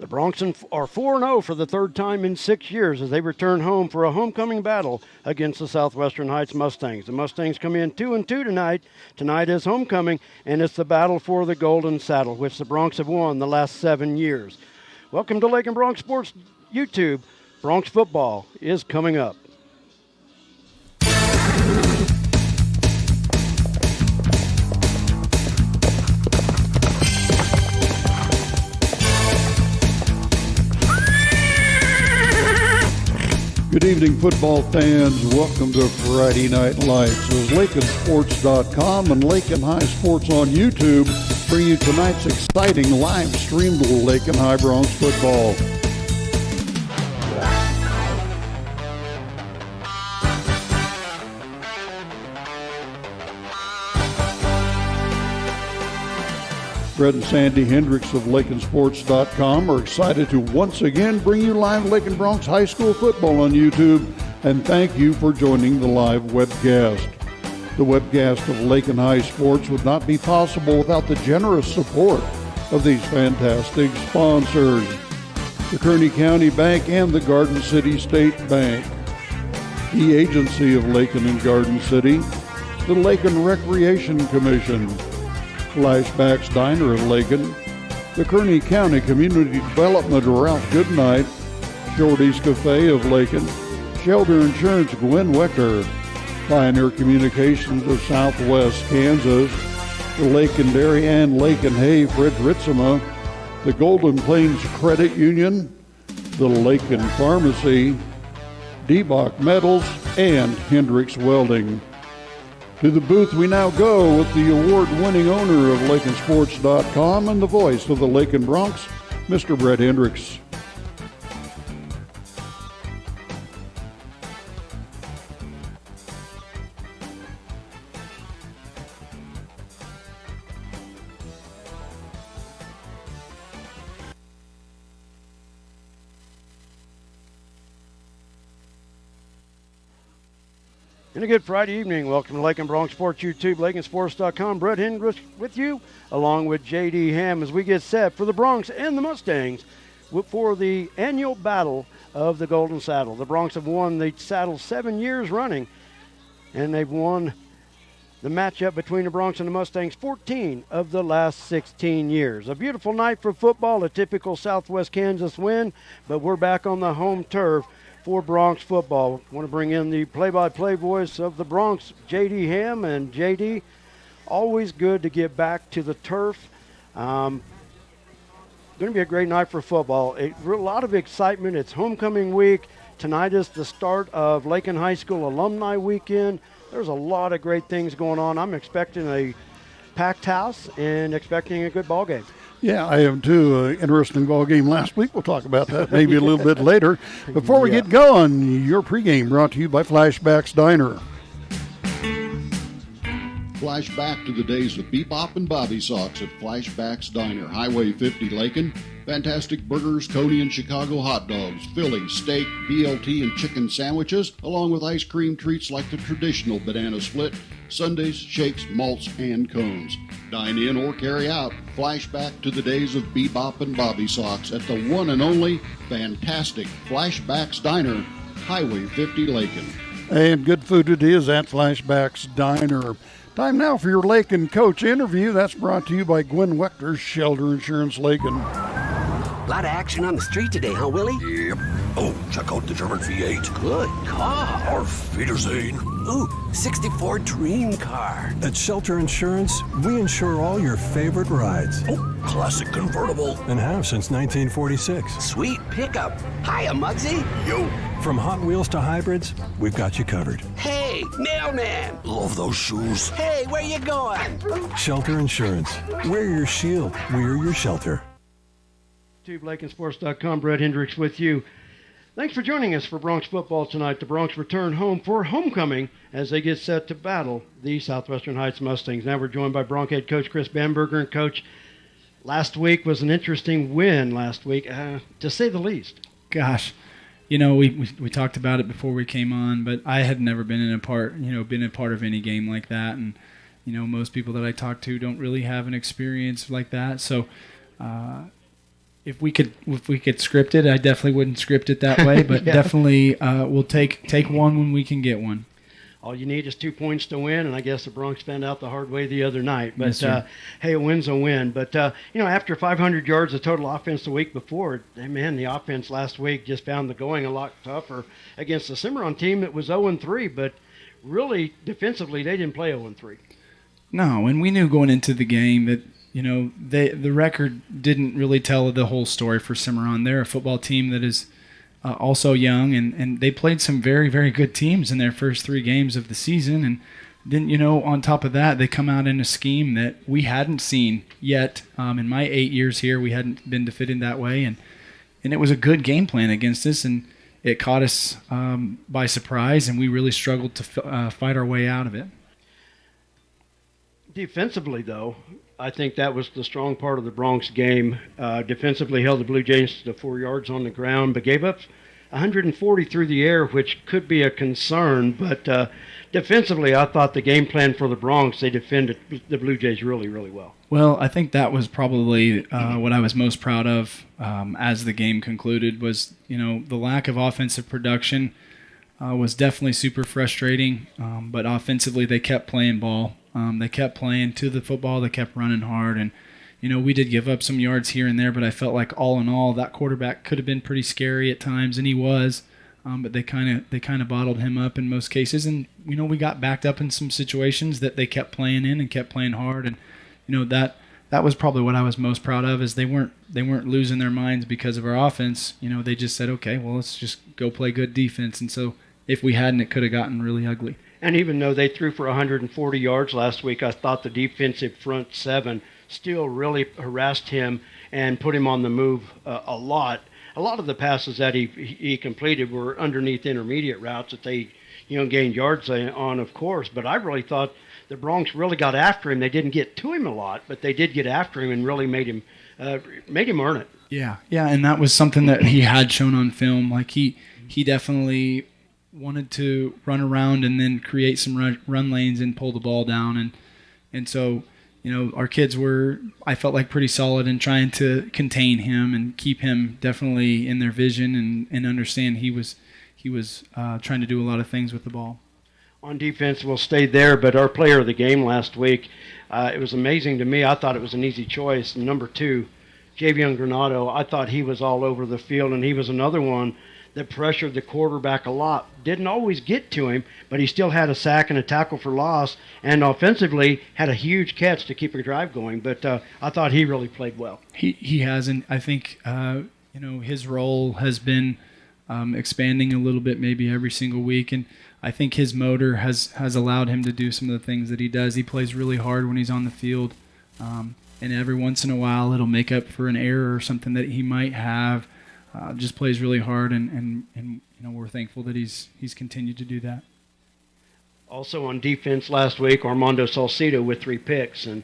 The Bronx are 4-0 for the third time in 6 years as they return home for a homecoming battle against the Southwestern Heights Mustangs. The Mustangs come in 2-2 tonight. Tonight is homecoming, and it's the battle for the Golden Saddle, which the Bronx have won the last 7 years. Welcome to Lakin Bronx Sports YouTube. Bronx football is coming up. Good evening, football fans. Welcome to Friday Night Lights. As LakinSports.com and Lakin High Sports on YouTube bring you tonight's exciting live streamed Lakin High Bronx football. Fred and Sandy Hendricks of LakinSports.com are excited to once again bring you live Lakin Bronx High School football on YouTube, and thank you for joining the live webcast. The webcast of Lakin High Sports would not be possible without the generous support of these fantastic sponsors: the Kearney County Bank and the Garden City State Bank, the Agency of Lakin and Garden City, the Lakin Recreation Commission, Flashbacks Diner of Lakin, the Kearney County Community Development Ralph Goodnight, Shorty's Cafe of Lakin, Shelter Insurance Gwen Wechter, Pioneer Communications of Southwest Kansas, the Lakin Dairy and Lakin Hay Fred Ritzema, the Golden Plains Credit Union, the Lakin Pharmacy, Debach Metals, and Hendricks Welding. To the booth we now go with the award-winning owner of LakinSports.com and the voice of the Lakin Bronx, Mr. Brett Hendricks. And a good Friday evening. Welcome to Lakin Bronx Sports YouTube, LakinSports.com. Brett Hendricks with you, along with J.D. Ham, as we get set for the Bronx and the Mustangs for the annual battle of the Golden Saddle. The Bronx have won the saddle 7 years running, and they've won the matchup between the Bronx and the Mustangs 14 of the last 16 years. A beautiful night for football, a typical Southwest Kansas win, but we're back on the home turf for Bronx football. I want to bring in the play-by-play voice of the Bronx, J.D. Ham. And J.D., always good to get back to the turf. Going to be a great night for football. A lot of excitement. It's homecoming week. Tonight is the start of Lakin High School Alumni Weekend. There's a lot of great things going on. I'm expecting a packed house and expecting a good ball game. Yeah, I am too. Interesting ball game last week. We'll talk about that maybe a little bit later. Before we get going, your pregame brought to you by Flashbacks Diner. Flashback to the days of Bebop and Bobby Socks at Flashbacks Diner, Highway 50, Lakin. Fantastic burgers, Coney and Chicago hot dogs, Philly, steak, BLT, and chicken sandwiches, along with ice cream treats like the traditional banana split, sundaes, shakes, malts, and cones. Dine in or carry out. Flashback to the days of Bebop and Bobby Socks at the one and only fantastic Flashbacks Diner, Highway 50, Lakin. And good food it is at Flashbacks Diner. Time now for your Lakin Coach interview. That's brought to you by Gwen Wechter's Shelter Insurance Lakin. A lot of action on the street today, huh, Willie? Yep. Oh, check out the German V8. Good car. Auf Wiedersehen. Ooh, 64 dream car. At Shelter Insurance, we insure all your favorite rides. Oh, classic convertible. And have since 1946. Sweet pickup. Hiya, Muggsy. Yo. From Hot Wheels to hybrids, we've got you covered. Hey, mailman. Love those shoes. Hey, where you going? Shelter Insurance. We're your shield. We're your shelter. LakinSports.com. Brett Hendricks with you. Thanks for joining us for Bronx football tonight. The Bronx return home for homecoming as they get set to battle the Southwestern Heights Mustangs. Now we're joined by Bronx head coach Chris Bamberger. And Coach, last week was an interesting win to say the least. Gosh, you know, we talked about it before we came on, but I had never been a part of any game like that, and you know, most people that I talk to don't really have an experience like that. So if we could script it, I definitely wouldn't script it that way, but definitely we'll take one when we can get one. All you need is 2 points to win, and I guess the Bronx found out the hard way the other night. But, Yes, hey, a win's a win. But, after 500 yards of total offense the week before, man, the offense last week just found the going a lot tougher against the Cimarron team that was 0-3. But really, defensively, they didn't play 0-3. No, and we knew going into the game that, the record didn't really tell the whole story for Cimarron. They're a football team that is also young, and they played some very, very good teams in their first 3 games of the season. And then, on top of that, they come out in a scheme that we hadn't seen yet. In my 8 years here, we hadn't been defeated that way. And it was a good game plan against us, and it caught us by surprise, and we really struggled to fight our way out of it. Defensively, though, I think that was the strong part of the Bronx game. Defensively held the Blue Jays to 4 yards on the ground, but gave up 140 through the air, which could be a concern. But defensively, I thought the game plan for the Bronx, they defended the Blue Jays really, really well. Well, I think that was probably what I was most proud of as the game concluded was, the lack of offensive production was definitely super frustrating. But offensively, they kept playing ball. They kept playing to the football. They kept running hard. And, we did give up some yards here and there, but I felt like all in all, that quarterback could have been pretty scary at times, and he was. But they kind of bottled him up in most cases. And, we got backed up in some situations that they kept playing in and kept playing hard. And, that was probably what I was most proud of is they weren't losing their minds because of our offense. They just said, okay, well, let's just go play good defense. And so if we hadn't, it could have gotten really ugly. And even though they threw for 140 yards last week, I thought the defensive front seven still really harassed him and put him on the move a lot. A lot of the passes that he completed were underneath intermediate routes that they gained yards on, of course. But I really thought the Bronx really got after him. They didn't get to him a lot, but they did get after him and really made him earn it. Yeah, and that was something that he had shown on film. Like he definitely wanted to run around and then create some run lanes and pull the ball down. And so, our kids were, I felt like, pretty solid in trying to contain him and keep him definitely in their vision and understand he was trying to do a lot of things with the ball. On defense, we'll stay there, but our player of the game last week, it was amazing to me. I thought it was an easy choice. Number 2, Javion Granado, I thought he was all over the field, and he was another one that pressured the quarterback a lot. Didn't always get to him, but he still had a sack and a tackle for loss, and offensively had a huge catch to keep a drive going. But I thought he really played well. He has, and I think his role has been expanding a little bit maybe every single week, and I think his motor has allowed him to do some of the things that he does. He plays really hard when he's on the field, and every once in a while it'll make up for an error or something that he might have. Just plays really hard, and we're thankful that he's continued to do that. Also on defense last week, Armando Salcido with 3 picks, and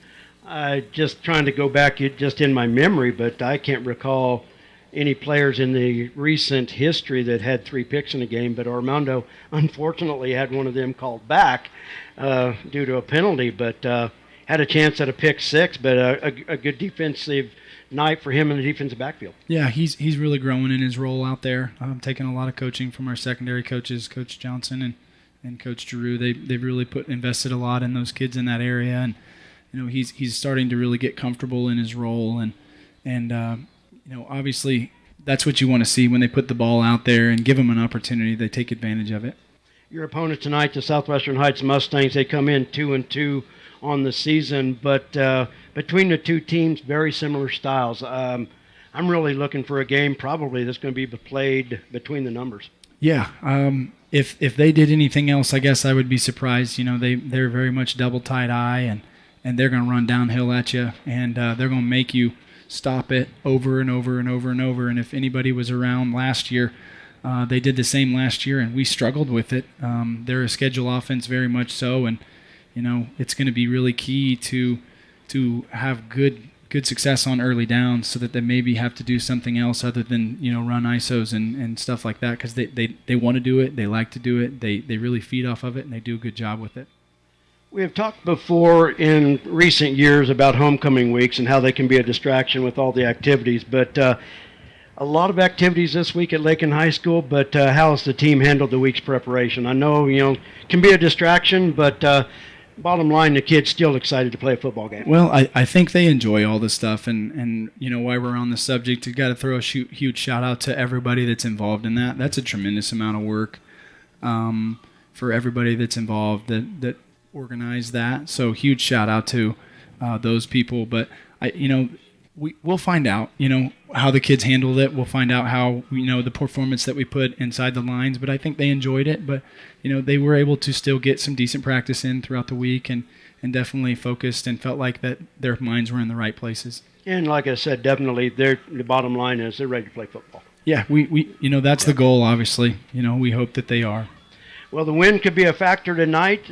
just trying to go back just in my memory, but I can't recall any players in the recent history that had 3 picks in a game, but Armando unfortunately had one of them called back due to a penalty, but had a chance at a pick 6, but a good defensive night for him in the defensive backfield. Yeah, he's really growing in his role out there. Taking a lot of coaching from our secondary coaches, Coach Johnson and Coach Giroux. They've really invested a lot in those kids in that area, and he's starting to really get comfortable in his role, and obviously that's what you want to see when they put the ball out there and give them an opportunity. They take advantage of it. Your opponent tonight, the Southwestern Heights Mustangs, they come in 2-2 on the season, but between the two teams, very similar styles. I'm really looking for a game probably that's going to be played between the numbers. Yeah, if they did anything else, I guess I would be surprised. They're very much double tight eye, and they're going to run downhill at you, and they're going to make you stop it over and over and over and over. And if anybody was around last year, they did the same last year, and we struggled with it. They're a schedule offense very much so, and it's going to be really key to have good success on early downs, so that they maybe have to do something else other than run ISOs and stuff like that, because they want to do it, they like to do it, they really feed off of it, and they do a good job with it. We have talked before in recent years about homecoming weeks and how they can be a distraction with all the activities, but a lot of activities this week at Lakin High School, but how has the team handled the week's preparation? I know, can be a distraction, but bottom line, the kids still excited to play a football game. Well, I think they enjoy all this stuff, and while we're on the subject, you got to throw a huge shout out to everybody that's involved in that. That's a tremendous amount of work for everybody that's involved that organized that. So huge shout out to those people. But we'll find out, how the kids handled it. We'll find out how, the performance that we put inside the lines. But I think they enjoyed it. But, they were able to still get some decent practice in throughout the week and definitely focused and felt like that their minds were in the right places. And like I said, definitely the bottom line is they're ready to play football. Yeah, we that's the goal, obviously. We hope that they are. Well, the wind could be a factor tonight.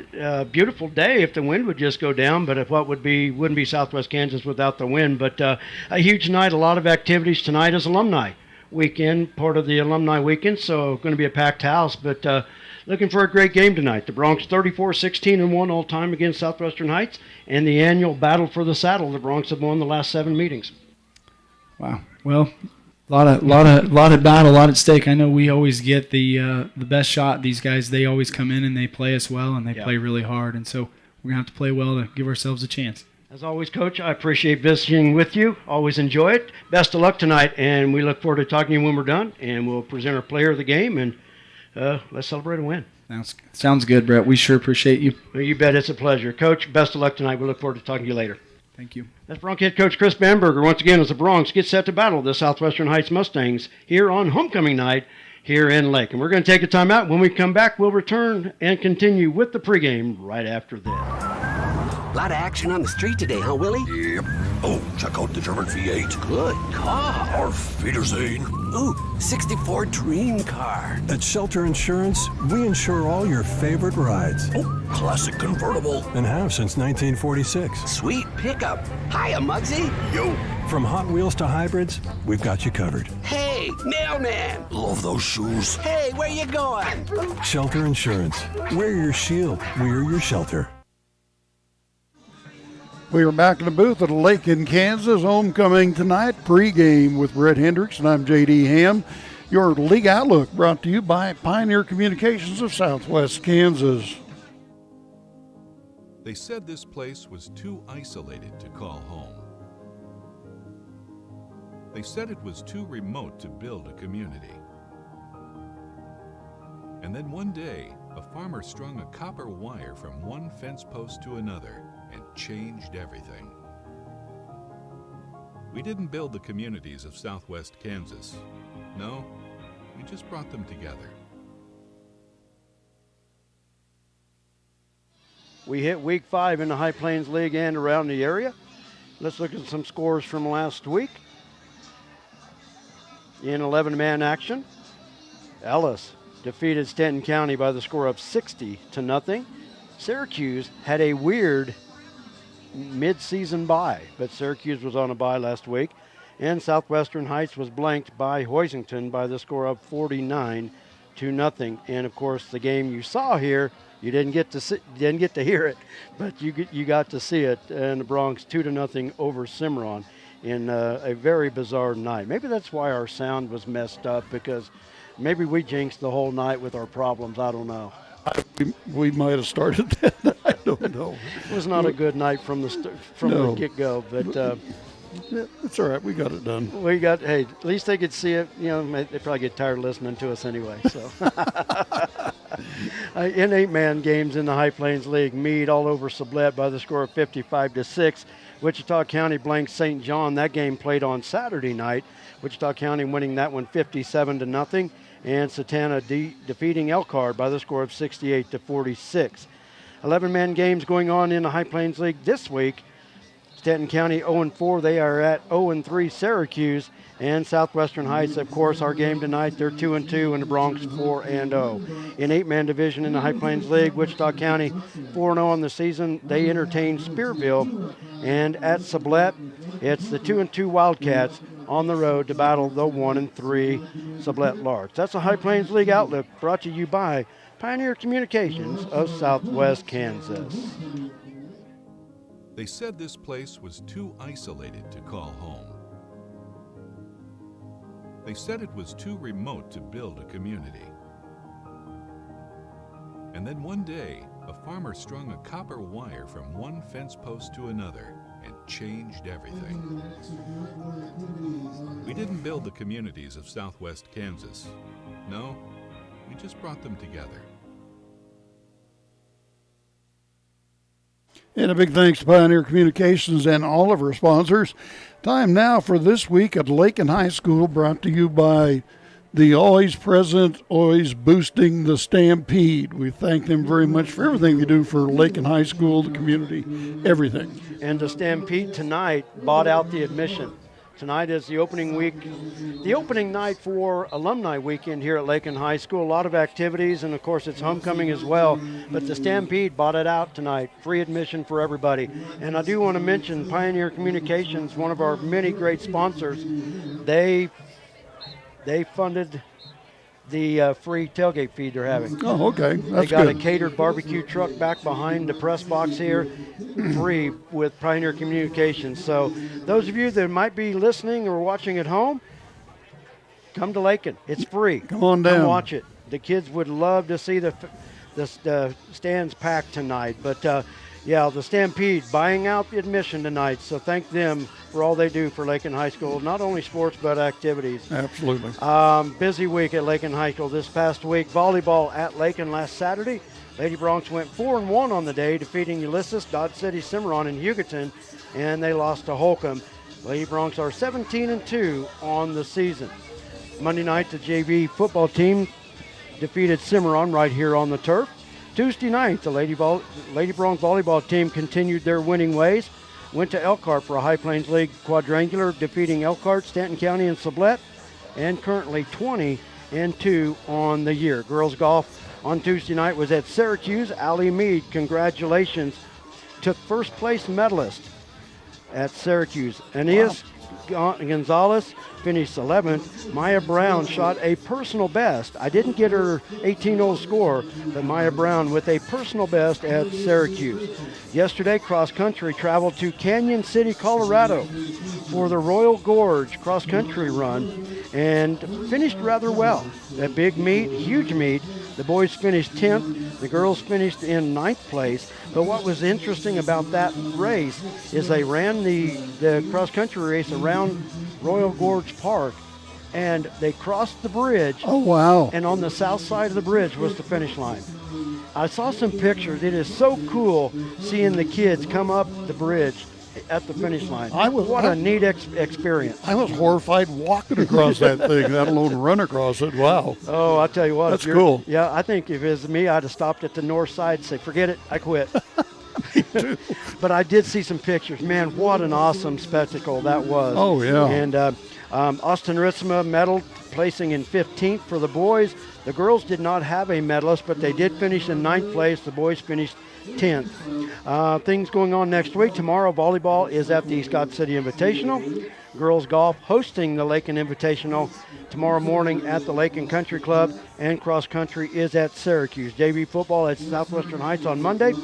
Beautiful day if the wind would just go down, but if wouldn't be Southwest Kansas without the wind. But a huge night, a lot of activities tonight is alumni weekend, part of the alumni weekend, so going to be a packed house. But looking for a great game tonight. The Bronx 34-16-1 all time against Southwestern Heights, and the annual battle for the saddle. The Bronx have won the last 7 meetings. Wow. Well, lot of battle, a lot at stake. I know we always get the best shot. These guys, they always come in and they play us well, and they play really hard. And so we're gonna have to play well to give ourselves a chance. As always, Coach, I appreciate visiting with you. Always enjoy it. Best of luck tonight, and we look forward to talking to you when we're done. And we'll present our player of the game, and let's celebrate a win. Sounds good, Brett. We sure appreciate you. Well, you bet. It's a pleasure, Coach. Best of luck tonight. We look forward to talking to you later. Thank you. That's Bronx head coach Chris Bamberger once again as the Bronx get set to battle the Southwestern Heights Mustangs here on homecoming night here in Lake. And we're going to take a timeout. When we come back, we'll return and continue with the pregame right after this. A lot of action on the street today, huh, Willie? Yep. Oh, check out the German V8. Good car. Auf Wiedersehen. Ooh, 64 dream car. At Shelter Insurance, we insure all your favorite rides Oh, classic convertible. and have since 1946. Sweet pickup. Hiya, Muggsy. Yo, From Hot Wheels to hybrids, we've got you covered. Hey, mailman. love those shoes. Hey, where you going? Shelter Insurance. We're your shield. We're your shelter. We are back in the booth at Lakin, Kansas. Homecoming tonight, pregame with Brett Hendricks, and I'm J.D. Ham. Your league outlook brought to you by Pioneer Communications of Southwest Kansas. They said this place was too isolated to call home. They said it was too remote to build a community. And then one day, a farmer strung a copper wire from one fence post to another and changed everything. We didn't build the communities of Southwest Kansas. No, we just brought them together. We hit week 5 in the High Plains League and around the area. Let's look at some scores from last week. In 11-man action, Ellis defeated Stanton County by the score of 60-0. Syracuse had a weird mid-season bye, but Syracuse was on a bye last week, and Southwestern Heights was blanked by Hoisington by the score of 49-0. And of course, the game you saw here, you didn't get to hear it, but you got to see it. And the Bronx 2-0 over Cimarron in a very bizarre night. Maybe that's why our sound was messed up, because maybe we jinxed the whole night with our problems. I don't know. We might have started that. I don't know. It was not a good night from the get-go, but It's all right. We got it done. hey, at least they could see it. They probably get tired of listening to us anyway. So, in 8-man games in the High Plains League, Meade all over Sublette by the score of 55-6. Wichita County blanked St. John. That game played on Saturday night. Wichita County winning that one 57-0. And Satana defeating Elkhart by the score of 68-46. 11-man games going on in the High Plains League this week. Stanton County 0-4. They are at 0-3 Syracuse. And Southwestern Heights, of course, our game tonight, they're 2-2, and the Bronx 4-0. In 8-man division in the High Plains League, Wichita County 4-0 on the season. They entertain Spearville. And at Sublette, it's the 2-2 Wildcats on the road to battle the 1-3 Sublette Larks. That's a High Plains League outlook brought to you by Pioneer Communications of Southwest Kansas. They said this place was too isolated to call home. They said it was too remote to build a community. And then one day, a farmer strung a copper wire from one fence post to another and changed everything. We didn't build the communities of Southwest Kansas. No, we just brought them together. And a big thanks to Pioneer Communications and all of our sponsors. Time now for This Week at Lakin High School, brought to you by the always present, always boosting the Stampede. We thank them very much for everything they do for Lakin High School, the community, everything. And the Stampede tonight bought out the admission. Tonight is the opening week, the opening night for Alumni Weekend here at Lakin High School. A lot of activities, and of course it's homecoming as well. But the Stampede bought it out tonight. Free admission for everybody. And I do want to mention Pioneer Communications, one of our many great sponsors. They funded the free tailgate feed they're having. Oh, okay. That's they got good. a catered barbecue truck back behind the press box here, free with Pioneer Communications. So those of you that might be listening or watching at home, come to Lakin. It's free. Come on down. Come watch it. The kids would love to see the stands packed tonight. But, yeah, the Stampede buying out the admission tonight. So thank them for all they do for Lakin High School, not only sports but activities. Absolutely. Busy week at Lakin High School this past week. Volleyball at Lakin last Saturday. Lady Bronx went 4-1 on the day, defeating Ulysses, Dodge City, Cimarron, and Hugoton, and they lost to Holcomb. Lady Bronx are 17-2 on the season. Monday night, the JV football team defeated Cimarron right here on the turf. Tuesday night, the Lady Bronx volleyball team continued their winning ways. Went to Elkhart for a High Plains League quadrangular, defeating Elkhart, Stanton County, and Sublette, and currently 20-2 on the year. Girls golf on Tuesday night was at Syracuse. Allie Mead, congratulations, took first place medalist at Syracuse. Aeneas Gonzalez finished 11th. Maya Brown shot a personal best. I didn't get her 18-0 score, but Maya Brown with a personal best at Syracuse. Yesterday, cross country traveled to Canyon City, Colorado for the Royal Gorge cross country run and finished rather well. A big meet, huge meet. The boys finished 10th. The girls finished in 9th place. But what was interesting about that race is they ran the cross-country race around Royal Gorge Park, and they crossed the bridge. Oh, wow. And on the south side of the bridge was the finish line. I saw some pictures. It is so cool seeing the kids come up the bridge at the finish line. What a neat experience. I was horrified walking across that thing, let alone run across it. Wow. Oh, I'll tell you what. That's cool. Yeah, I think if it was me, I'd have stopped at the north side and say, forget it, I quit. But I did see some pictures. Man, what an awesome spectacle that was. Oh, yeah. And Austin Ritzma medaled, placing in 15th for the boys. The girls did not have a medalist, but they did finish in 9th place. The boys finished 10th. Things going on next week. Tomorrow, volleyball is at the Scott City Invitational. Girls golf hosting the Lakin Invitational tomorrow morning at the Lakin Country Club, and cross country is at Syracuse. JV football at Southwestern Heights on Monday,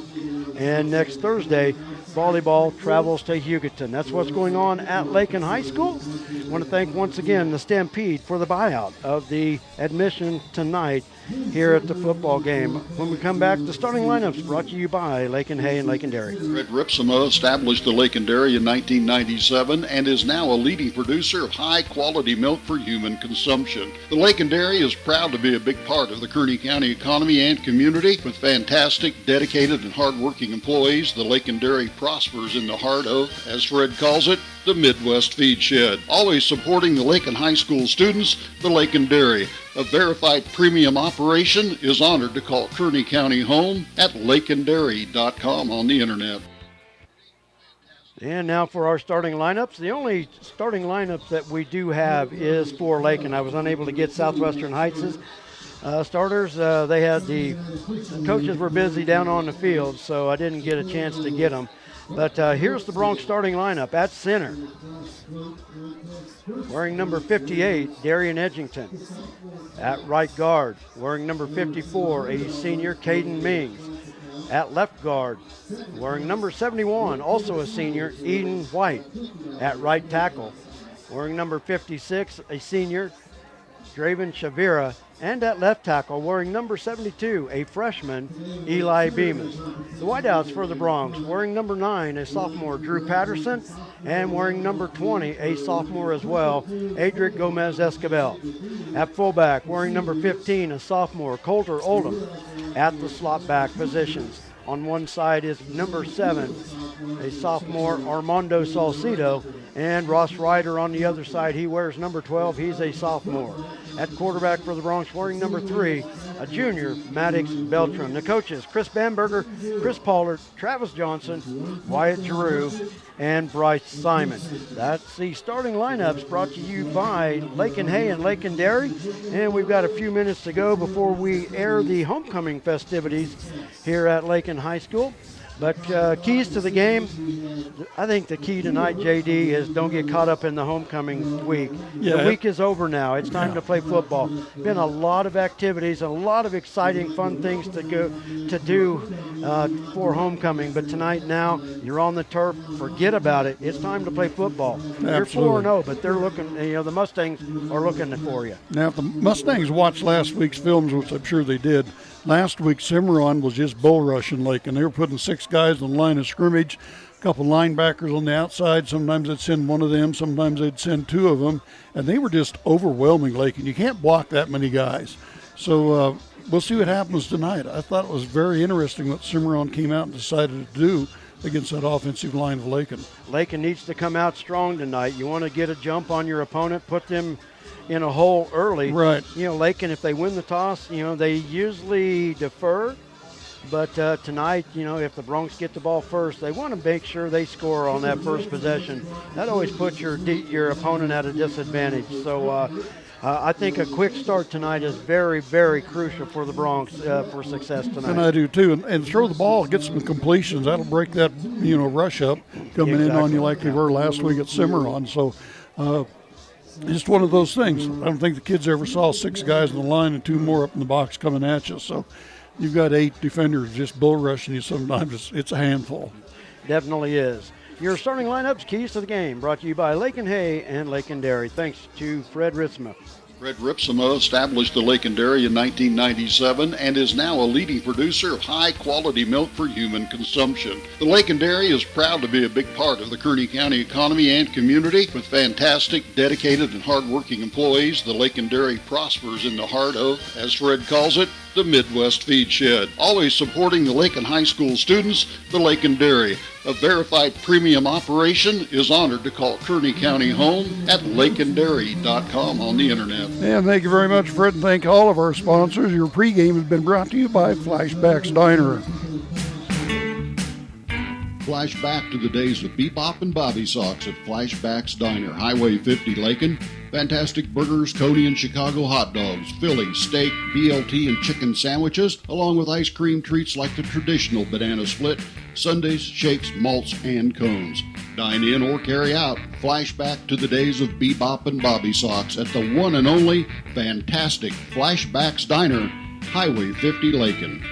and next Thursday, volleyball travels to Hugoton. That's what's going on at Lakin High School. I want to thank once again the Stampede for the buyout of the admission tonight here at the football game. When we come back, the starting lineups brought to you by Lakin Hay and Lakin Dairy. Fred Ripsema established the Lakin Dairy in 1997 and is now a leading producer of high-quality milk for human consumption. The Lakin Dairy is proud to be a big part of the Kearney County economy and community. With fantastic, dedicated, and hard-working employees, the Lakin Dairy prospers in the heart of, as Fred calls it, the Midwest Feed Shed. Always supporting the Lakin High School students, the Lakin Dairy, a verified premium operation, is honored to call Kearney County home at lakindairy.com on the internet. And now for our starting lineups. The only starting lineups that we do have is for Lakin. I was unable to get Southwestern Heights' starters. They had the coaches were busy down on the field, so I didn't get a chance to get them. But here's the Bronx starting lineup. At center, wearing number 58, Darian Edgington. At right guard, wearing number 54, a senior, Caden Mings. At left guard, wearing number 71, also a senior, Eden White. At right tackle, wearing number 56, a senior, Draven Shavira. And at left tackle, wearing number 72, a freshman, Eli Bemis. The wideouts for the Bronx, wearing number 9, a sophomore, Drew Patterson, and wearing number 20, a sophomore as well, Adric Gomez Escabel. At fullback, wearing number 15, a sophomore, Coulter Oldham. At the slot back positions, on one side is number 7, a sophomore, Armando Salcido, and Ross Ryder on the other side. He wears number 12. He's a sophomore. At quarterback for the Bronx, wearing number 3, a junior, Maddox Beltran. The coaches, Chris Bamberger, Chris Pollard, Travis Johnson, Wyatt Giroux, and Bryce Simon. That's the starting lineups brought to you by Lakin Hay and Lakin Dairy. And we've got a few minutes to go before we air the homecoming festivities here at Lakin High School. But keys to the game, I think the key tonight, JD, is don't get caught up in the homecoming week. Yeah. The week is over now. It's time to play football. Been a lot of activities, a lot of exciting, fun things to do for homecoming. But tonight now, you're on the turf. Forget about it. It's time to play football. They're 4-0, but they're looking. The Mustangs are looking for you. Now, if the Mustangs watched last week's films, which I'm sure they did, last week Cimarron was just bull rushing Lakin. They were putting 6 guys on the line of scrimmage, a couple linebackers on the outside. Sometimes they'd send one of them, sometimes they'd send 2 of them, and they were just overwhelming Lakin. You can't block that many guys. So we'll see what happens tonight. I thought it was very interesting what Cimarron came out and decided to do against that offensive line of Lakin. Lakin needs to come out strong tonight. You want to get a jump on your opponent, put them in a hole early. Right. Lakin, if they win the toss, they usually defer. But tonight, if the Bronx get the ball first, they want to make sure they score on that first possession. That always puts your opponent at a disadvantage. So I think a quick start tonight is very, very crucial for the Bronx for success tonight. And I do too. And throw the ball, get some completions. That'll break that, rush up coming in on you like they were last week at Cimarron. So just one of those things. I don't think the kids ever saw 6 guys in the line and 2 more up in the box coming at you. So you've got 8 defenders just bull rushing you. Sometimes it's a handful. Definitely is. Your starting lineups, keys to the game, brought to you by Lakin Hay and Lakin Dairy. Thanks to Fred Ritzma. Fred Ripsema established the Lakin Dairy in 1997 and is now a leading producer of high-quality milk for human consumption. The Lakin Dairy is proud to be a big part of the Kearney County economy and community. With fantastic, dedicated, and hard-working employees, the Lakin Dairy prospers in the heart of, as Fred calls it, the Midwest Feed Shed. Always supporting the Lakin High School students, the Lakin Dairy, a verified premium operation, is honored to call Kearney County home at lakindairy.com on the internet. And thank you very much, Fred, and thank all of our sponsors. Your pregame has been brought to you by Flashbacks Diner. Flashback to the days of Bebop and Bobby Socks at Flashbacks Diner, Highway 50, Lakin. Fantastic burgers, Coney and Chicago hot dogs, Philly, steak, BLT, and chicken sandwiches, along with ice cream treats like the traditional banana split, sundaes, shakes, malts, and cones. Dine in or carry out. Flashback to the days of Bebop and Bobby Socks at the one and only fantastic Flashbacks Diner, Highway 50, Lakin.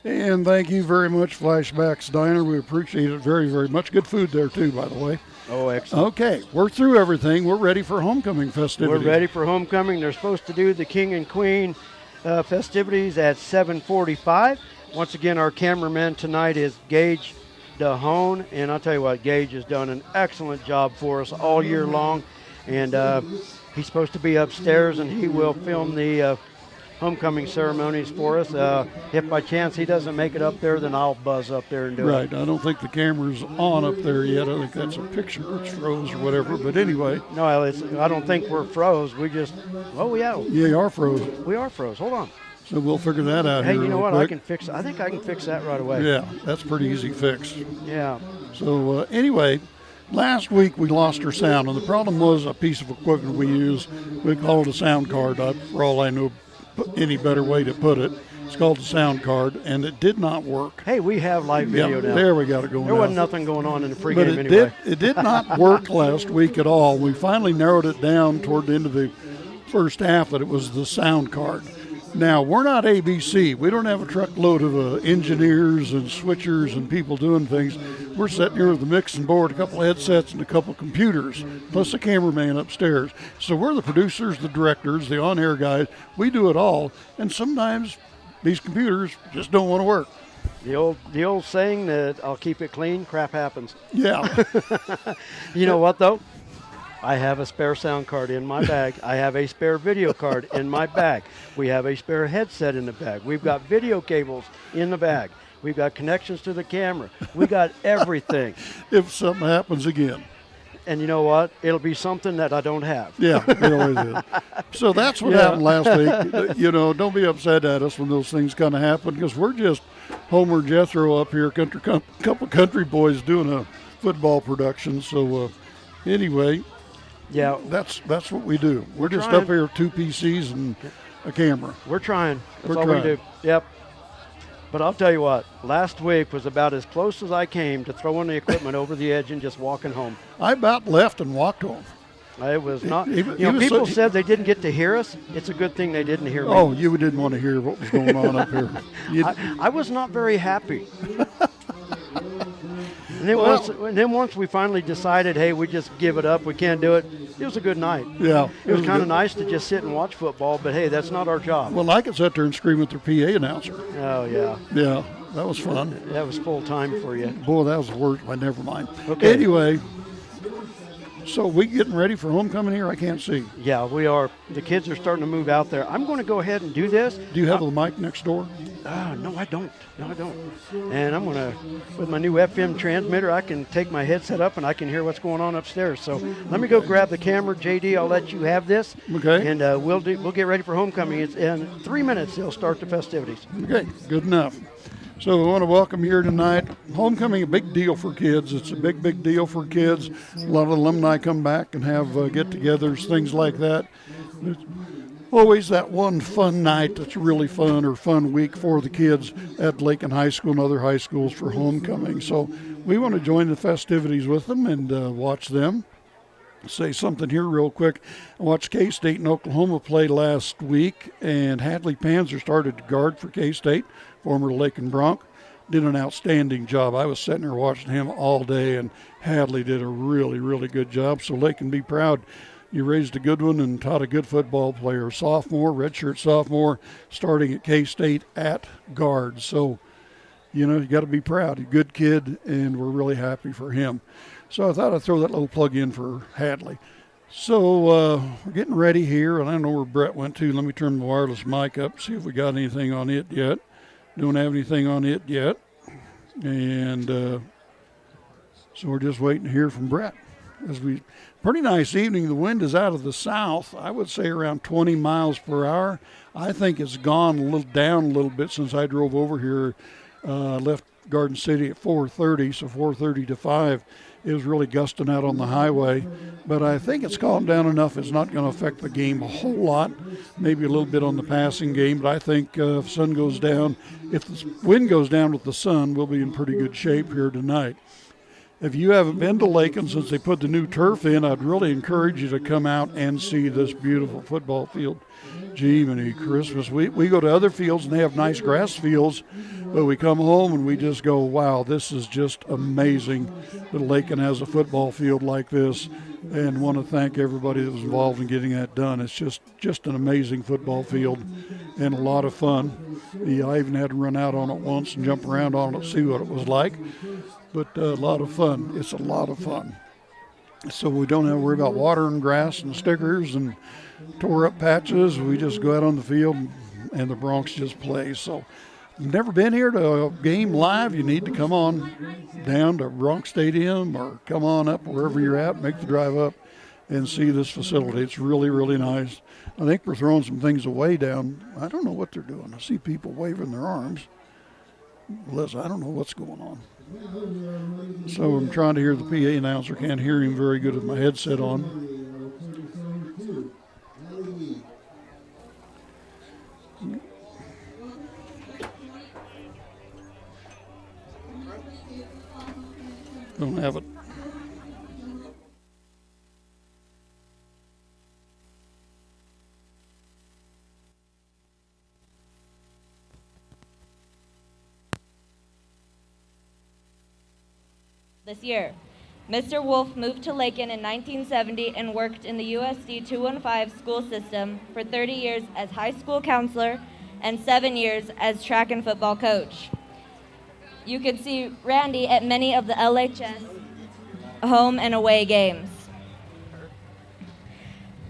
And thank you very much, Flashbacks Diner. We appreciate it very, very much. Good food there, too, by the way. Oh, excellent. Okay, we're through everything. We're ready for homecoming festivities. We're ready for homecoming. They're supposed to do the King and Queen festivities at 7:45. Once again, our cameraman tonight is Gage DeHone. And I'll tell you what, Gage has done an excellent job for us all year long. And he's supposed to be upstairs, and he will film the homecoming ceremonies for us. If by chance he doesn't make it up there, then I'll buzz up there and do it. Right. I don't think the camera's on up there yet. I think that's a picture. It's froze or whatever. But anyway. No, I don't think we're froze. We just, yeah, you are froze. We are froze. Hold on. So we'll figure that out Hey, here you know what? quick. I think I can fix that right away. Yeah, that's pretty easy fix. Yeah. So anyway, last week we lost our sound, and the problem was a piece of equipment we use. We call it a sound card. For all I know any better way to put it. It's called the sound card, and it did not work. Hey, we have live video now. There we got it going. There wasn't nothing going on in the pregame but it anyway. It did not work last week at all. We finally narrowed it down toward the end of the first half that it was the sound card. Now, we're not ABC. We don't have a truckload of engineers and switchers and people doing things. We're sitting here with a mixing board, a couple of headsets, and a couple of computers, plus a cameraman upstairs. So we're the producers, the directors, the on-air guys. We do it all, and sometimes these computers just don't want to work. The old saying that I'll keep it clean, crap happens. Yeah. You know what, though? I have a spare sound card in my bag. I have a spare video card in my bag. We have a spare headset in the bag. We've got video cables in the bag. We've got connections to the camera. We got everything. If something happens again. And you know what? It'll be something that I don't have. Yeah, it always is. So that's what happened last week. You know, don't be upset at us when those things kind of happen, because we're just Homer Jethro up here, couple country boys doing a football production. So anyway, yeah, that's what we do. We're just trying. up here with 2 PCs and a camera. We're trying. That's We're all trying. we do. Yep. But I'll tell you what, last week was about as close as I came to throwing the equipment over the edge and just walking home. I about left and walked home. It was not, Even people so- said they didn't get to hear us. It's a good thing they didn't hear me. Oh, you didn't want to hear what was going on up here. I was not very happy. And then once we finally decided, hey, we just give it up, we can't do it, it was a good night. Yeah. It was kind good. of nice to just sit and watch football, but hey, that's not our job. Well, I could sit there and scream at their PA announcer. Oh, yeah. Yeah, that was fun. That was full time for you. Boy, that was the worst. Well, never mind. Okay. Anyway, so we getting ready for homecoming here? I can't see. Yeah, we are. The kids are starting to move out there. I'm going to go ahead and do this. Do you have the mic next door? No, I don't. No, I don't. And I'm going to, with my new FM transmitter, I can take my headset up and I can hear what's going on upstairs. So let me go grab the camera. JD, I'll let you have this. Okay. And we'll get ready for homecoming. It's in 3 minutes. They'll start the festivities. Okay, good enough. So we want to welcome you here tonight. Homecoming, a big deal for kids. It's a big, big deal for kids. A lot of alumni come back and have get-togethers, things like that. It's always that one fun night that's really fun, or fun week for the kids at Lakin High School and other high schools for homecoming. So we want to join the festivities with them and watch them. Say something here real quick. I watched K-State and Oklahoma play last week, and Hadley Panzer started to guard for K-State, former Lakin Bronc. Did an outstanding job. I was sitting there watching him all day, and Hadley did a really, really good job. So Lakin be proud. You raised a good one and taught a good football player. Sophomore, redshirt sophomore, starting at K-State at guard. So, you know, you got to be proud. A good kid, and we're really happy for him. So I thought I'd throw that little plug in for Hadley. So we're getting ready here, and I don't know where Brett went to. Let me turn the wireless mic up, see if we got anything on it yet. Don't have anything on it yet. And so we're just waiting to hear from Brett. Pretty nice evening. The wind is out of the south. I would say around 20 miles per hour. I think it's gone down a little bit since I drove over here. Left Garden City at 4:30, so 4:30 to 5. It was really gusting out on the highway, but I think it's calmed down enough. It's not going to affect the game a whole lot, maybe a little bit on the passing game, but I think if sun goes down, if the wind goes down with the sun, we'll be in pretty good shape here tonight. If you haven't been to Lakin since they put the new turf in, I'd really encourage you to come out and see this beautiful football field. Gee, many Christmas. We go to other fields and they have nice grass fields, but we come home and we just go, wow, this is just amazing that Lakin has a football field like this, and want to thank everybody that was involved in getting that done. It's just an amazing football field and a lot of fun. I even had to run out on it once and jump around on it to see what it was like, but a lot of fun. It's a lot of fun. So we don't have to worry about water and grass and stickers and tore up patches. We just go out on the field and the Broncs just play. So if you've never been here to a game live, you need to come on down to Bronc Stadium or come on up wherever you're at, make the drive up and see this facility. It's really, really nice. I think we're throwing some things away down. I don't know what they're doing. I see people waving their arms. Liz, I don't know what's going on. So I'm trying to hear the PA announcer. Can't hear him very good with my headset on. Don't have it. this year. Mr. Wolf moved to Lakin in 1970 and worked in the USD 215 school system for 30 years as high school counselor and 7 years as track and football coach. You can see Randy at many of the LHS home and away games.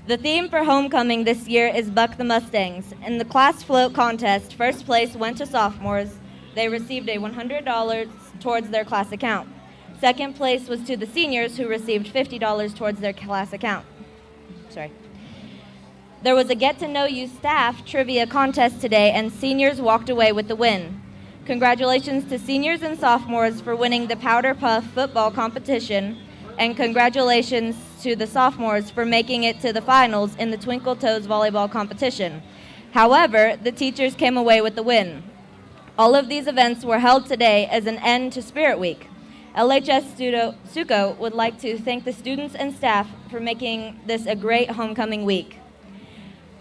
The theme for homecoming this year is Buck the Mustangs. In the class float contest, first place went to sophomores. They received a $100 towards their class account. Second place was to the seniors, who received $50 towards their class account. There was a get-to-know-you staff trivia contest today, and seniors walked away with the win. Congratulations to seniors and sophomores for winning the Powder Puff football competition, and congratulations to the sophomores for making it to the finals in the Twinkle Toes volleyball competition. However, the teachers came away with the win. All of these events were held today as an end to Spirit Week. LHS Suco would like to thank the students and staff for making this a great homecoming week.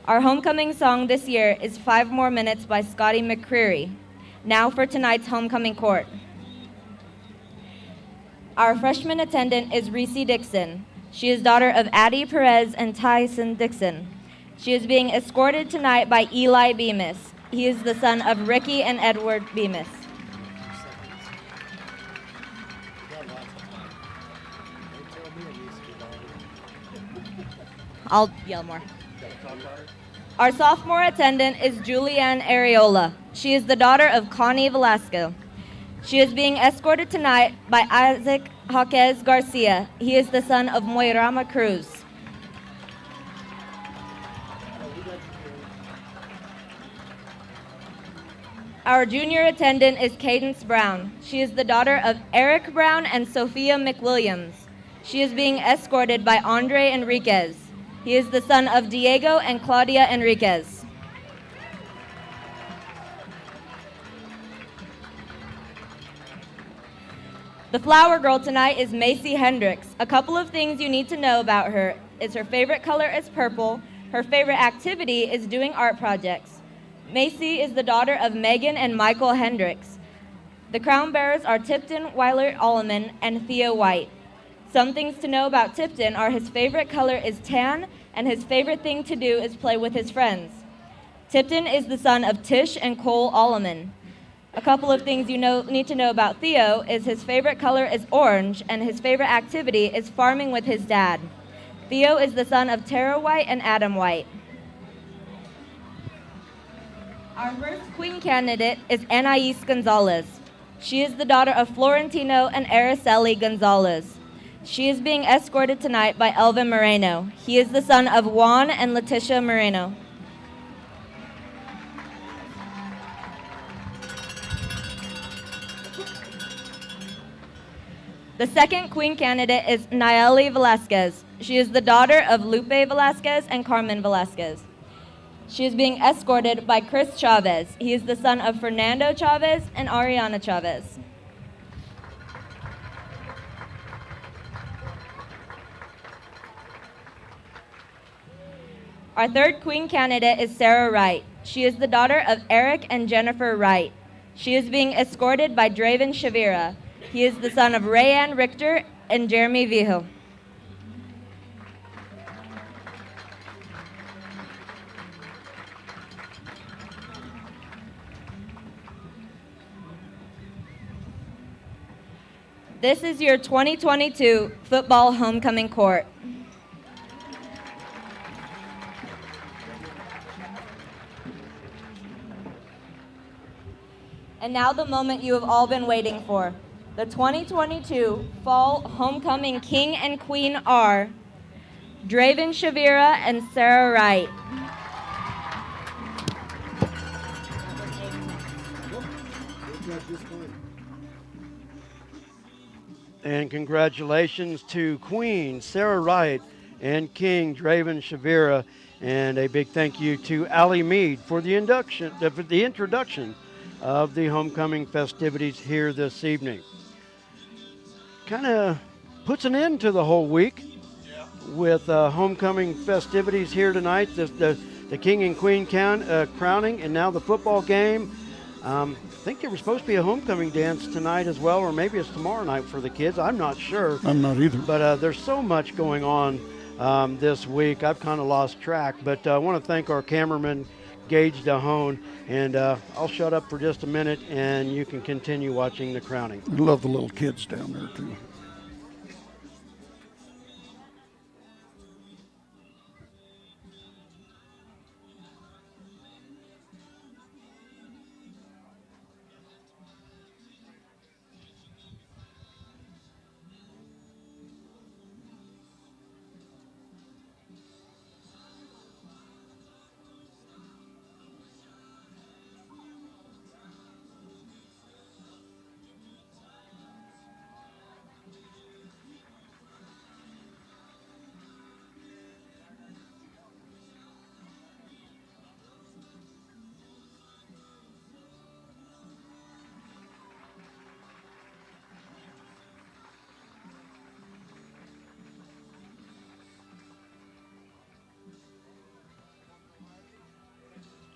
Our homecoming song this year is 5 More Minutes by Scotty McCreery. Now for tonight's homecoming court. Our freshman attendant is Reese Dixon. She is daughter of Addie Perez and Tyson Dixon. She is being escorted tonight by Eli Bemis. He is the son of Ricky and Edward Bemis. I'll yell more. Our sophomore attendant is Julianne Areola. She is the daughter of Connie Velasco. She is being escorted tonight by Isaac Jaquez Garcia. He is the son of Moirama Cruz. Our junior attendant is Cadence Brown. She is the daughter of Eric Brown and Sophia McWilliams. She is being escorted by Andre Enriquez. He is the son of Diego and Claudia Enriquez. The flower girl tonight is Macy Hendricks. A couple of things you need to know about her is her favorite color is purple. Her favorite activity is doing art projects. Macy is the daughter of Megan and Michael Hendricks. The crown bearers are Tipton Weiler Alleman and Theo White. Some things to know about Tipton are his favorite color is tan, and his favorite thing to do is play with his friends. Tipton is the son of Tish and Cole Alleman. A couple of things you need to know about Theo is his favorite color is orange, and his favorite activity is farming with his dad. Theo is the son of Tara White and Adam White. Our first queen candidate is Anais Gonzalez. She is the daughter of Florentino and Araceli Gonzalez. She is being escorted tonight by Elvin Moreno. He is the son of Juan and Leticia Moreno. The second queen candidate is Nayeli Velasquez. She is the daughter of Lupe Velasquez and Carmen Velasquez. She is being escorted by Chris Chavez. He is the son of Fernando Chavez and Ariana Chavez. Our third queen candidate is Sarah Wright. She is the daughter of Eric and Jennifer Wright. She is being escorted by Draven Shavira. He is the son of Rayanne Richter and Jeremy Vijo. This is your 2022 football homecoming court. And now the moment you have all been waiting for. The 2022 Fall Homecoming King and Queen are Draven Shavira and Sarah Wright. And congratulations to Queen Sarah Wright and King Draven Shavira. And a big thank you to Allie Mead for the introduction of the homecoming festivities here this evening. Kind of puts an end to the whole week with homecoming festivities here tonight, the King and Queen crowning, and now the football game. I think there was supposed to be a homecoming dance tonight as well, or maybe it's tomorrow night for the kids. I'm not sure. I'm not either. But there's so much going on this week. I've kind of lost track. But I want to thank our cameraman, Gage Dahone. And I'll shut up for just a minute, and you can continue watching the crowning. I love the little kids down there, too.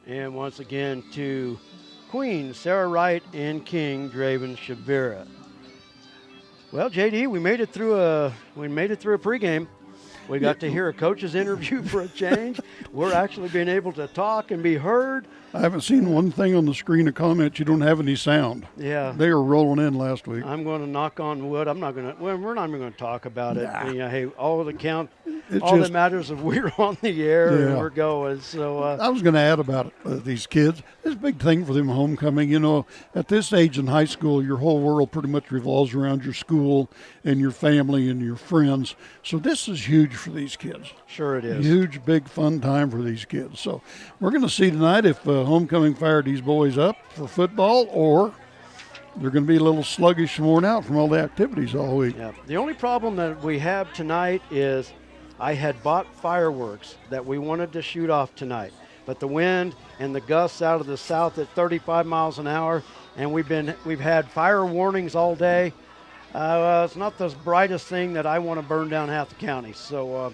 And once again to Queen, Sarah Wright, and King, Draven Shavira. Well, JD, we made it through a pregame. We got to hear a coach's interview for a change. We're actually being able to talk and be heard. I haven't seen one thing on the screen of comments. You don't have any sound. Yeah. They were rolling in last week. I'm going to knock on wood. We're not even going to talk about it. Nah. You know, hey, all It's that matters is we're on the air and we're going. So I was going to add about these kids. It's a big thing for them homecoming. You know, at this age in high school, your whole world pretty much revolves around your school and your family and your friends. So this is huge for these kids. Sure it is. Huge, big, fun time for these kids. So we're going to see tonight if homecoming fired these boys up for football, or they're going to be a little sluggish and worn out from all the activities all week. Yeah. The only problem that we have tonight is I had bought fireworks that we wanted to shoot off tonight, but the wind and the gusts out of the south at 35 miles an hour, and we've had fire warnings all day. It's not the brightest thing that I want to burn down half the county. So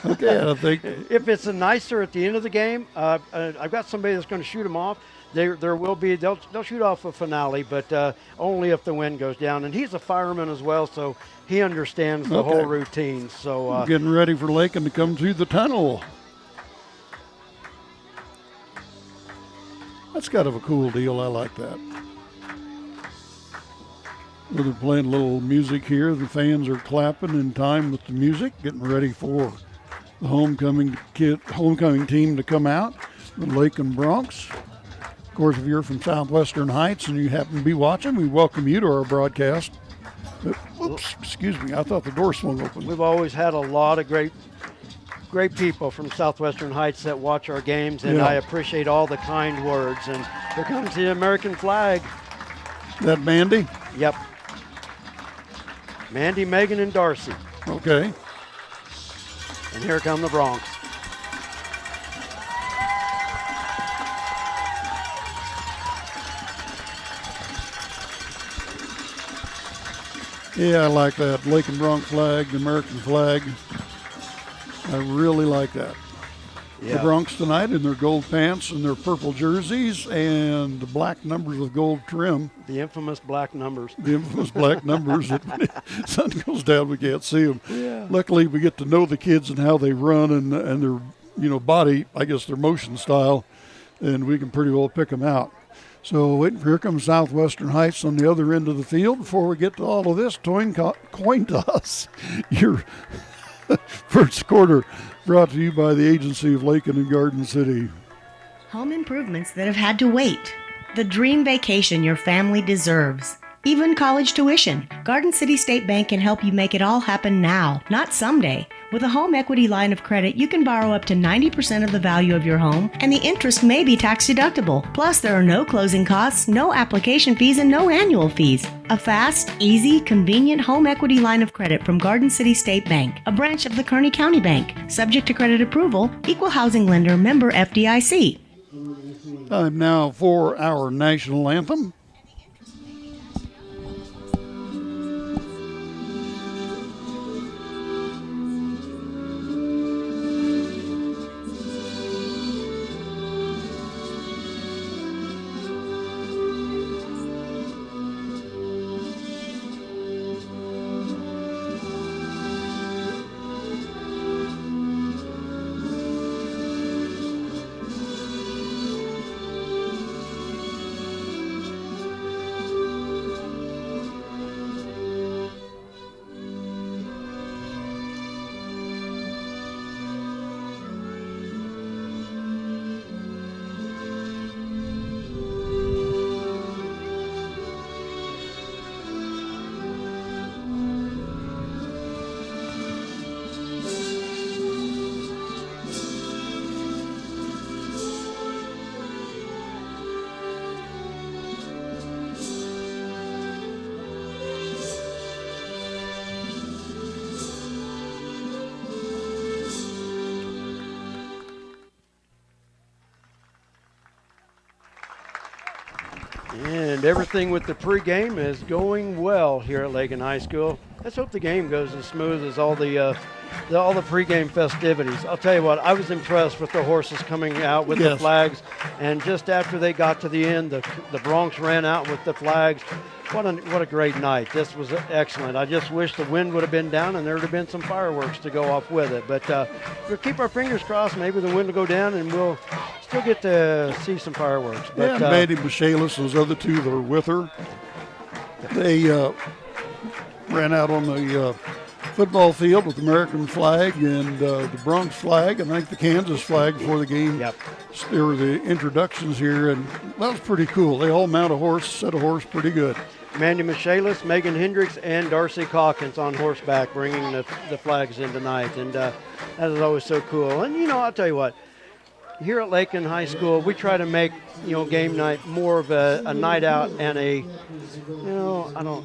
Okay, I think if it's a nicer at the end of the game, I've got somebody that's going to shoot them off. They'll shoot off a finale, but only if the wind goes down. And he's a fireman as well, so he understands the whole routine. So getting ready for Lakin to come through the tunnel. That's kind of a cool deal. I like that. They're playing a little music here. The fans are clapping in time with the music, getting ready for the homecoming team to come out, the Lakin Bronx. Of course, if you're from Southwestern Heights and you happen to be watching, we welcome you to our broadcast. Oops, excuse me, I thought the door swung open. We've always had a lot of great people from Southwestern Heights that watch our games, and I appreciate all the kind words. And here comes the American flag. That Mandy? Yep. Mandy, Megan, and Darcy. Okay. And here come the Bronx. Yeah, I like that. Lakin Bronx flag, the American flag. I really like that. Yeah. The Bronx tonight in their gold pants and their purple jerseys and the black numbers with gold trim. The infamous black numbers. The infamous black numbers that when the sun goes down, we can't see them. Yeah. Luckily, we get to know the kids and how they run and their body, I guess their motion style, and we can pretty well pick them out. So here comes Southwestern Heights on the other end of the field. Before we get to all of this, coin toss. Your first quarter brought to you by the agency of Lakin and Garden City. Home improvements that have had to wait. The dream vacation your family deserves. Even college tuition. Garden City State Bank can help you make it all happen now, not someday. With a home equity line of credit, you can borrow up to 90% of the value of your home, and the interest may be tax deductible. Plus, there are no closing costs, no application fees, and no annual fees. A fast, easy, convenient home equity line of credit from Garden City State Bank, a branch of the Kearney County Bank. Subject to credit approval, equal housing lender, member FDIC. Time now for our national anthem. And everything with the pregame is going well here at Lakin High School. Let's hope the game goes as smooth as all the pregame festivities. I'll tell you what, I was impressed with the horses coming out with the flags, and just after they got to the end, the Bronx ran out with the flags. What a great night. This was excellent. I just wish the wind would have been down and there would have been some fireworks to go off with it. But we'll keep our fingers crossed. Maybe the wind will go down and we'll still get to see some fireworks. But, Maddie Michaelis, those other two that are with her, they ran out on the football field with the American flag and the Bronx flag, and I think the Kansas flag before the game. Yep. There were the introductions here, and that was pretty cool. They all mount a horse, set a horse pretty good. Mandy Michaelis, Megan Hendricks, and Darcy Calkins on horseback bringing the flags in tonight, and that is always so cool. And, I'll tell you what, here at Lakin High School, we try to make, game night more of a night out and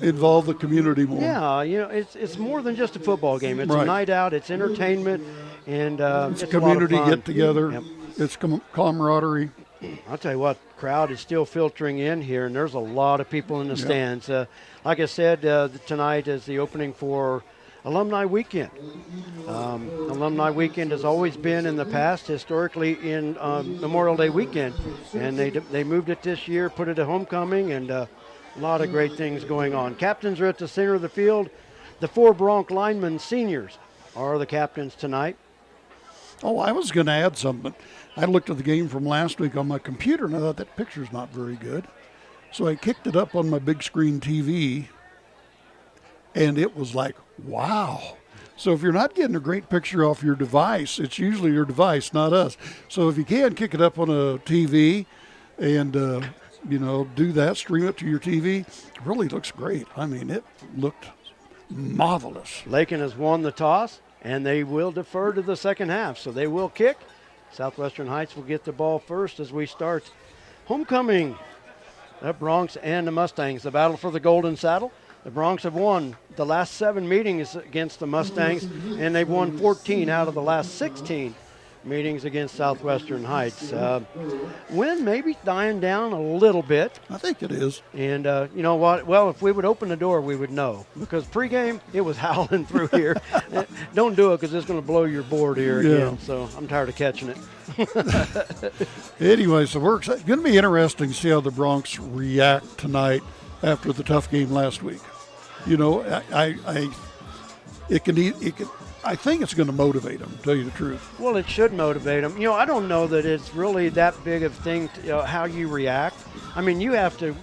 involve the community more. Yeah, it's more than just a football game. It's right. a night out, it's entertainment, and it's a community lot of fun. Get together. Yep. It's camaraderie. I'll tell you what, crowd is still filtering in here, and there's a lot of people in the stands. Like I said, tonight is the opening for Alumni Weekend. Alumni Weekend has always been in the past, historically, in Memorial Day weekend, and they moved it this year, put it at homecoming, and a lot of great things going on. Captains are at the center of the field. The 4 Bronx linemen seniors are the captains tonight. Oh, I was going to add something. I looked at the game from last week on my computer, and I thought that picture's not very good. So I kicked it up on my big screen TV, and it was like, wow. So if you're not getting a great picture off your device, it's usually your device, not us. So if you can, kick it up on a TV and, do that, stream it to your TV. It really looks great. I mean, it looked marvelous. Lakin has won the toss, and they will defer to the second half. So they will kick. Southwestern Heights will get the ball first as we start homecoming. The Bronx and the Mustangs, the battle for the Golden Saddle. The Bronx have won the last 7 meetings against the Mustangs, and they've won 14 out of the last 16 meetings against Southwestern Heights. Wind maybe dying down a little bit. I think it is. And you know what? Well, if we would open the door, we would know. Because pregame, it was howling through here. Don't do it because it's going to blow your board here again. So I'm tired of catching it. Anyway, so we're excited. It's going to be interesting to see how the Bronx react tonight after the tough game last week. I think it's going to motivate them, to tell you the truth. Well, it should motivate them. I don't know that it's really that big of a thing to, how you react. I mean, you have to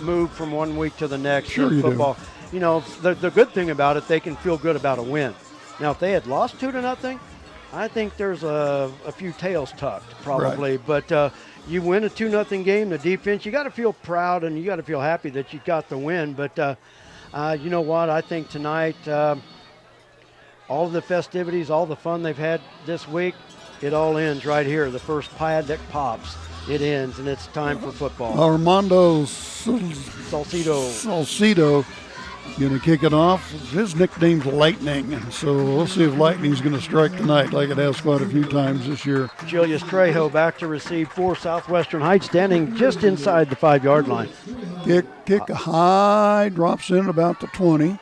move from one week to the next. Sure in you football. do. The good thing about it, they can feel good about a win. Now, if they had lost 2-0, I think there's a few tails tucked probably. Right. But you win a 2-0 game, the defense, you got to feel proud and you got to feel happy that you got the win. But you know what? I think tonight, all of the festivities, all the fun they've had this week, it all ends right here. The first pad that pops, it ends, and it's time for football. Armando Salcido going to kick it off. His nickname's Lightning, so we'll see if Lightning's going to strike tonight like it has quite a few times this year. Julius Trejo back to receive for Southwestern Heights, standing just inside the 5-yard line. Kick high, drops in about the 20.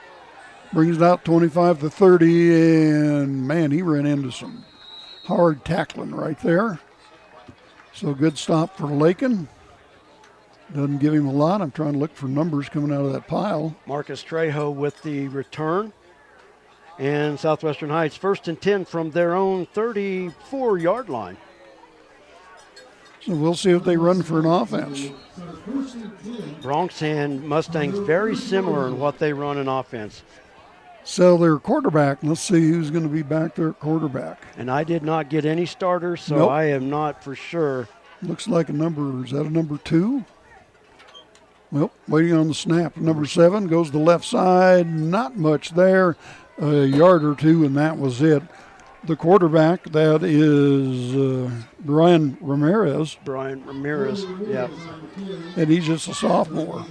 Brings it out 25 to 30, and, man, he ran into some hard tackling right there. So good stop for Lakin. Doesn't give him a lot. I'm trying to look for numbers coming out of that pile. Marcus Trejo with the return. And Southwestern Heights 1st and 10 from their own 34-yard line. So we'll see if they run for an offense. Bronx and Mustangs very similar in what they run in offense. So their quarterback, let's see who's going to be back there at quarterback. And I did not get any starters, so nope. I am not for sure. Looks like is that a number 2? Well, waiting on the snap. Number 7 goes to the left side. Not much there. A yard or two, and that was it. The quarterback, that is Brian Ramirez. Yeah. And he's just a sophomore.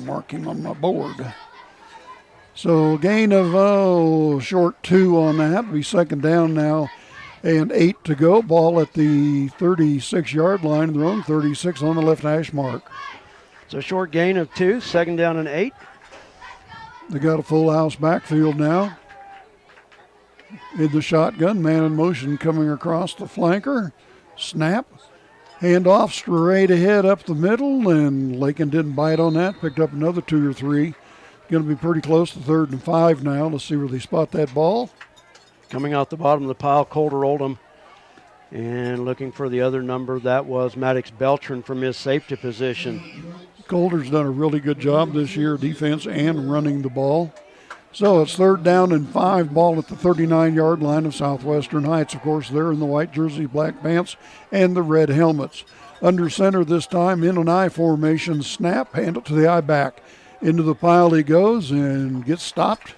Mark him on my board. So gain of short 2 on that. Be second down now And 8 to go. Ball at the 36-yard line, their own 36 on the left hash mark. It's a short gain of 2, 2nd down and 8. They got a full house backfield now. In the shotgun, man in motion coming across the flanker. Snap. Handoff straight ahead up the middle, and Lakin didn't bite on that. Picked up another 2 or 3. Going to be pretty close to 3rd and 5 now. Let's see where they spot that ball. Coming out the bottom of the pile, Colder Oldham. And looking for the other number, that was Maddox Beltran from his safety position. Colder's done a really good job this year, defense and running the ball. So it's 3rd down and 5, ball at the 39-yard line of Southwestern Heights. Of course, they're in the white jersey, black pants, and the red helmets. Under center this time, in an I formation, snap, hand it to the I back. Into the pile he goes and gets stopped.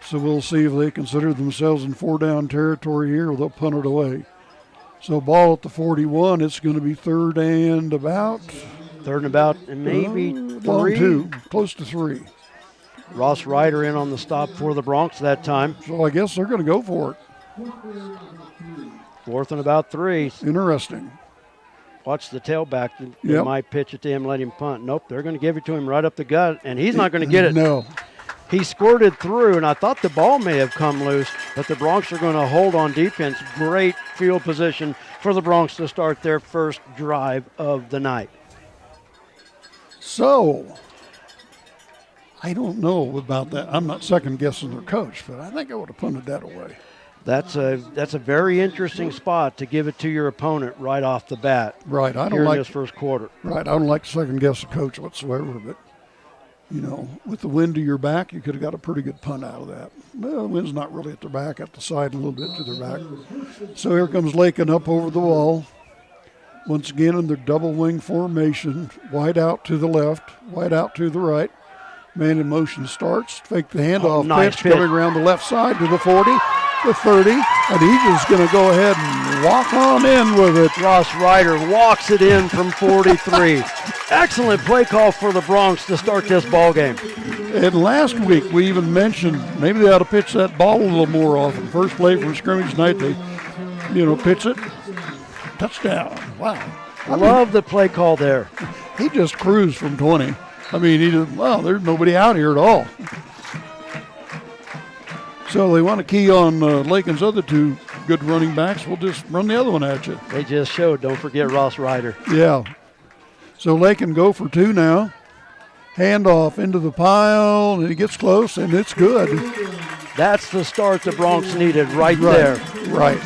So we'll see if they consider themselves in 4-down territory here or they'll punt it away. So ball at the 41, it's going to be 3rd and about. 3rd and about, and maybe 3. 2, close to 3. Ross Ryder in on the stop for the Bronx that time. So I guess they're going to go for it. 4th and about 3. Interesting. Watch the tailback. They might pitch it to him, let him punt. Nope, they're going to give it to him right up the gut, and he's not going to get it. No. He squirted through, and I thought the ball may have come loose, but the Bronx are going to hold on defense. Great field position for the Bronx to start their first drive of the night. So, I don't know about that. I'm not second-guessing their coach, but I think I would have punted that away. That's a very interesting spot to give it to your opponent right off the bat. Right, I don't here like in this first quarter. Right, I don't like to second-guess the coach whatsoever, but you know, with the wind to your back, you could have got a pretty good punt out of that. Well, the wind's not really at their back, at the side a little bit to their back. So here comes Lakin up over the wall. Once again in their double wing formation, wide out to the left, wide out to the right. Man in motion starts, fake the handoff, nice pitch coming around the left side to the 40, the 30, and he's just going to go ahead and walk on in with it. Ross Ryder walks it in from 43. Excellent play call for the Bronx to start this ball game. And last week we even mentioned maybe they ought to pitch that ball a little more often. First play for scrimmage night, they, pitch it, touchdown. Wow. I love the play call there. He just cruised from 20. I mean, there's nobody out here at all. So they want to key on Lakin's other 2 good running backs. We'll just run the other one at you. They just showed, don't forget Ross Ryder. Yeah. So Lakin go for 2 now. Handoff into the pile, and he gets close, and it's good. That's the start the Bronx needed right there. Right.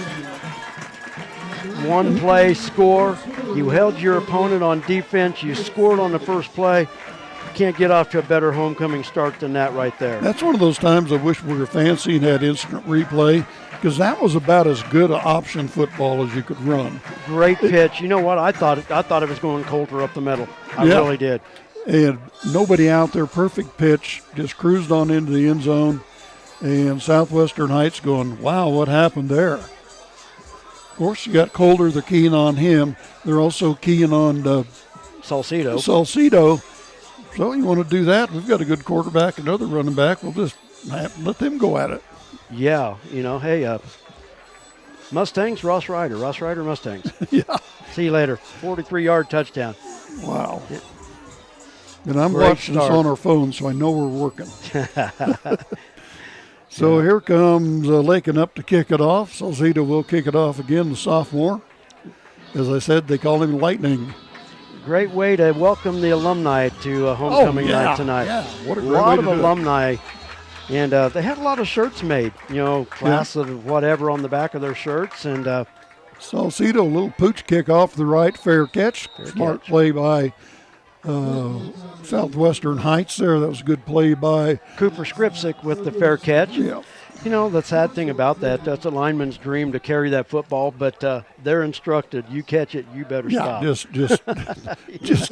One play, score. You held your opponent on defense. You scored on the first play. Can't get off to a better homecoming start than that right there. That's one of those times I wish we were fancy and had instant replay, because that was about as good an option football as you could run. Great pitch. You know what? I thought it was going Coulter up the middle. I really did. And nobody out there. Perfect pitch. Just cruised on into the end zone. And Southwestern Heights going, wow, what happened there? Of course, you got Coulter. They're keying on him. They're also keying on Salcedo. So you want to do that? We've got a good quarterback, another running back. We'll just let them go at it. Yeah, hey, Mustangs, Ross Ryder, Mustangs. Yeah. See you later. 43-yard touchdown. Wow. Yeah. And I'm Great watching start. this on our phone, so I know we're working. So here comes Lakin up to kick it off. Salcedo will kick it off again, the sophomore. As I said, they call him Lightning. Great way to welcome the alumni to homecoming night tonight. Yeah, what a great lot way of to alumni, and they had a lot of shirts made. Class of whatever on the back of their shirts, and Salcedo, a little pooch kick off the right, fair catch. Smart play by Southwestern Heights there. That was a good play by Cooper Skripsic with the fair catch. Yeah. The sad thing about that's a lineman's dream to carry that football, but they're instructed, you catch it, you better stop. Just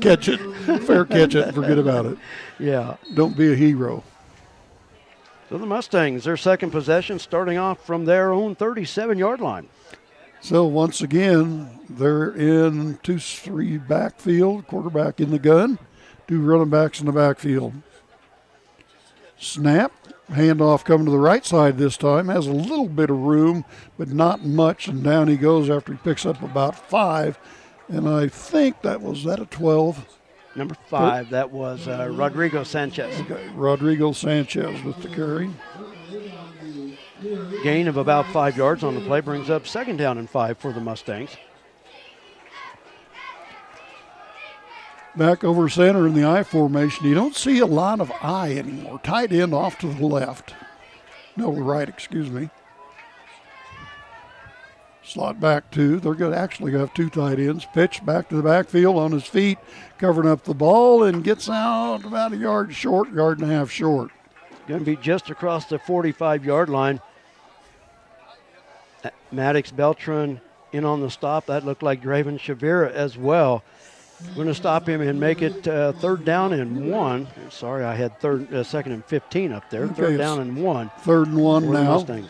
catch it, fair catch it, and forget about it. Yeah. Don't be a hero. So the Mustangs, their second possession, starting off from their own 37-yard line. So once again, they're in 2-3 backfield, quarterback in the gun, 2 running backs in the backfield. Snap, Handoff coming to the right side this time. Has a little bit of room, but not much. And down he goes after he picks up about 5. And I think was that a 12? Number 5, that was Rodrigo Sanchez. Okay, Rodrigo Sanchez with the carry. Gain of about 5 yards on the play brings up 2nd down and 5 for the Mustangs. Back over center in the I formation. You don't see a lot of I anymore. Tight end off to the left. No, right, excuse me. Slot back 2. They're going to actually have 2 tight ends. Pitch back to the backfield on his feet, covering up the ball, and gets out about a yard short, yard and a half short. Going to be just across the 45-yard line. Maddox Beltran in on the stop. That looked like Draven Shavira as well. Going to stop him and make it 3rd down and 1. Sorry, I had 2nd and 15 up there. Okay, 3rd down and 1. 3rd and 1 for the now. Mustangs.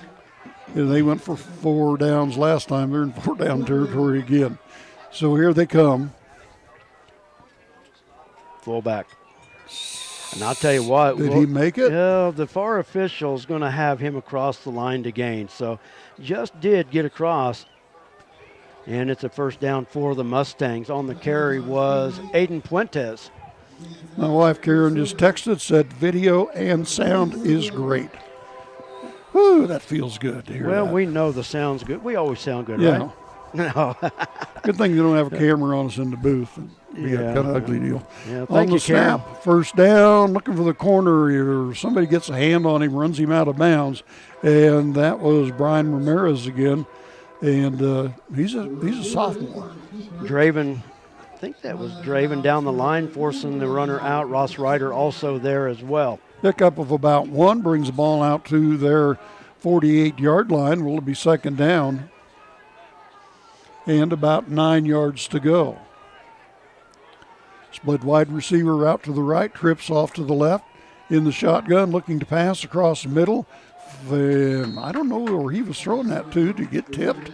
Yeah, they went for 4 downs last time. They're in 4 down territory again. So here they come. Fullback. And I'll tell you what. Did he make it? Yeah, the far official's going to have him across the line to gain. So just did get across. And it's a 1st down for the Mustangs. On the carry was Aiden Puentes. My wife Karen just texted, said video and sound is great. Whew, that feels good to hear Well, that. we know the sound's good. We always sound good, Yeah. right? No. Good thing you don't have a camera on us in the booth. It'd be a Yeah. kind of ugly deal. Yeah, On thank the you, Karen. snap, 1st down, looking for the corner. Or somebody gets a hand on him, runs him out of bounds. And that was Brian Ramirez again. And he's a sophomore. Draven, I think that was Draven down the line, forcing the runner out. Ross Ryder also there as well. Pickup of about 1 brings the ball out to their 48-yard line. Will it be 2nd down? And about 9 yards to go. Split wide receiver out to the right, trips off to the left. In the shotgun, looking to pass across the middle. Then I don't know where he was throwing that to get tipped.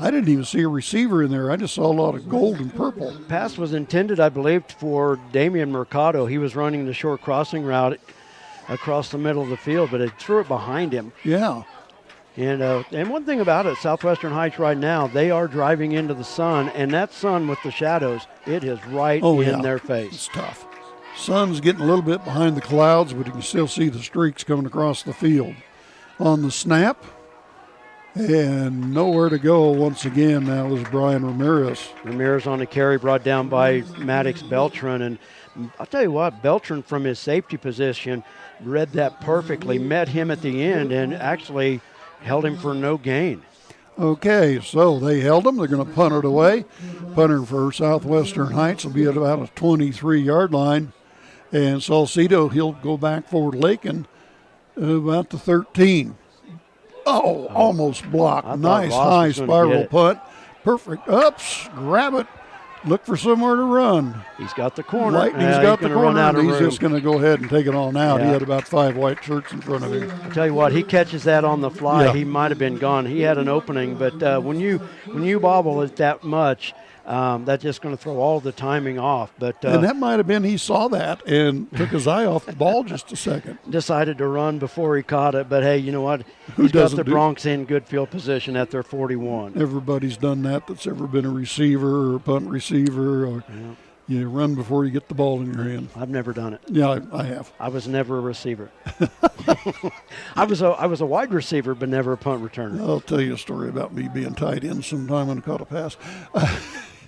I didn't even see a receiver in there. I just saw a lot of gold and purple. Pass was intended, I believe, for Damian Mercado. He was running the short crossing route across the middle of the field, but it threw it behind him. Yeah. And one thing about it, Southwestern Heights right now, they are driving into the sun, and that sun with the shadows, it is right in their face. It's tough. Sun's getting a little bit behind the clouds, but you can still see the streaks coming across the field. On the snap, and nowhere to go once again. That was Brian Ramirez. Ramirez on the carry, brought down by Maddox Beltran. And I'll tell you what, Beltran from his safety position read that perfectly, met him at the end, and actually held him for no gain. Okay, so they held him. They're going to punt it away. Punter for Southwestern Heights will be at about a 23-yard line. And Salcedo, he'll go back for Lakin about the 13. Oh, almost blocked. Nice high spiral punt. Perfect. Ups, grab it. Look for somewhere to run. He's got the corner. Lightning's got the corner, and he's room. just going to go ahead and take it on out. Yeah. He had about 5 white shirts in front of him. I'll tell you what, he catches that on the fly. Yeah. He might have been gone. He had an opening, but when you bobble it that much, that's just going to throw all the timing off. But And that might have been he saw that and took his eye off the ball just a second. decided to run before he caught it. But hey, you know what? He's got the Bronx in good field position at their 41. Everybody's done that that's ever been a receiver or a punt receiver. Or you run before you get the ball in your hand. I've never done it. Yeah, I have. I was never a receiver. I was a wide receiver, but never a punt returner. I'll tell you a story about me being tight end sometime when I caught a pass.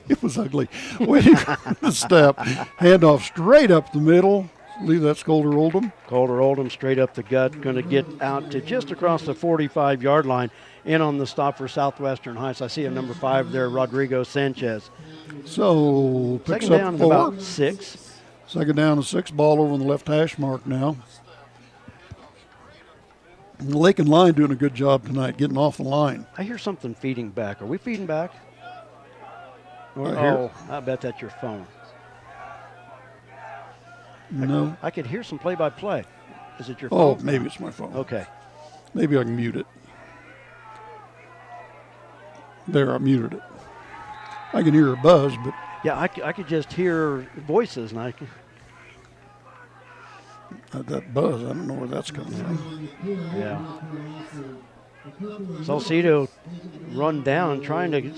It was ugly. Waiting for the step. Handoff straight up the middle. I believe that's Colder Oldham. Colder Oldham straight up the gut, going to get out to just across the 45-yard line. In on the stop for Southwestern Heights. I see a number 5 there, Rodrigo Sanchez. So picks Second up down is 4. about 6. Second down and 6. Ball over on the left hash mark now. And the Lakin line doing a good job tonight, getting off the line. I hear something feeding back. Are we feeding back? Here. I bet that's your phone. No. I could hear some play-by-play. Is it your Oh, phone? maybe it's my phone. Okay. Maybe I can mute it. There, I muted it. I can hear a buzz, but Yeah, I could just hear voices, and I can. That buzz, I don't know where that's coming from. Yeah. Salcido run down, trying to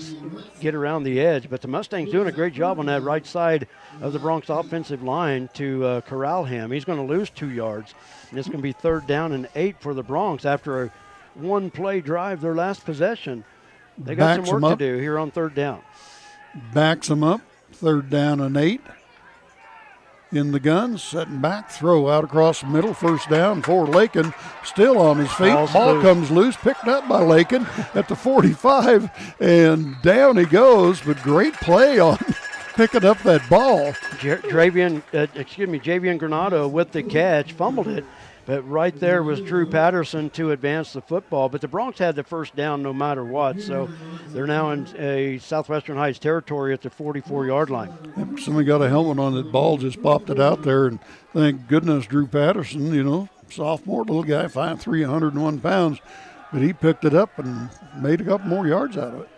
get around the edge, but the Mustangs doing a great job on that right side of the Bronx offensive line to corral him. He's going to lose 2 yards, and it's going to be 3rd down and 8 for the Bronx after a one-play drive, their last possession. They got Backs some work to do here on 3rd down. Backs them up, 3rd down and 8. In the gun, setting back, throw out across the middle, 1st down for Lakin, still on his feet. Ball comes loose, picked up by Lakin at the 45, and down he goes, but great play on picking up that ball. Javian Granado with the catch, fumbled it, but right there was Drew Patterson to advance the football. But the Bronx had the 1st down no matter what, so they're now in a Southwestern Heights territory at the 44-yard line. Yep, somebody got a helmet on that ball, just popped it out there, and thank goodness Drew Patterson, sophomore, little guy, 5'3", 101 pounds, but he picked it up and made a couple more yards out of it.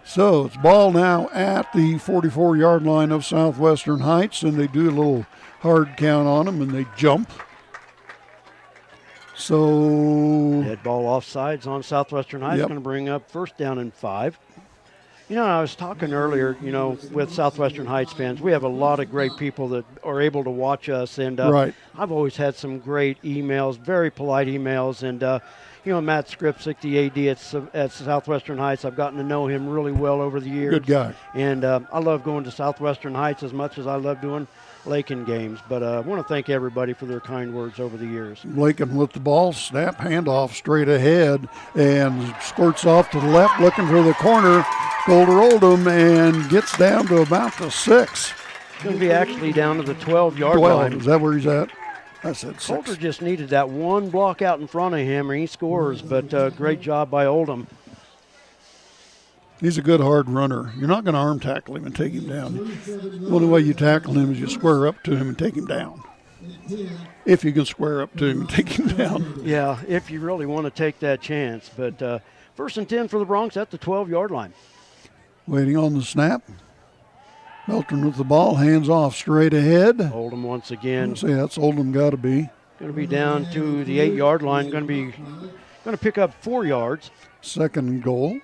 So it's ball now at the 44-yard line of Southwestern Heights, and they do a little hard count on them, and they jump. So dead ball offsides on Southwestern Heights, going to bring up 1st down and 5. I was talking earlier, with Southwestern Heights fans, we have a lot of great people that are able to watch us, and right. I've always had some great emails, very polite emails, and Matt Skripsik, the AD at Southwestern Heights, I've gotten to know him really well over the years. Good guy. And I love going to Southwestern Heights as much as I love doing Lakin games, but I want to thank everybody for their kind words over the years. Lakin with the ball, snap, handoff straight ahead, and squirts off to the left, looking for the corner. Colder Oldham, and gets down to about the 6. It's going to be actually down to the 12-yard line. Is that where he's at? I said 6. Coulter just needed that one block out in front of him, and he scores, but great job by Oldham. He's a good hard runner. You're not going to arm tackle him and take him down. The only way you tackle him is you square up to him and take him down. If you can square up to him and take him down. Yeah, if you really want to take that chance. But 1st and 10 for the Bronx at the 12-yard line. Waiting on the snap. Beltran with the ball, hands off straight ahead. Oldham once again. See, that's Oldham got to be. Going to be down to the 8-yard line. Going to pick up 4 yards. 2nd and goal.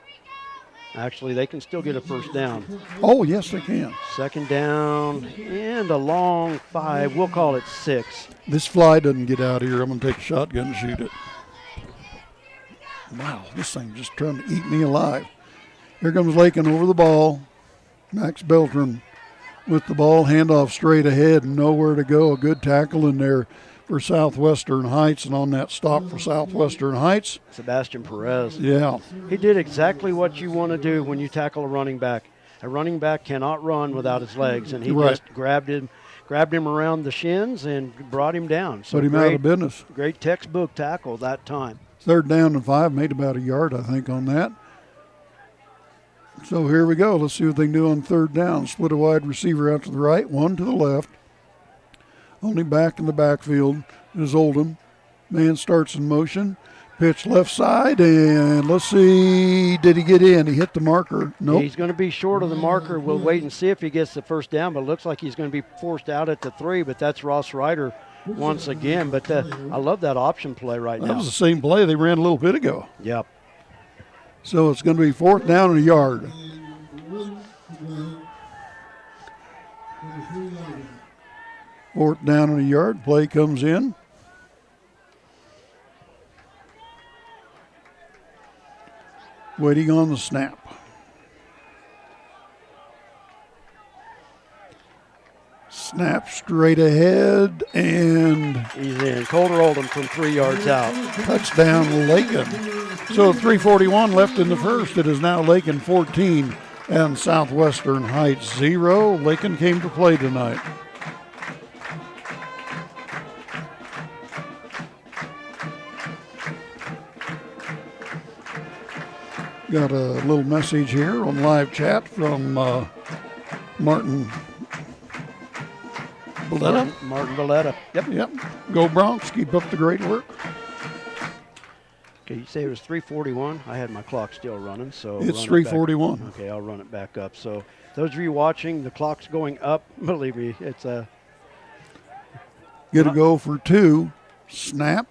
Actually, they can still get a 1st down. Oh, yes, they can. 2nd down and a long 5. We'll call it 6. This fly doesn't get out here. I'm going to take a shotgun and shoot it. Wow, this thing's just trying to eat me alive. Here comes Lakin over the ball. Max Beltran with the ball, handoff straight ahead, nowhere to go. A good tackle in there for Southwestern Heights, and on that stop for Southwestern Heights, Sebastian Perez. Yeah. He did exactly what you want to do when you tackle a running back. A running back cannot run without his legs, and he just grabbed him around the shins and brought him down. So put him out of business. Great textbook tackle that time. 3rd down and 5, made about a yard, I think, on that. So here we go. Let's see what they can do on 3rd down. Split a wide receiver out to the right, one to the left. Only back in the backfield is Oldham. Man starts in motion. Pitch left side, and let's see, did he get in? He hit the marker. Nope. He's going to be short of the marker. We'll wait and see if he gets the 1st down, but it looks like he's going to be forced out at the 3, but that's Ross Ryder once again. But I love that option play right now. That was the same play they ran a little bit ago. Yep. So it's going to be 4th down and a yard. Fourth down and a yard. Play comes in. Waiting on the snap. Snap straight ahead, and he's in. Colder Oldham from 3 yards out. Touchdown, Lakin. So 3:41 left in the first. It is now Lakin 14 and Southwestern Heights 0. Lakin came to play tonight. Got a little message here on live chat from Martin Valletta. Martin Valletta. Yep. Go Bronx. Keep up the great work. Okay, you say it was 3:41. I had my clock still running, so it's 3:41. Okay, I'll run it back up. So those of you watching, the clock's going up. Believe me, it's a. get a go for 2. Snap,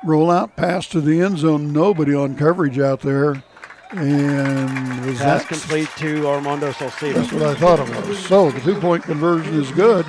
roll out, pass to the end zone. Nobody on coverage out there. And was Pass that complete to Armando Salcido. That's what I thought it was. So the 2-point conversion is good.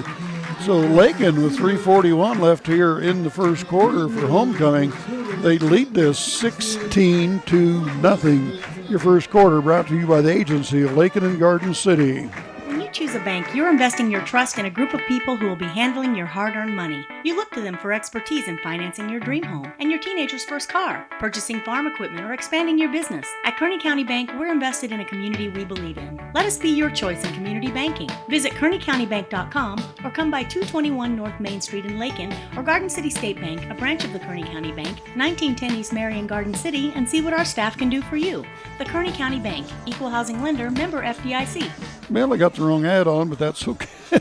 So Lakin with 3:41 left here in the first quarter for homecoming. They lead this 16-0. Your first quarter brought to you by the agency of Lakin and Garden City. When you choose a bank, you're investing your trust in a group of people who will be handling your hard-earned money. You look to them for expertise in financing your dream home and your teenager's first car, purchasing farm equipment, or expanding your business. At Kearney County Bank, we're invested in a community we believe in. Let us be your choice in community banking. Visit KearneyCountyBank.com or come by 221 North Main Street in Lakin or Garden City State Bank, a branch of the Kearney County Bank, 1910 East Marion, Garden City, and see what our staff can do for you. The Kearney County Bank, Equal Housing Lender, member FDIC. Well, I got the wrong ad on, but that's okay.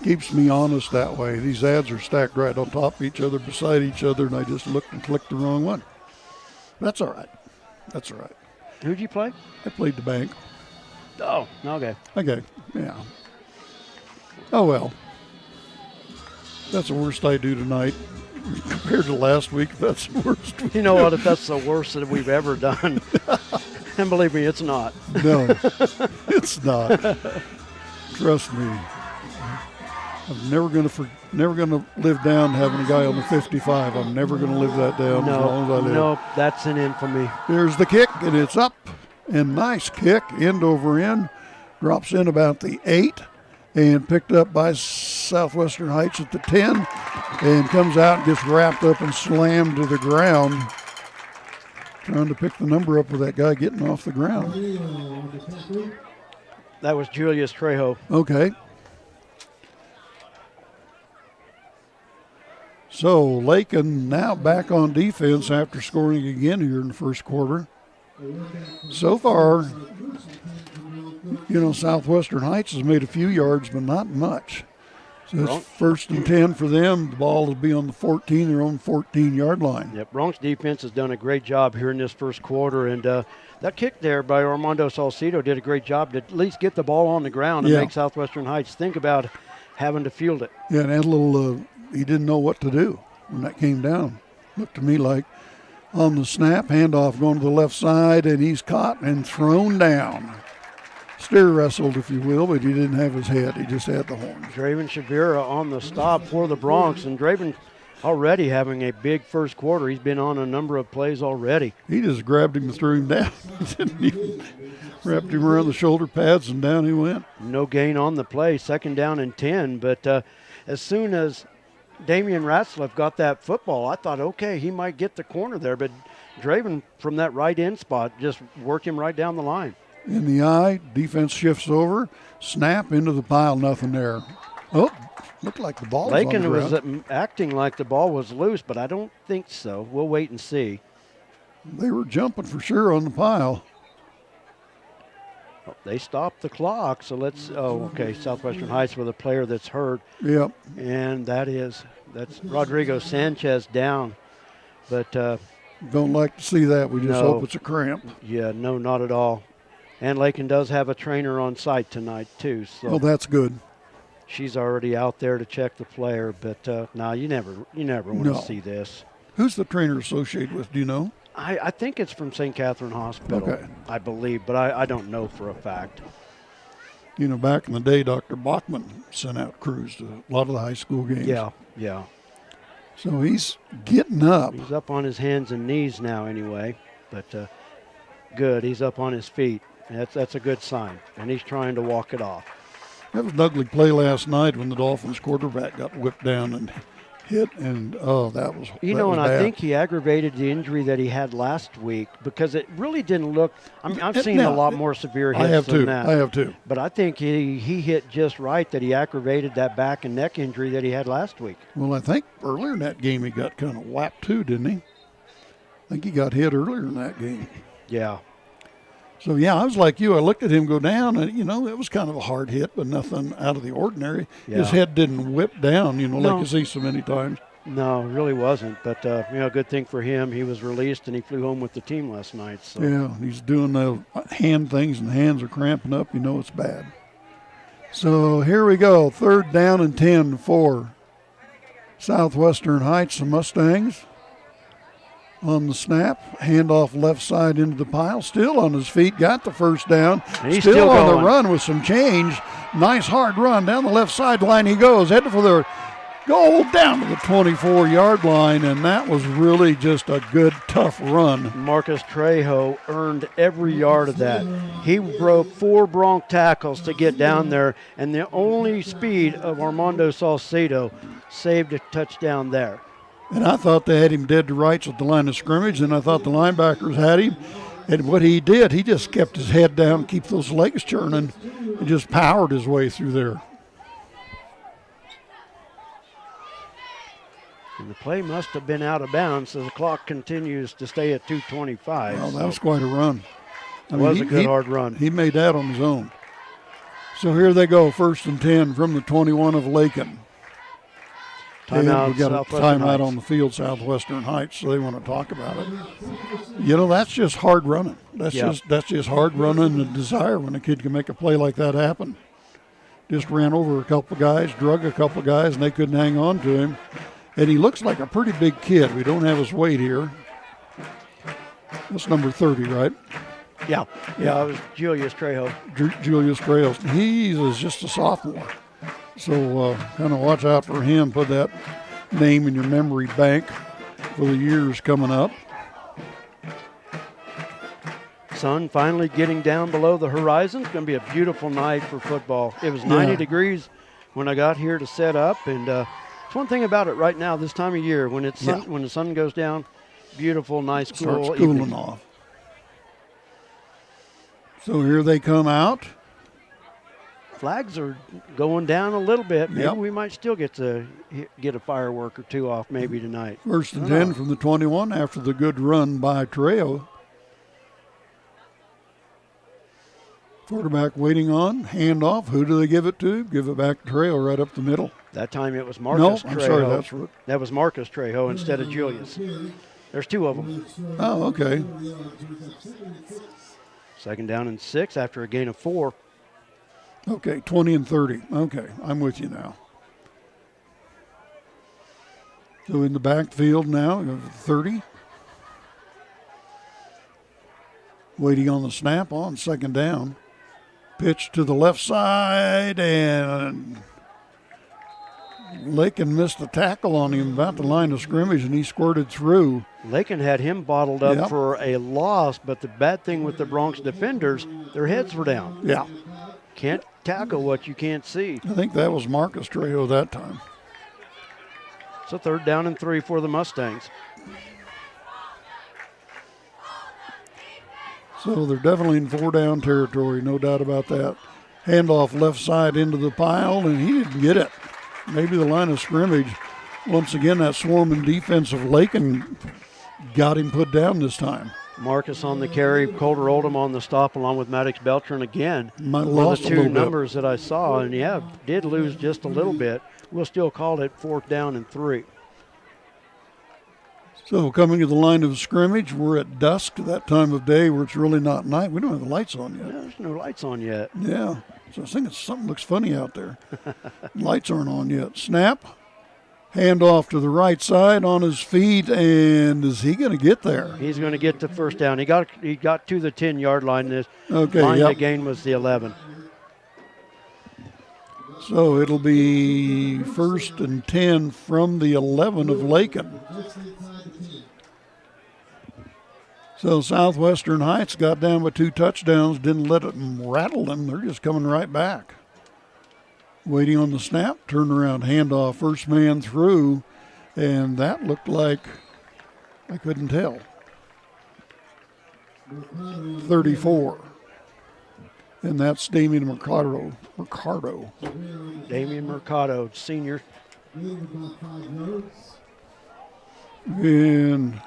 Keeps me honest that way. These ads are stacked right on top of each other, beside each other, and I just looked and clicked the wrong one. That's all right. That's all right. Who'd you play? I played the bank. Oh, okay. Okay, yeah. Oh, well. That's the worst I do tonight. Compared to last week, that's the worst. You know what? If that's the worst that we've ever done, and believe me, it's not. No, it's not. Trust me. I'm never gonna live down having a guy on the 55. I'm never gonna live that down as long as I live. No, that's an infamy. Here's the kick, and it's up. And nice kick, end over end. Drops in about the 8. And picked up by Southwestern Heights at the 10. And comes out and gets wrapped up and slammed to the ground. Trying to pick the number up with that guy getting off the ground. That was Julius Trejo. Okay. So Lakin now back on defense after scoring again here in the first quarter. So far, Southwestern Heights has made a few yards, but not much. So it's 1st and 10 for them. The ball will be on the 14, their own 14-yard line. Yep, Bronx defense has done a great job here in this first quarter, and that kick there by Armando Salcido did a great job to at least get the ball on the ground and make Southwestern Heights think about having to field it. Yeah, and had a little, he didn't know what to do when that came down. Looked to me like on the snap, handoff going to the left side, and he's caught and thrown down. Steer wrestled, if you will, but he didn't have his head. He just had the horns. Draven Shavira on the stop for the Bronx, and Draven already having a big first quarter. He's been on a number of plays already. He just grabbed him and threw him down. Wrapped him around the shoulder pads, and down he went. No gain on the play, 2nd down and 10, but as soon as Damian Ratzlaff got that football, I thought, okay, he might get the corner there, but Draven from that right end spot just worked him right down the line. In the eye, defense shifts over, snap into the pile, nothing there. Oh, looked like the ball was on the ground. Lakin was acting like the ball was loose, but I don't think so. We'll wait and see. They were jumping for sure on the pile. Oh, they stopped the clock, so let's, okay, Southwestern Heights with a player that's hurt. Yep. And that's Rodrigo Sanchez down. But don't like to see that. We just hope it's a cramp. Yeah, no, not at all. And Lakin does have a trainer on site tonight, too. So well, that's good. She's already out there to check the player, but no, you never want to see this. Who's the trainer associated with? Do you know? I think it's from St. Catherine Hospital, I believe, but I don't know for a fact. Back in the day, Dr. Bachman sent out crews to a lot of the high school games. Yeah. So he's getting up. He's up on his hands and knees now anyway, but good. He's up on his feet. That's a good sign, and he's trying to walk it off. That was an ugly play last night when the Dolphins quarterback got whipped down and hit, and that was and bad. I think he aggravated the injury that he had last week because it really didn't look. I've seen a lot more severe hits than that. I have too. But I think he hit just right that he aggravated that back and neck injury that he had last week. Well, I think earlier in that game he got kind of whapped too, didn't he? I think he got hit earlier in that game. Yeah. So, I was like you. I looked at him go down, and, it was kind of a hard hit, but nothing out of the ordinary. Yeah. His head didn't whip down, like you see so many times. No, it really wasn't. But, good thing for him. He was released, and he flew home with the team last night. So. Yeah, he's doing the hand things, and the hands are cramping up. It's bad. So here we go. 3rd down and 10 for Southwestern Heights, the Mustangs. On the snap, handoff left side into the pile, still on his feet, got the first down, And he's still on going. the run with some change. Nice hard run down the left sideline he goes, headed for the goal down to the 24-yard line, and that was really just a good, tough run. Marcus Trejo earned every yard of that. He broke 4 Bronc tackles to get down there, and the only speed of Armando Salcedo saved a touchdown there. And I thought they had him dead to rights at the line of scrimmage, and I thought the linebackers had him. And what he did, he just kept his head down, keep those legs churning, and just powered his way through there. And the play must have been out of bounds, so the clock continues to stay at 2:25. Well, that was quite a run. It was a good hard run. He made that on his own. So here they go, 1st and 10 from the 21 of Lakin. Timeout, We got a Southwestern timeout Heights. on the field, Southwestern Heights, so they want to talk about it. You know, that's just hard running. That's just hard running and desire when a kid can make a play like that happen. Just ran over a couple of guys, drug a couple of guys, and they couldn't hang on to him. And he looks like a pretty big kid. We don't have his weight here. That's number 30, right? Yeah, it was Julius Trejo. Julius Trejo. He is just a sophomore. So kind of watch out for him. Put that name in your memory bank for the years coming up. Sun finally getting down below the horizon. It's going to be a beautiful night for football. It was 90 degrees when I got here to set up, and it's one thing about it right now this time of year when it's when the sun goes down, beautiful, nice, cool Starts cooling evening. off. So here they come out. Flags are going down a little bit. Maybe Yep. we might still get a firework or two off maybe tonight. 1st and I don't 10 know. from the 21 after the good run by Trejo. Quarterback waiting on, handoff. Who do they give it to? Give it back to Trejo right up the middle. That time it was Marcus No, Trejo. I'm sorry, That was Marcus Trejo instead of Julius. There's 2 of them. Oh, okay. 2nd down and 6 after a gain of 4. Okay, 20 and 30. Okay, I'm with you now. So in the backfield now, 30. Waiting on the snap on 2nd down. Pitch to the left side, and Lakin missed the tackle on him about the line of scrimmage, and he squirted through. Lakin had him bottled up Yep. for a loss, but the bad thing with the Bronx defenders, their heads were down. Yeah, Can't tackle what you can't see. I think that was Marcus Trejo that time. So 3rd down and 3 for the Mustangs. So they're definitely in 4-down territory, no doubt about that. Handoff left side into the pile, and he didn't get it. Maybe the line of scrimmage. Once again, that swarming defense of Lakin got him put down this time. Marcus on the carry, Colter Oldham on the stop along with Maddox Beltran again. Might have One of lost the a 2 little bit. numbers that I saw, and did lose just a little bit. We'll still call it 4th down and 3. So coming to the line of scrimmage, we're at dusk, that time of day where it's really not night. We don't have the lights on yet. There's no lights on yet. Yeah, so I was thinking something looks funny out there. Lights aren't on yet. Snap, hand off to the right side on his feet, and is he going to get there? He's going to get the 1st down. He got to the 10-yard line. This Okay, line yep. to gain was the 11. So it'll be 1st and 10 from the 11 of Lakin. So Southwestern Heights got down with 2 touchdowns, didn't let it rattle them. They're just coming right back. Waiting on the snap, turnaround handoff, first man through, and that looked like, I couldn't tell, 34. And that's Damian Mercado. Damian Mercado, senior. And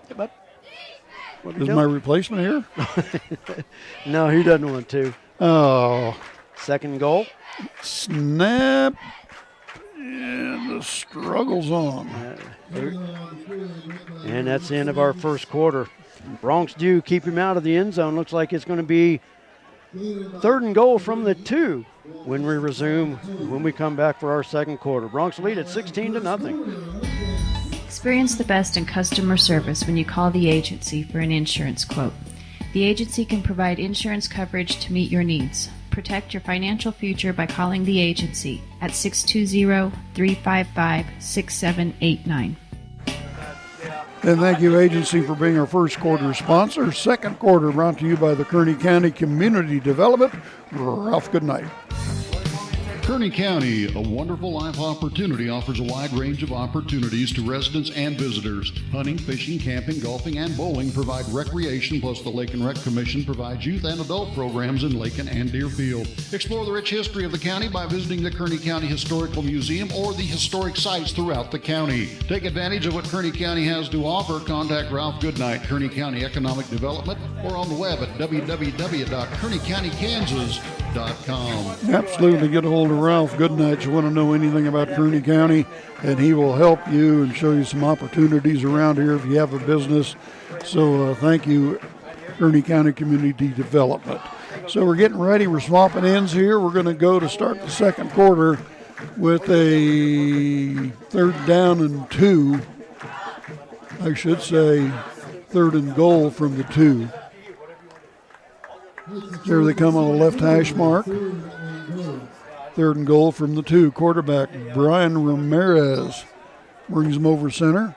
Hey, bud. What are is you my doing? replacement here? No, he doesn't want to. Oh, 2nd goal. snap. And the struggle's on. And that's the end of our 1st quarter. Bronx do keep him out of the end zone. Looks like it's going to be Third and goal from the 2 when we come back for our second quarter. Bronx lead at 16-0. Experience the best in customer service when you call the agency for an insurance quote. The agency can provide insurance coverage to meet your needs. Protect your financial future by calling the agency at 620-355-6789. And thank you, agency, for being our first quarter sponsor. Second quarter brought to you by the Kearney County Community Development. Ralph, good night. Kearney County, a wonderful life opportunity, offers a wide range of opportunities to residents and visitors. Hunting, fishing, camping, golfing, and bowling provide recreation, plus the Lake and Rec Commission provides youth and adult programs in Lakin and Deerfield. Explore the rich history of the county by visiting the Kearney County Historical Museum or the historic sites throughout the county. Take advantage of what Kearney County has to offer. Contact Ralph Goodnight, Kearney County Economic Development, or on the web at www.kearneycountykansas.com. Absolutely, get a hold of Ralph Goodnight. You want to know anything about Kearney County, and he will help you and show you some opportunities around here if you have a business. So thank you, Kearney County Community Development. So we're getting ready. We're swapping ends here. We're going to go to start the second quarter with a 3rd down and 2. I should say 3rd and goal from the 2. There they come on the left hash mark. 3rd and goal from the 2. Quarterback Brian Ramirez brings him over center.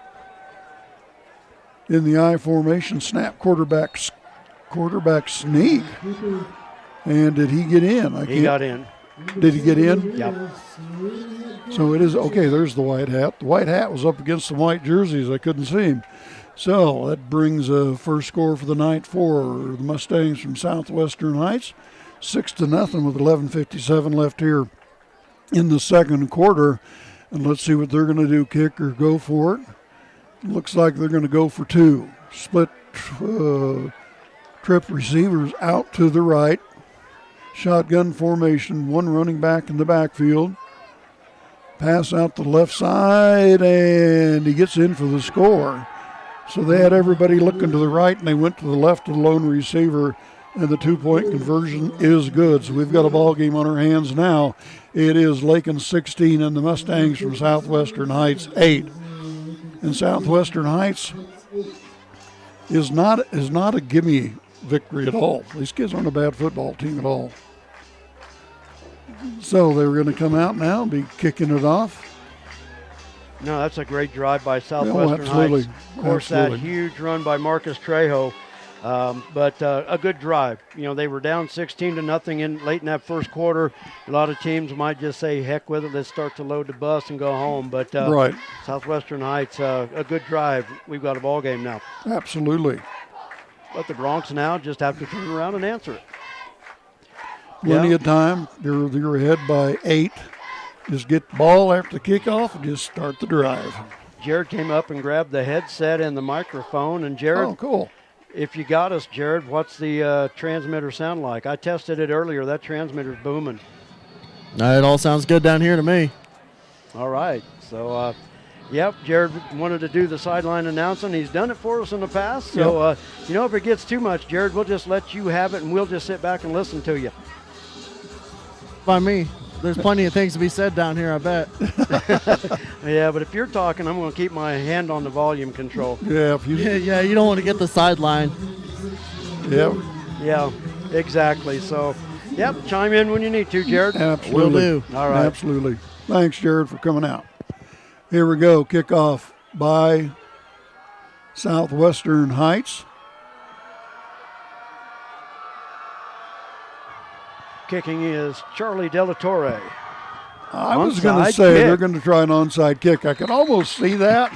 In the I formation, snap, quarterback sneak. And did he get in? He got in. Did he get in? Yep. So it is, okay, there's the white hat. The white hat was up against the white jerseys. I couldn't see him. So that brings a first score for the night for the Mustangs from Southwestern Heights. 6-0 with 11:57 left here in the second quarter. And let's see what they're going to do, kick or go for it. Looks like they're going to go for 2. Split trip receivers out to the right. Shotgun formation, 1 running back in the backfield. Pass out the left side, and he gets in for the score. So they had everybody looking to the right, and they went to the left of the lone receiver, and the 2-point conversion is good. So we've got a ball game on our hands now. It is Lakin 16 and the Mustangs from Southwestern Heights 8. And Southwestern Heights is not a gimme victory at all. These kids aren't a bad football team at all. So they're going to come out now and be kicking it off. No, that's a great drive by Southwestern Heights. Of course, that huge run by Marcus Trejo, but a good drive. You know, they were down 16-0 late in that first quarter. A lot of teams might just say, heck with it, let's start to load the bus and go home. But right. Southwestern Heights, a good drive. We've got a ball game now. Absolutely. But the Bronx now just have to turn around and answer it. Plenty of time. They're ahead by 8. Just get the ball after the kickoff and just start the drive. Jared came up and grabbed the headset and the microphone. And Jared, oh, cool. If you got us, Jared, what's the transmitter sound like? I tested it earlier. That transmitter's booming. It all sounds good down here to me. All right. So, yep, Jared wanted to do the sideline announcing. He's done it for us in the past. So, if it gets too much, Jared, we'll just let you have it, and we'll just sit back and listen to you. By me. There's plenty of things to be said down here, I bet. Yeah, but if you're talking, I'm going to keep my hand on the volume control. Yeah, you don't want to get the sideline. Yep. Yeah, exactly. So, yep, chime in when you need to, Jared. Absolutely. Will do. All right. Absolutely. Thanks, Jared, for coming out. Here we go. Kickoff by Southwestern Heights. Kicking is Charlie Delatorre. I was going to say they're going to try an onside kick. I can almost see that.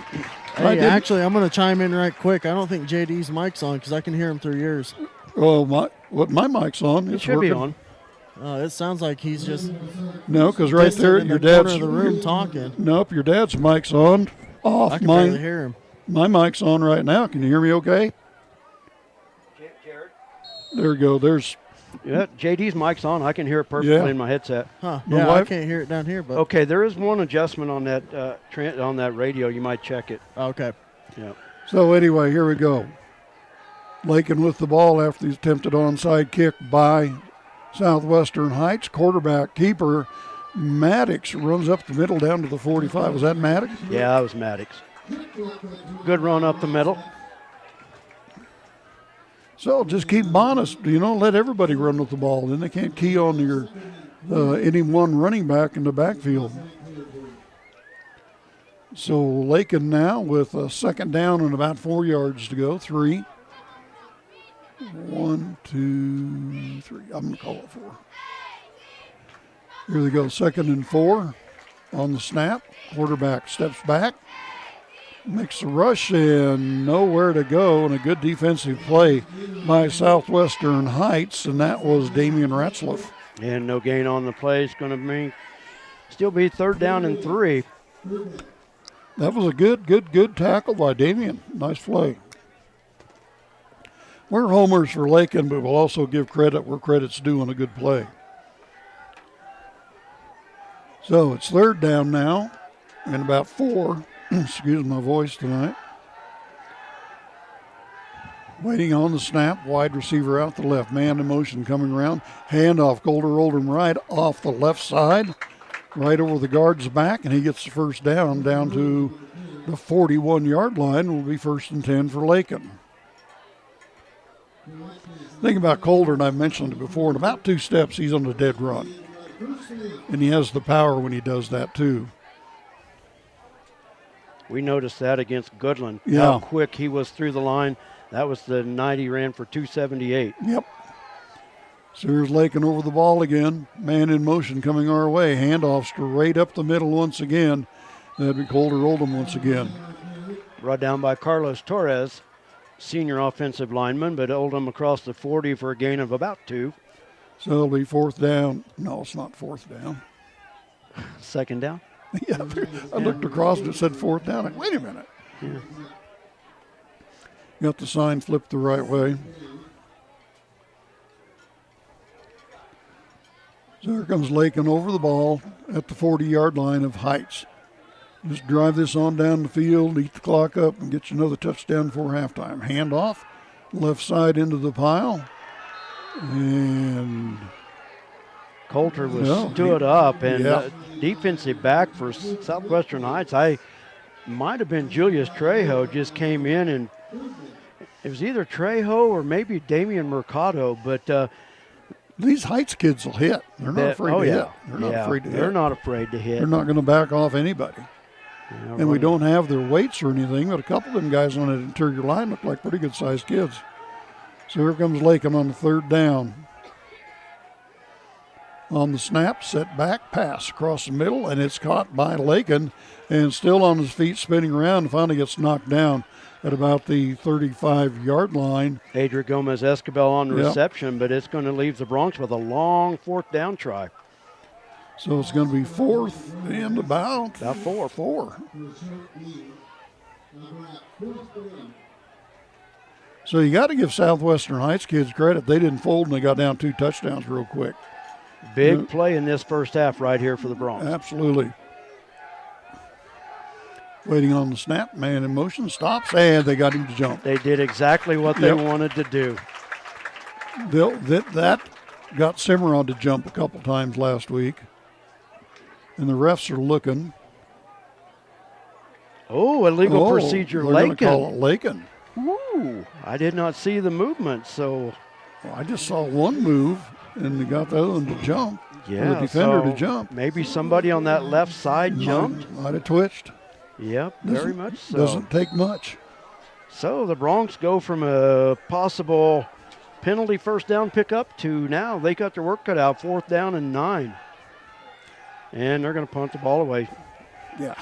Hey, actually, I'm going to chime in right quick. I don't think JD's mic's on because I can hear him through yours. Oh, my mic's on. It should be on. It sounds like he's just no, because right there, your dad's in the room talking. Nope, your dad's mic's on. Off. I can barely hear him. My mic's on right now. Can you hear me? Okay. Jared. There we go. There's. Yeah, JD's mic's on. I can hear it perfectly in my headset. Huh? Yeah, I can't hear it down here. But okay, there is one adjustment on that radio. You might check it. Okay. Yeah. So anyway, here we go. Lakin with the ball after the attempted onside kick by Southwestern Heights. Quarterback keeper Maddox runs up the middle down to the 45. Was that Maddox? Yeah, that was Maddox. Good run up the middle. So just keep them honest, let everybody run with the ball. Then they can't key on your any one running back in the backfield. So Lakin now with a second down and about 4 yards to go. 3. 1, 2, 3. I'm going to call it 4. Here they go, 2nd and 4 on the snap. Quarterback steps back, makes a rush, and nowhere to go, and a good defensive play by Southwestern Heights, and that was Damian Ratzlaff. And no gain on the play. It's going to still be 3rd down and 3. That was a good tackle by Damian. Nice play. We're homers for Lakin, but we'll also give credit where credit's due on a good play. So it's 3rd down now and about 4. Excuse my voice tonight. Waiting on the snap, wide receiver out the left. Man in motion coming around. Handoff, Golder Oldham right off the left side. Right over the guard's back, and he gets the first down to the 41-yard line. Will be 1st and 10 for Lakin. Thing about Colder, and I've mentioned it before, in about 2 steps, he's on a dead run. And he has the power when he does that, too. We noticed that against Goodland, Yeah. how quick he was through the line. That was the night he ran for 278. Yep. So here's Lakin over the ball again. Man in motion coming our way. Handoff straight up the middle once again. That'd be Colder Oldham once again. Brought down by Carlos Torres, senior offensive lineman, but Oldham across the 40 for a gain of about 2. So it'll be 4th down. No, it's not 4th down. 2nd down? Yeah, I looked across and it said 4th down. Like, wait a minute. Yeah. Got the sign flipped the right way. So here comes Lakin over the ball at the 40-yard line of Heights. Just drive this on down the field, eat the clock up, and get you another touchdown before halftime. Handoff, left side into the pile. And Coulter stood up, and defensive back for Southwestern Heights, might have been Julius Trejo, just came in, and it was either Trejo or maybe Damian Mercado, but these Heights kids will hit. They're not afraid to hit. They're not afraid to hit. They're not afraid to hit. They're not going to back off anybody. Yeah, and we don't have their weights or anything, but a couple of them guys on that interior line look like pretty good-sized kids. So here comes Lakin on the 3rd down. On the snap, set back, pass across the middle, and it's caught by Lakin, and still on his feet, spinning around, and finally gets knocked down at about the 35-yard line. Adria Gomez-Escabel on the reception, but it's going to leave the Bronx with a long 4th down try. So it's going to be 4th and about 4. So you got to give Southwestern Heights kids credit. They didn't fold, and they got down 2 touchdowns real quick. Big play in this first half right here for the Bronx. Absolutely. Waiting on the snap, man in motion, stops, and they got him to jump. They did exactly what they wanted to do. That got Cimarron to jump a couple times last week, and the refs are looking. Oh, illegal procedure, Lakin. They're going to call it Lakin. Ooh, I did not see the movement, so. Well, I just saw one move, and they got the other one to jump. Yeah, the defender to jump. Maybe somebody on that left side jumped. Might have twitched. Yep, very much so. Doesn't take much. So the Bronx go from a possible penalty 1st down pickup to now they got their work cut out, 4th down and 9. And they're going to punt the ball away. Yeah.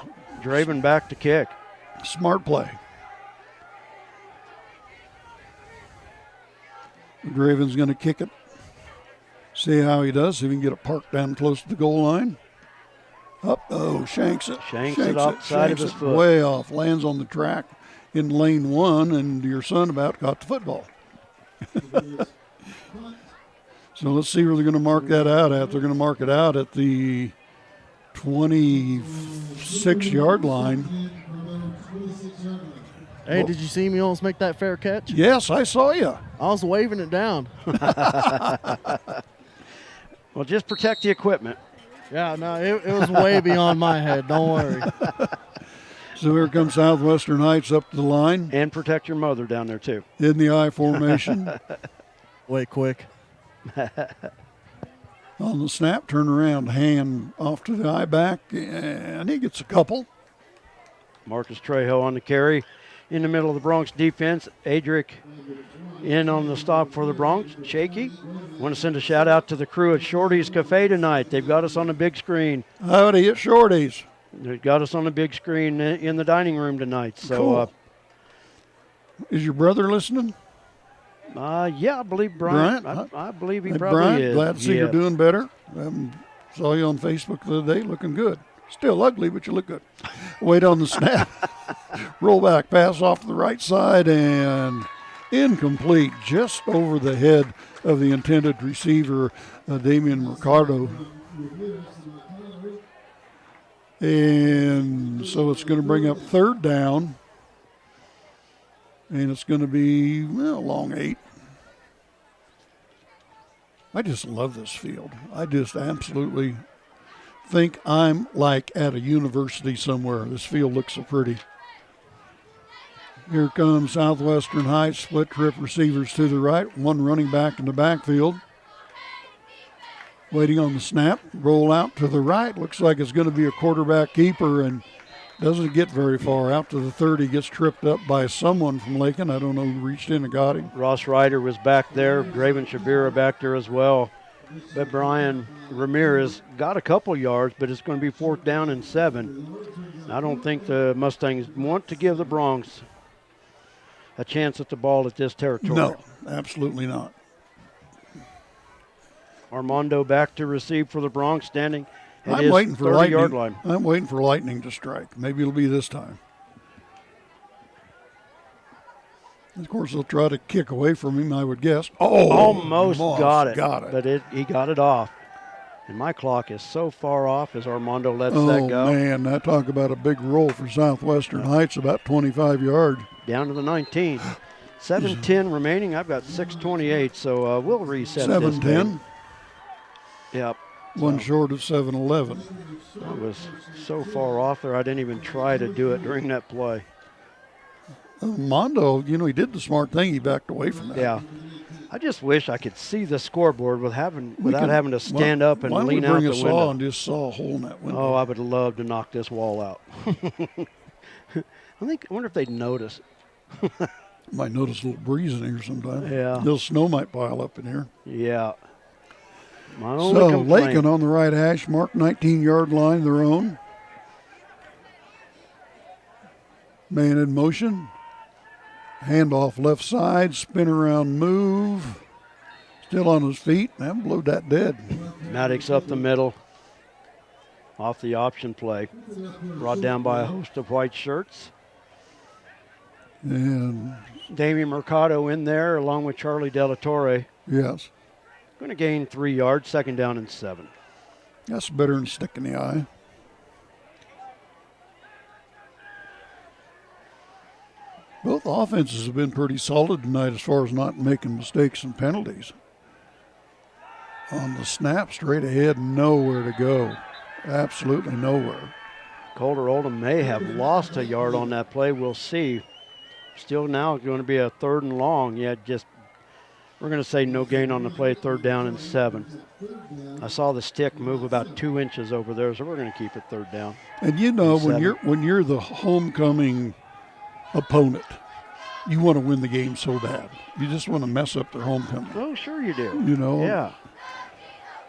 Draven back to kick. Smart play. Draven's going to kick it. See how he does. See if he can get it parked down close to the goal line. Shanks it. Shanks it off the side of his foot. Way off. Lands on the track in lane 1, and your son about caught the football. So let's see where they're going to mark that out at. They're going to mark it out at the 26-yard line. Hey, did you see me almost make that fair catch? Yes, I saw you. I was waving it down. Well, just protect the equipment. Yeah, no, it was way beyond my head. Don't worry. So here comes Southwestern Heights up to the line. And protect your mother down there, too. In the I formation. Way quick. On the snap, turn around, hand off to the I back, and he gets a couple. Marcus Trejo on the carry. In the middle of the Bronx defense, Adric in on the stop for the Bronx. Shaky. Want to send a shout out to the crew at Shorty's Cafe tonight. They've got us on the big screen. Howdy at Shorty's. They've got us on the big screen in the dining room tonight. So, cool. Is your brother listening? Yeah, I believe Brian. I believe he probably Brian, is. glad to see you're doing better. Saw you on Facebook the other day, looking good. Still ugly, but you look good. Wait on the snap. Roll back pass off to the right side and incomplete, just over the head of the intended receiver, Damian Mercado. And so it's going to bring up third down. And it's going to be, well, long 8. I just love this field. I just absolutely think I'm like at a university somewhere. This field looks so pretty. Here comes Southwestern Heights, split trip receivers to the right, one running back in the backfield. Waiting on the snap, roll out to the right. Looks like it's going to be a quarterback keeper and doesn't get very far. Out to the 30, gets tripped up by someone from Lakin. I don't know who reached in and got him. Ross Ryder was back there. Draven Shabira back there as well. But Brian Ramirez got a couple yards, but it's going to be 4th down and 7. I don't think the Mustangs want to give the Bronx a chance at the ball at this territory. No, absolutely not. Armando back to receive for the Bronx, standing at I'm his waiting for 30-yard line. I'm waiting for lightning to strike. Maybe it'll be this time. Of course, they'll try to kick away from him, I would guess. Oh, almost got it. Got it. But he got it off. And my clock is so far off as Armando lets that go. Oh, man, I talk about a big roll for Southwestern Heights, about 25 yards. Down to the 19. 7:10 remaining. I've got 6:28, so we'll reset 7:10. Yep. One short of 7:11. I was so far off there, I didn't even try to do it during that play. Mondo, he did the smart thing. He backed away from that. Yeah. I just wish I could see the scoreboard without having to stand up and lean out the window. Why don't we bring a saw and just saw a hole in that window? Oh, I would love to knock this wall out. I wonder if they'd notice. Might notice a little breeze in here sometime. Yeah. A little snow might pile up in here. Yeah. My So only complaint. Lakin on the right hash mark, 19-yard line, their own. Man in motion. Handoff left side, spin around move. Still on his feet. Haven't blowed that dead. Maddox up the middle. Off the option play. Brought down by a host of white shirts. And Damian Mercado in there along with Charlie Delatorre. yes, Going to gain 3 yards, 2nd down and 7. that's better than stick in the eye. Both offenses have been pretty solid tonight as far as not making mistakes and penalties. On the snap, straight ahead, nowhere to go. Absolutely nowhere. Calder Oldham may have lost a yard on that play. We'll see. Still now going to be a 3rd and long. Yeah, we're going to say no gain on the play, 3rd down and 7. I saw the stick move about 2 inches over there, so we're going to keep it 3rd down. And when you're the homecoming opponent, you want to win the game so bad. You just want to mess up their homecoming. Oh, sure you do. Yeah.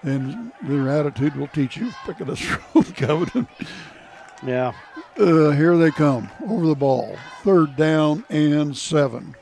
And their attitude will teach you picking us homecoming. Yeah. Here they come over the ball. 3rd down and 7.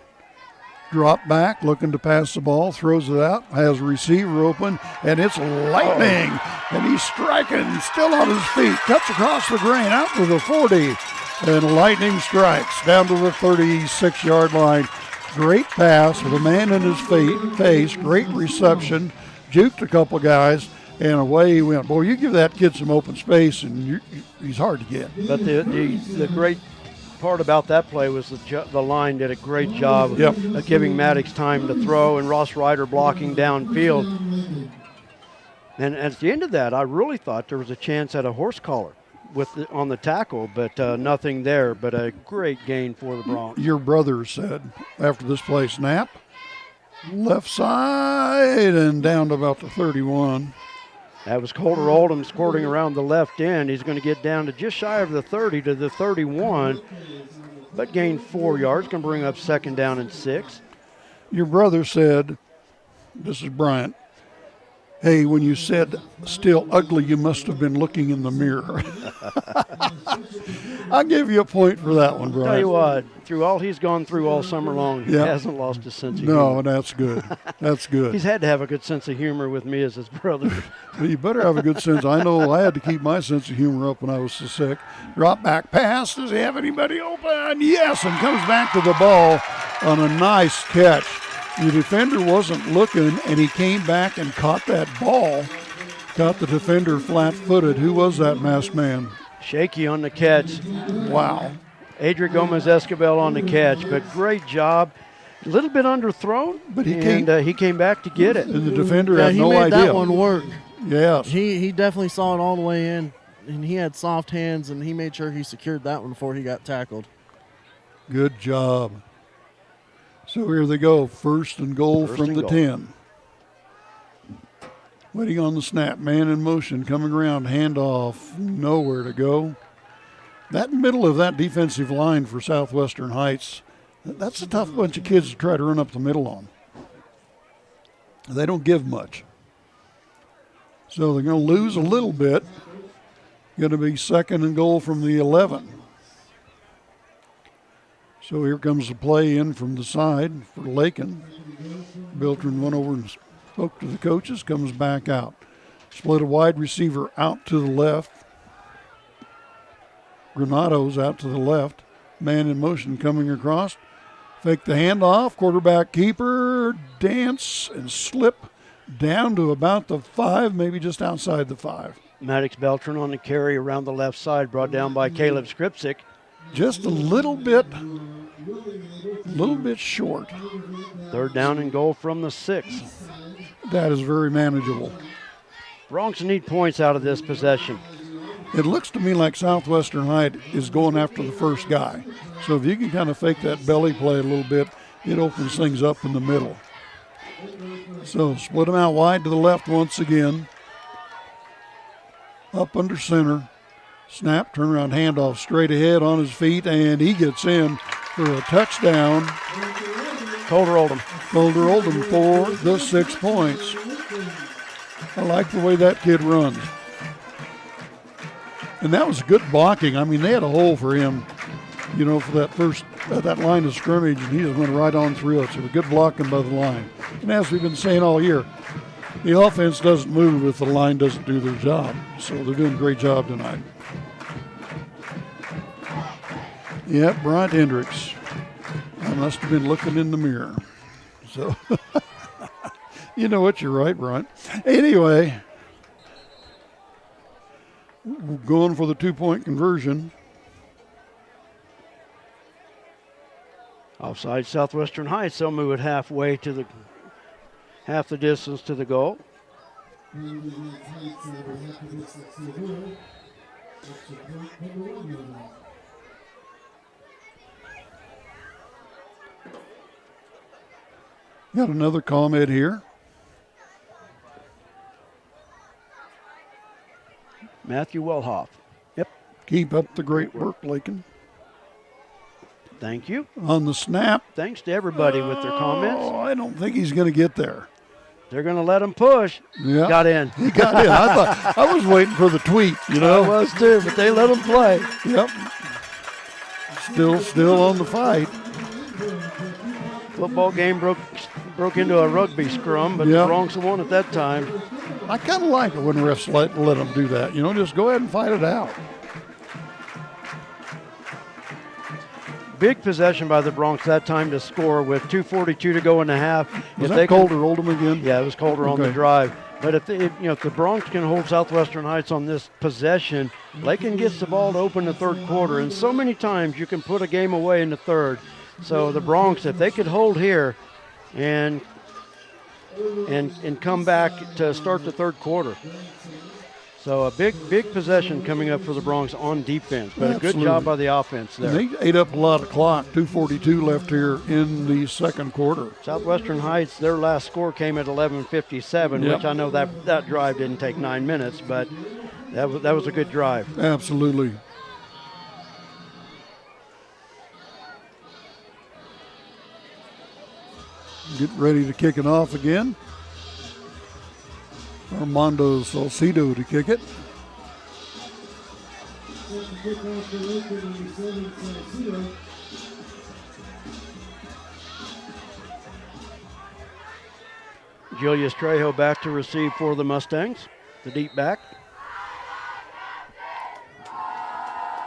Drop back, looking to pass the ball, throws it out, has a receiver open, and it's Lightning. And he's striking, still on his feet, cuts across the grain, out to the 40. And Lightning strikes down to the 36-yard line. Great pass with a man in his face, great reception, juked a couple guys, and away he went. Boy, you give that kid some open space, and he's hard to get. But the great part about that play was the line did a great job of giving Maddox time to throw, and Ross Ryder blocking downfield. And at the end of that, I really thought there was a chance at a horse collar on the tackle, but nothing there. But a great gain for the Bronx. Your brother said after this play, snap, left side, and down to about the 31. That was Colter Oldham squirting around the left end. He's going to get down to just shy of the 30 to the 31, but gained 4 yards. Going to bring up 2nd down and 6. Your brother said, this is Bryant, hey, when you said still ugly, you must have been looking in the mirror. I'll give you a point for that one, Bryant. Tell you what, through all he's gone through all summer long, he hasn't lost his sense of humor. No, that's good. That's good. He's had to have a good sense of humor with me as his brother. Well, you better have a good sense. I know I had to keep my sense of humor up when I was so sick. Drop back pass. Does he have anybody open? Yes, and comes back to the ball on a nice catch. The defender wasn't looking, and he came back and caught that ball. Got the defender flat-footed. Who was that masked man? Shaky on the catch. Wow. Adrian Gomez-Escobel on the catch, but great job. A little bit underthrown, but he came back to get it. And the defender had no idea. He made that one work. Yes. He definitely saw it all the way in, and he had soft hands, and he made sure he secured that one before he got tackled. Good job. So here they go, 1st and goal from the 10. Waiting on the snap, man in motion, coming around, handoff, nowhere to go. That middle of that defensive line for Southwestern Heights, that's a tough bunch of kids to try to run up the middle on. They don't give much. So they're going to lose a little bit. Going to be 2nd and goal from the 11. So here comes the play in from the side for Lakin. Beltran went over and spoke to the coaches, comes back out. Split a wide receiver out to the left. Granado's out to the left. Man in motion coming across. Fake the handoff. Quarterback keeper. Dance and slip down to about the 5, maybe just outside the 5. Maddox Beltran on the carry around the left side, brought down by Caleb Skripczyk. Just a little bit short. 3rd down and goal from the 6. That is very manageable. Bronx need points out of this possession. It looks to me like Southwestern Height is going after the first guy. So if you can kind of fake that belly play a little bit, it opens things up in the middle. So split them out wide to the left once again. Up under center. Snap, turnaround handoff straight ahead on his feet, and he gets in for a touchdown. Colter Oldham. Colter Oldham for the 6 points. I like the way that kid runs. And that was good blocking. I mean, they had a hole for him, for that line of scrimmage, and he just went right on through it. So good blocking by the line. And as we've been saying all year, the offense doesn't move if the line doesn't do their job. So they're doing a great job tonight. Yep, Bryant Hendricks. I must have been looking in the mirror. So, you know what? You're right, Bryant. Anyway, going for the 2-point conversion. Offside Southwestern Heights. They'll move it half the distance to the goal. Got another comment here. Matthew Wellhoff. Yep. Keep up the great work, Lakin. Thank you. On the snap. Thanks to everybody with their comments. Oh, I don't think he's going to get there. They're going to let him push. Yeah. Got in. He got in. I was waiting for the tweet, I was too, but they let him play. Yep. Still on the fight. Football game broke into a rugby scrum, but the Bronx won at that time. I kind of like it when refs let them do that. Just go ahead and fight it out. Big possession by the Bronx that time to score with 2:42 to go in the half. Was that Colter Oldham again? Yeah, it was Colter on the drive. But if the Bronx can hold Southwestern Heights on this possession, Lakin gets the ball to open the 3rd quarter. And so many times you can put a game away in the 3rd. So the Bronx, if they could hold here and and come back to start the third quarter. So a big possession coming up for the Bronx on defense, but a good job by the offense there. They ate up a lot of clock, 2:42 left here in the second quarter. Southwestern Heights, their last score came at 11:57, which I know that drive didn't take 9 minutes, but that was a good drive. Absolutely. Get ready to kick it off again. Armando Salcido to kick it. Julius Trejo back to receive for the Mustangs, the deep back.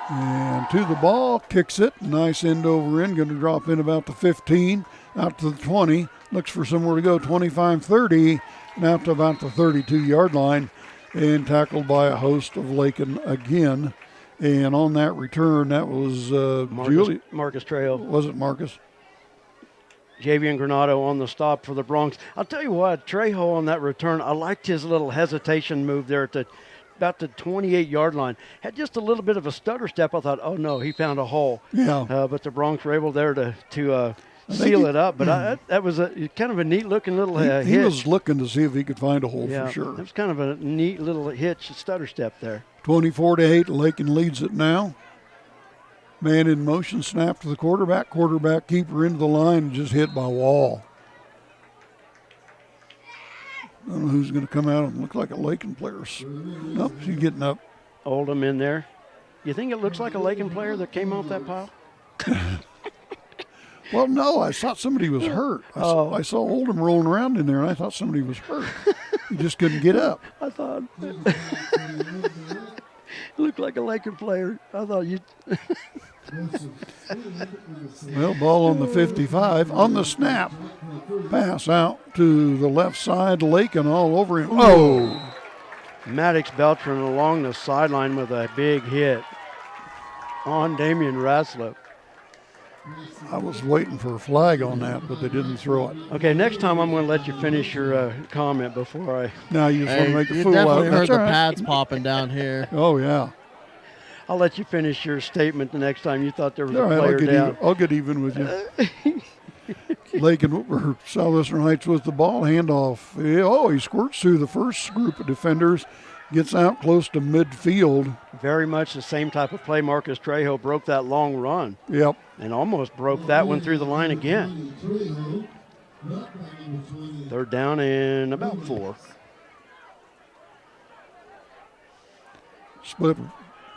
And to the ball, kicks it. Nice end over end, going to drop in about the 15, out to the 20. Looks for somewhere to go, 25-30. And out to about the 32-yard line, and tackled by a host of Lakin again. And on that return, that was Marcus Trejo. Was it Marcus? Javian Granado on the stop for the Bronx. I'll tell you what, Trejo on that return, I liked his little hesitation move there at about the 28-yard line. Had just a little bit of a stutter step. I thought, oh no, he found a hole. Yeah. But the Bronx were able there to seal it up. But that was kind of a neat looking little hitch. He was looking to see if he could find a hole for sure. It was kind of a neat little hitch, stutter step there. 24-8, Lakin leads it now. Man in motion, snap to the quarterback keeper into the line, and just hit by Wall. I don't know who's going to come out and look like a Lakin player. Nope, she's getting up. Oldham in there. You think it looks like a Lakin player that came off that pile? Well, no, I thought somebody was hurt. I saw Oldham rolling around in there, and I thought somebody was hurt. He just couldn't get up. I thought it looked like a Lakin player. I thought you. Well, ball on the 55. On the snap, pass out to the left side. Lakin all over him. Oh! Maddox Beltran along the sideline with a big hit on Damian Raslip. I was waiting for a flag on that, but they didn't throw it. Okay, next time I'm going to let you finish your comment before I. Now you just want to make a fool out. You definitely heard the right. pads popping down here. Oh yeah. I'll let you finish your statement the next time you thought there was a player down. I'll get even with you. Lakin or Southwestern Heights with the ball handoff. He squirts through the first group of defenders. Gets out close to midfield. Very much the same type of play. Marcus Trejo broke that long run. Yep. And almost broke that one through the line again. Third down and about 4. Split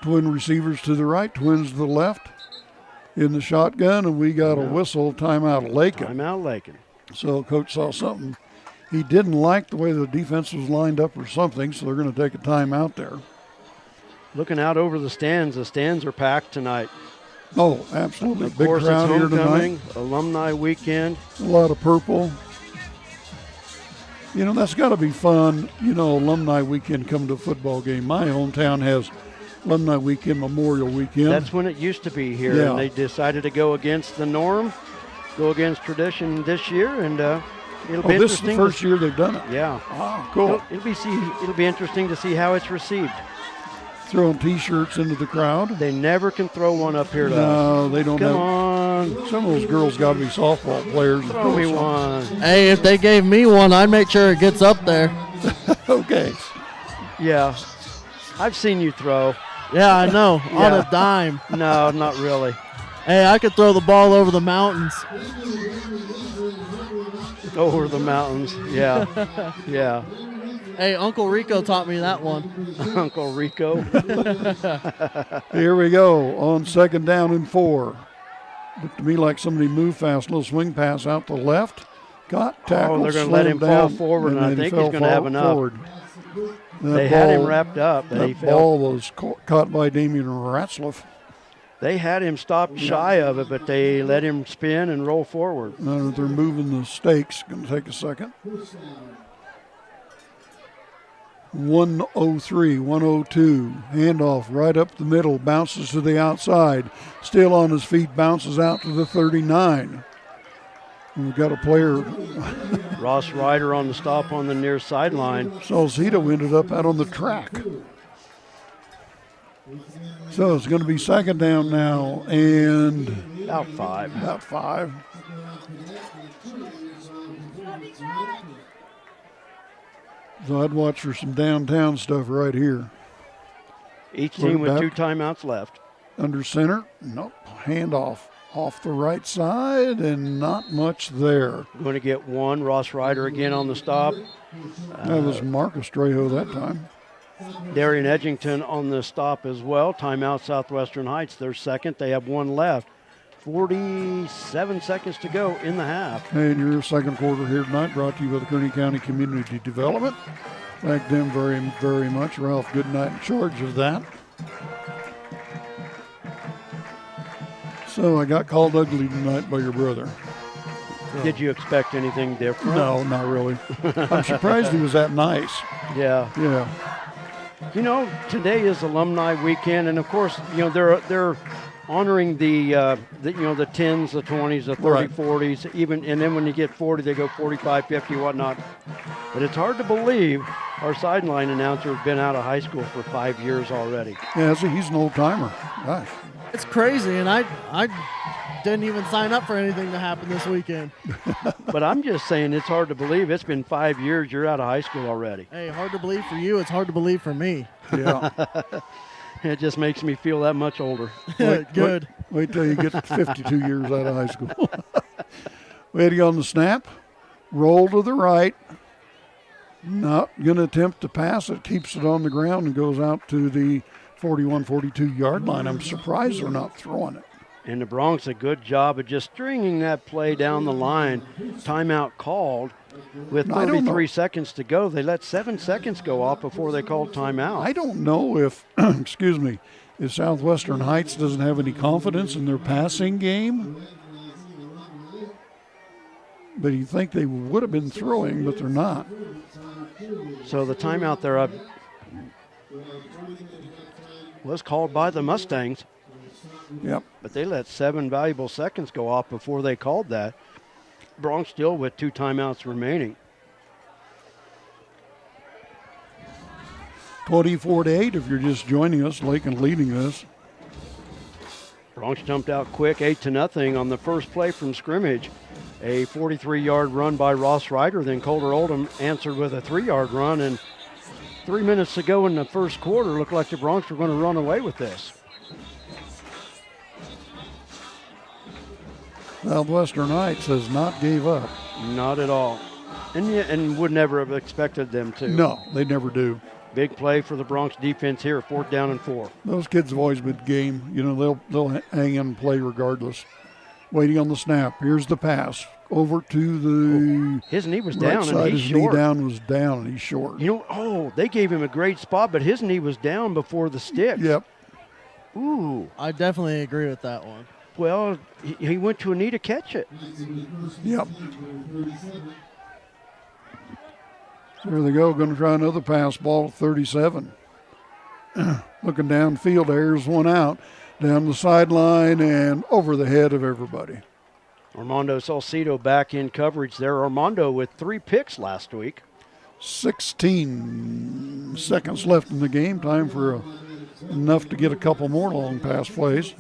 twin receivers to the right, twins to the left in the shotgun, and we got a whistle, timeout Lakin. Timeout Lakin. So coach saw something. He didn't like the way the defense was lined up or something, so they're going to take a timeout there. Looking out over the stands are packed tonight. Oh, absolutely. Of Big course, crowd it's here homecoming, tonight. alumni weekend. A lot of purple. You know, that's got to be fun, alumni weekend coming to a football game. My hometown has alumni weekend, Memorial weekend. That's when it used to be here, Yeah. and they decided to go against the norm, go against tradition this year, and it'll be interesting. This is the first year they've done it. Yeah. Oh, cool. It'll be interesting to see how it's received. Throwing T-shirts into the crowd. They never can throw one up here to us. No, they don't. Come on. Some of those girls got to be softball players. Throw me one. Hey, if they gave me one, I'd make sure it gets up there. Okay. Yeah. I've seen you throw. Yeah, I know. On a dime. No, not really. Hey, I could throw the ball over the mountains. Over the mountains. Yeah. Yeah. Hey, Uncle Rico taught me that one. Uncle Rico. Here we go on second down and 4. Looked to me like somebody moved fast. Little swing pass out to the left. Got tackled. They're going to let him fall forward, and I think he's going to have enough. They had him wrapped up. That ball was caught by Damian Ratzlaff. They had him stopped shy of it, but they let him spin and roll forward. They're moving the stakes. Going to take a second. 103, 102. Handoff right up the middle. Bounces to the outside. Still on his feet. Bounces out to the 39. And we've got a player. Ross Ryder on the stop on the near sideline. Salcedo ended up out on the track. So it's going to be second down now and about 5. About 5. So I'd watch for some downtown stuff right here. Each team with 2 timeouts left. Under center. Nope. Handoff off the right side and not much there. Going to get 1. Ross Ryder again on the stop. That was Marcus Trejo that time. Darian Edgington on the stop as well. Timeout Southwestern Heights. They're second. They have 1 left. 47 seconds to go in the half. And your second quarter here tonight brought to you by the Kearney County Community Development. Thank them very, very much. Ralph Goodnight in charge of that. So I got called ugly tonight by your brother. Did you expect anything different? No, not really. I'm surprised he was that nice. Yeah. Yeah. You know, today is Alumni Weekend, and of course, you know they're honoring the 10s, the 20s, the 30, Right. 40s, even, and then when you get 40, they go 45, 50, whatnot. But it's hard to believe our sideline announcer has been out of high school for 5 years already. Yeah, so he's an old timer. Gosh. It's crazy, and I didn't even sign up for anything to happen this weekend. But I'm just saying it's hard to believe. It's been 5 years. You're out of high school already. Hey, hard to believe for you. It's hard to believe for me. Yeah. It just makes me feel that much older. Good. Wait till you get 52 years out of high school. Waiting on the snap. Roll to the right. Not going to attempt to pass it. Keeps it on the ground and goes out to the 41, 42-yard line. I'm surprised they're not throwing it. And the Bronx a good job of just stringing that play down the line. Timeout called with 33 seconds to go. They let 7 seconds go off before they called timeout. I don't know if, excuse me, if Southwestern Heights doesn't have any confidence in their passing game. But you think they would have been throwing, but they're not. So the timeout there was called by the Mustangs. Yep. But they let 7 valuable seconds go off before they called that. Bronx still with 2 timeouts remaining. 24-8 if you're just joining us. Lakin leading this. Bronx jumped out quick, 8-0 on the first play from scrimmage. A 43-yard run by Ross Ryder. Then Colter Oldham answered with a 3-yard run. And 3 minutes to go in the first quarter, looked like the Bronx were going to run away with this. Southwestern Heights has not gave up. Not at all. And would never have expected them to. No, they never do. Big play for the Bronx defense here, 4th down and 4. Those kids have always been game. You know, they'll hang in and play regardless. Waiting on the snap. Here's the pass. Over to the his knee was right down side. and he's his short. knee down was down and he's short. You know, they gave him a great spot, but his knee was down before the stick. Yep. Ooh. I definitely agree with that one. Well, he went to a knee to catch it. Yep. There they go. Going to try another pass ball at 37. Looking downfield, there's one out. Down the sideline and over the head of everybody. Armando Salcedo back in coverage there. Armando with 3 picks last week. 16 seconds left in the game. Time for enough to get a couple more long pass plays.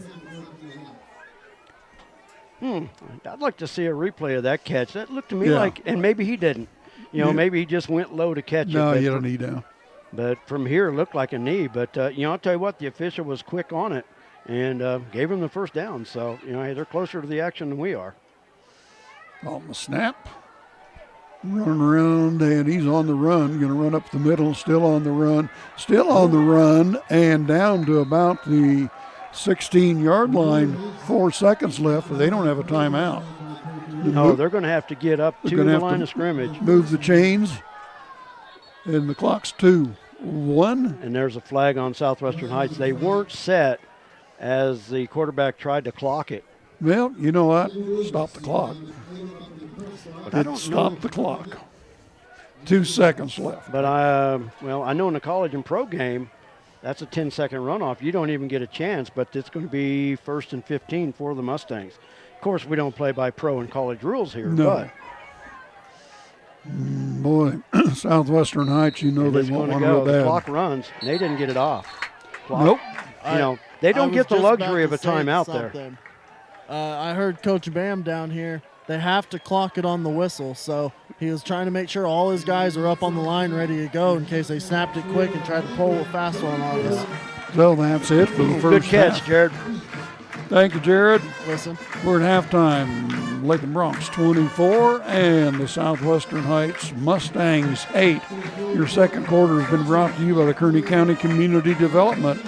I'd like to see a replay of that catch. That looked to me Yeah. like, and maybe he didn't. You know, maybe he just went low to catch it. No, but you don't need down. But from here, it looked like a knee. But, I'll tell you what, the official was quick on it and gave him the first down. So, hey, they're closer to the action than we are. On the snap. Running around, and he's on the run. Going to run up the middle, still on the run. Still on the run, and down to about the 16-yard line. 4 seconds left, but they don't have a timeout. No, they're going to have to get up to the line of scrimmage. Move the chains, and the clock's 2-1. And there's a flag on Southwestern Heights. They weren't set as the quarterback tried to clock it. Well, you know what? Stop the clock. But I don't Stop the clock. 2 seconds left. But I know in the college and pro game, that's a 10-second runoff. You don't even get a chance, but it's going to be 1st and 15 for the Mustangs. Of course, we don't play by pro and college rules here, No. but Boy, Southwestern Heights, you know It's they won't going want to to go. go The bad. clock runs. And they didn't get it off. Clock, Nope. You know, they don't I get the was just about luxury of to a say timeout there. something. I heard Coach Bam down here. They have to clock it on the whistle, so he was trying to make sure all his guys are up on the line ready to go in case they snapped it quick and tried to pull a fast one on us. So that's it for the Good first catch, half. Jared. Thank you, Jared. Listen. We're at halftime. Lakin Bronx 24 and the Southwestern Heights Mustangs 8. Your second quarter has been brought to you by the Kearney County Community Development.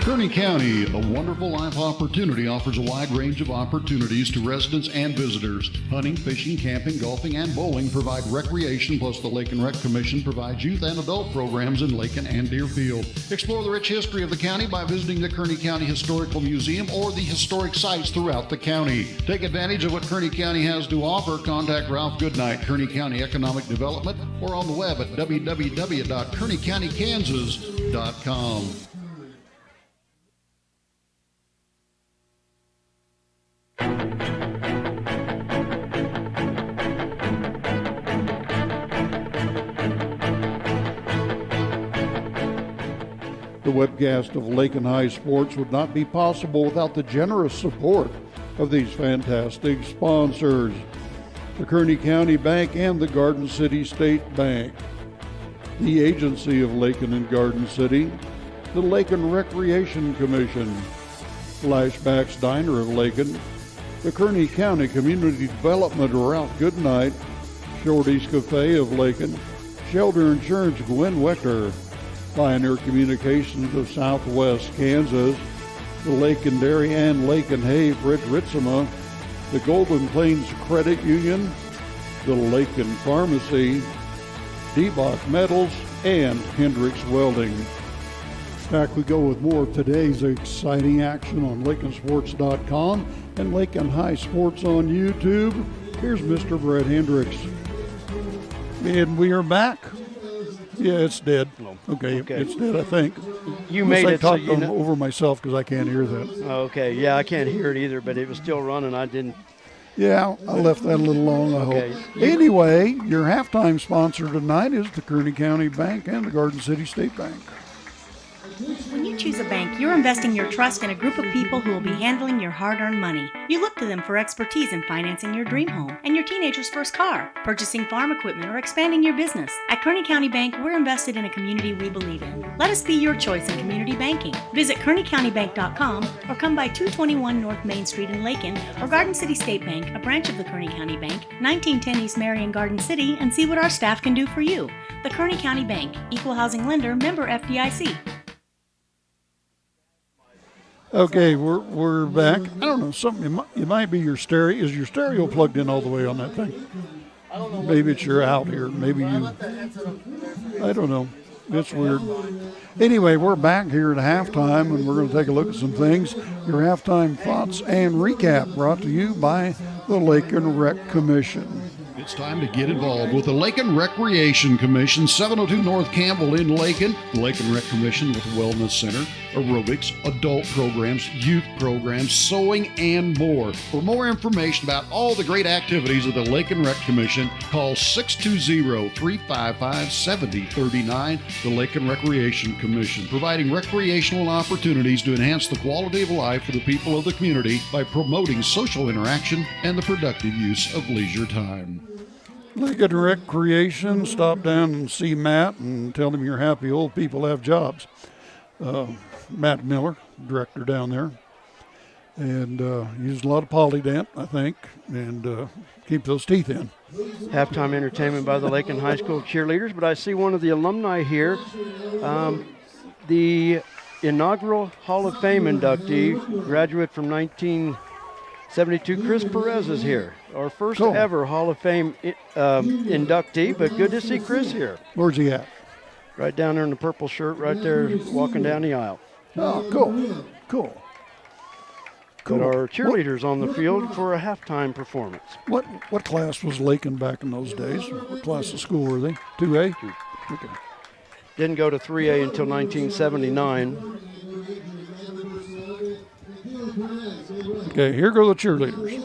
Kearney County, a wonderful life opportunity, offers a wide range of opportunities to residents and visitors. Hunting, fishing, camping, golfing, and bowling provide recreation, plus the Lakin Rec Commission provides youth and adult programs in Lakin and Deerfield. Explore the rich history of the county by visiting the Kearney County Historical Museum or the historic sites throughout the county. Take advantage of what Kearney County has to offer. Contact Ralph Goodnight, Kearney County Economic Development, or on the web at www.kearneycountykansas.com. The webcast of Lakin High Sports would not be possible without the generous support of these fantastic sponsors: the Kearney County Bank and the Garden City State Bank, the Agency of Lakin and Garden City, the Lakin Recreation Commission, Flashbacks Diner of Lakin, the Kearney County Community Development Ralph Goodnight, Shorty's Cafe of Lakin, Shelter Insurance Gwen Wechter, Pioneer Communications of Southwest Kansas, the Lakin Dairy and Lakin Hay Fred Ritzema, the Golden Plains Credit Union, the Lakin Pharmacy, D-Bach Metals, and Hendricks Welding. Back we go with more of today's exciting action on LakinSports.com and Lakin High Sports on YouTube. Here's Mr. Brett Hendricks. And we are back. Yeah, it's dead. Okay, it's dead, I think. You made I it so talked you know. over myself because I can't hear that. Okay, yeah, I can't hear it either, but it was still running. I didn't. Yeah, I left that a little long, I hope. Anyway, your halftime sponsor tonight is the Kearney County Bank and the Garden City State Bank. When you choose a bank, you're investing your trust in a group of people who will be handling your hard-earned money. You look to them for expertise in financing your dream home and your teenager's first car, purchasing farm equipment, or expanding your business. At Kearney County Bank, we're invested in a community we believe in. Let us be your choice in community banking. Visit KearneyCountyBank.com or come by 221 North Main Street in Lakin, or Garden City State Bank, a branch of the Kearney County Bank, 1910 East Marion, Garden City, and see what our staff can do for you. The Kearney County Bank, Equal Housing Lender, member FDIC. Okay, we're back. I don't know, something, it might be your stereo. Is your stereo plugged in all the way on that thing? Maybe it's your out here. Maybe you, I don't know. It's weird. Anyway, we're back here at halftime, and we're going to take a look at some things. Your halftime thoughts and recap brought to you by the Lakin Rec Commission. It's time to get involved with the Lakin Recreation Commission, 702 North Campbell in Lakin. The Lakin Rec Commission with Wellness Center, aerobics, adult programs, youth programs, sewing, and more. For more information about all the great activities of the Lakin Rec Commission, call 620-355-7039. The Lakin Recreation Commission, providing recreational opportunities to enhance the quality of life for the people of the community by promoting social interaction and the productive use of leisure time. Lakin Recreation, stop down and see Matt and tell him you're happy old people have jobs. Matt Miller, director down there, and used a lot of Polydent, I think, and keep those teeth in. Halftime entertainment by the Lakin High School cheerleaders, but I see one of the alumni here. The inaugural Hall of Fame inductee, graduate from 1972, Chris Perez is here. Our first ever Hall of Fame inductee, but good to see Chris here. Where's he at? Right down there in the purple shirt, right there, walking down the aisle. Oh, cool. But our cheerleaders on the field for a halftime performance. What class was Lakin back in those days? What class of school were they? 2A? Okay. Didn't go to 3A until 1979. Okay, here go the cheerleaders.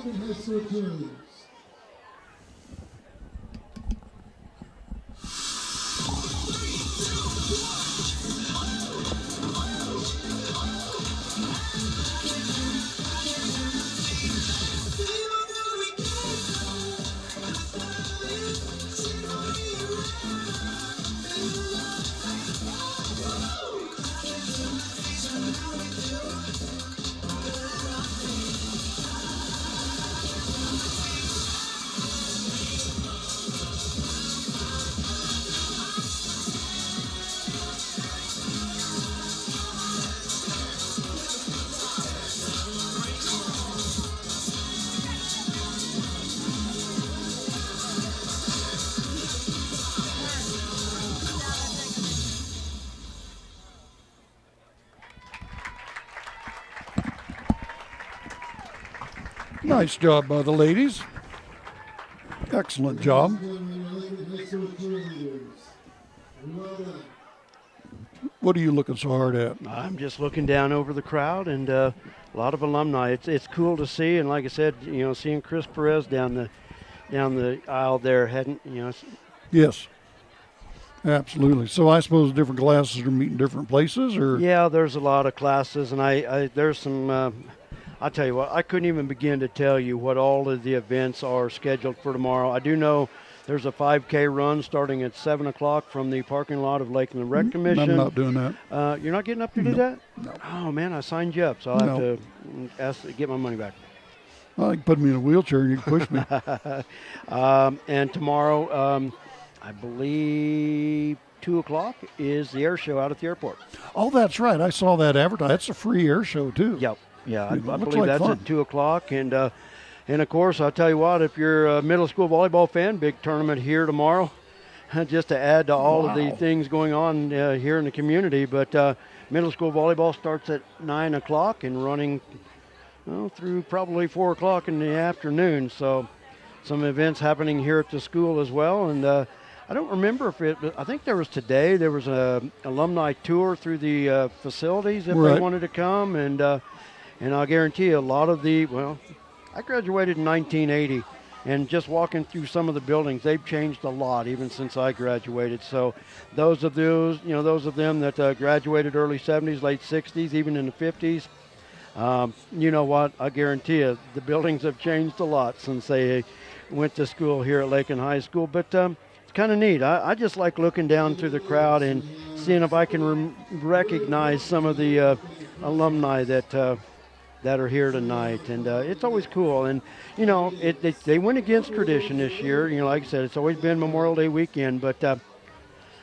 Nice job by the ladies. Excellent job. What are you looking so hard at? I'm just looking down over the crowd and a lot of alumni. It's cool to see, and like I said, seeing Chris Perez down the aisle there, Yes, absolutely. So I suppose different classes are meeting different places, or Yeah, there's a lot of classes, and I there's some. I'll tell you what, I couldn't even begin to tell you what all of the events are scheduled for tomorrow. I do know there's a 5K run starting at 7 o'clock from the parking lot of Lakeland Rec Commission. I'm not doing that. You're not getting up to do that? No. Oh, man, I signed you up, so I'll have to get my money back. Well, you can put me in a wheelchair and you can push me. And tomorrow, I believe 2 o'clock is the air show out at the airport. Oh, that's right. I saw that advertised. That's a free air show, too. Yep. Yeah, I believe like that's fun. at 2 o'clock. And of course, I'll tell you what, if you're a middle school volleyball fan, big tournament here tomorrow, just to add to all of the things going on here in the community. But middle school volleyball starts at 9 o'clock and running through probably 4 o'clock in the afternoon. So some events happening here at the school as well. And I don't remember I think there was today, there was a alumni tour through the facilities if they wanted to come. And I'll guarantee you a lot of I graduated in 1980, and just walking through some of the buildings, they've changed a lot even since I graduated. So those of them that graduated early 70s, late 60s, even in the 50s, you know what? I guarantee you the buildings have changed a lot since they went to school here at Lakin High School. But it's kind of neat. I just like looking down through the crowd and seeing if I can recognize some of the alumni that are here tonight, and it's always cool. And they went against tradition this year. Like I said, it's always been Memorial Day weekend, but I'm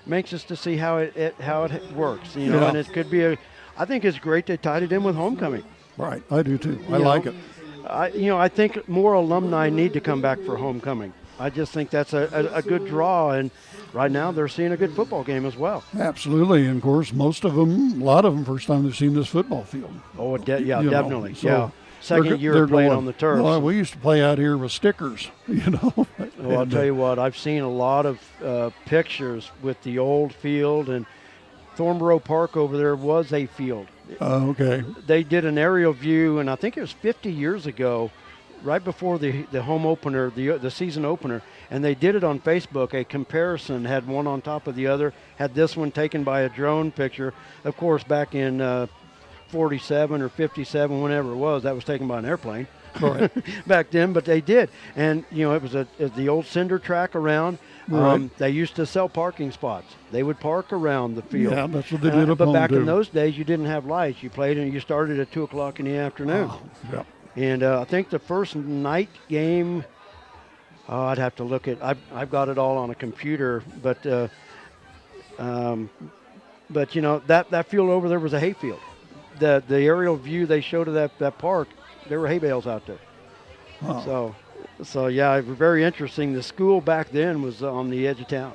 anxious to see how it works. And it could be I think it's great they tied it in with homecoming. Right, I do too. I like it. I think more alumni need to come back for homecoming. I just think that's a good draw, and right now they're seeing a good football game as well. Absolutely, and of course, a lot of them, first time they've seen this football field. Oh, definitely. So second year playing on the turf. Well, we used to play out here with stickers, Well, I'll tell you what, I've seen a lot of pictures with the old field, and Thornborough Park over there was a field. Okay. They did an aerial view, and I think it was 50 years ago, right before the home opener, the season opener, and they did it on Facebook. A comparison, had one on top of the other, had this one taken by a drone picture. Of course, back in 47 or 57, whenever it was, that was taken by an airplane. Right. Back then, but they did. And, it was the old cinder track around. Right. They used to sell parking spots. They would park around the field. Yeah, that's what they did up But home back too. in those days, you didn't have lights. You played and you started at 2 o'clock in the afternoon. Oh, yeah. And I think the first night game, I'd have to look at. I've got it all on a computer, but that field over there was a hay field. The aerial view they showed of that park, there were hay bales out there. Wow. So yeah, very interesting. The school back then was on the edge of town.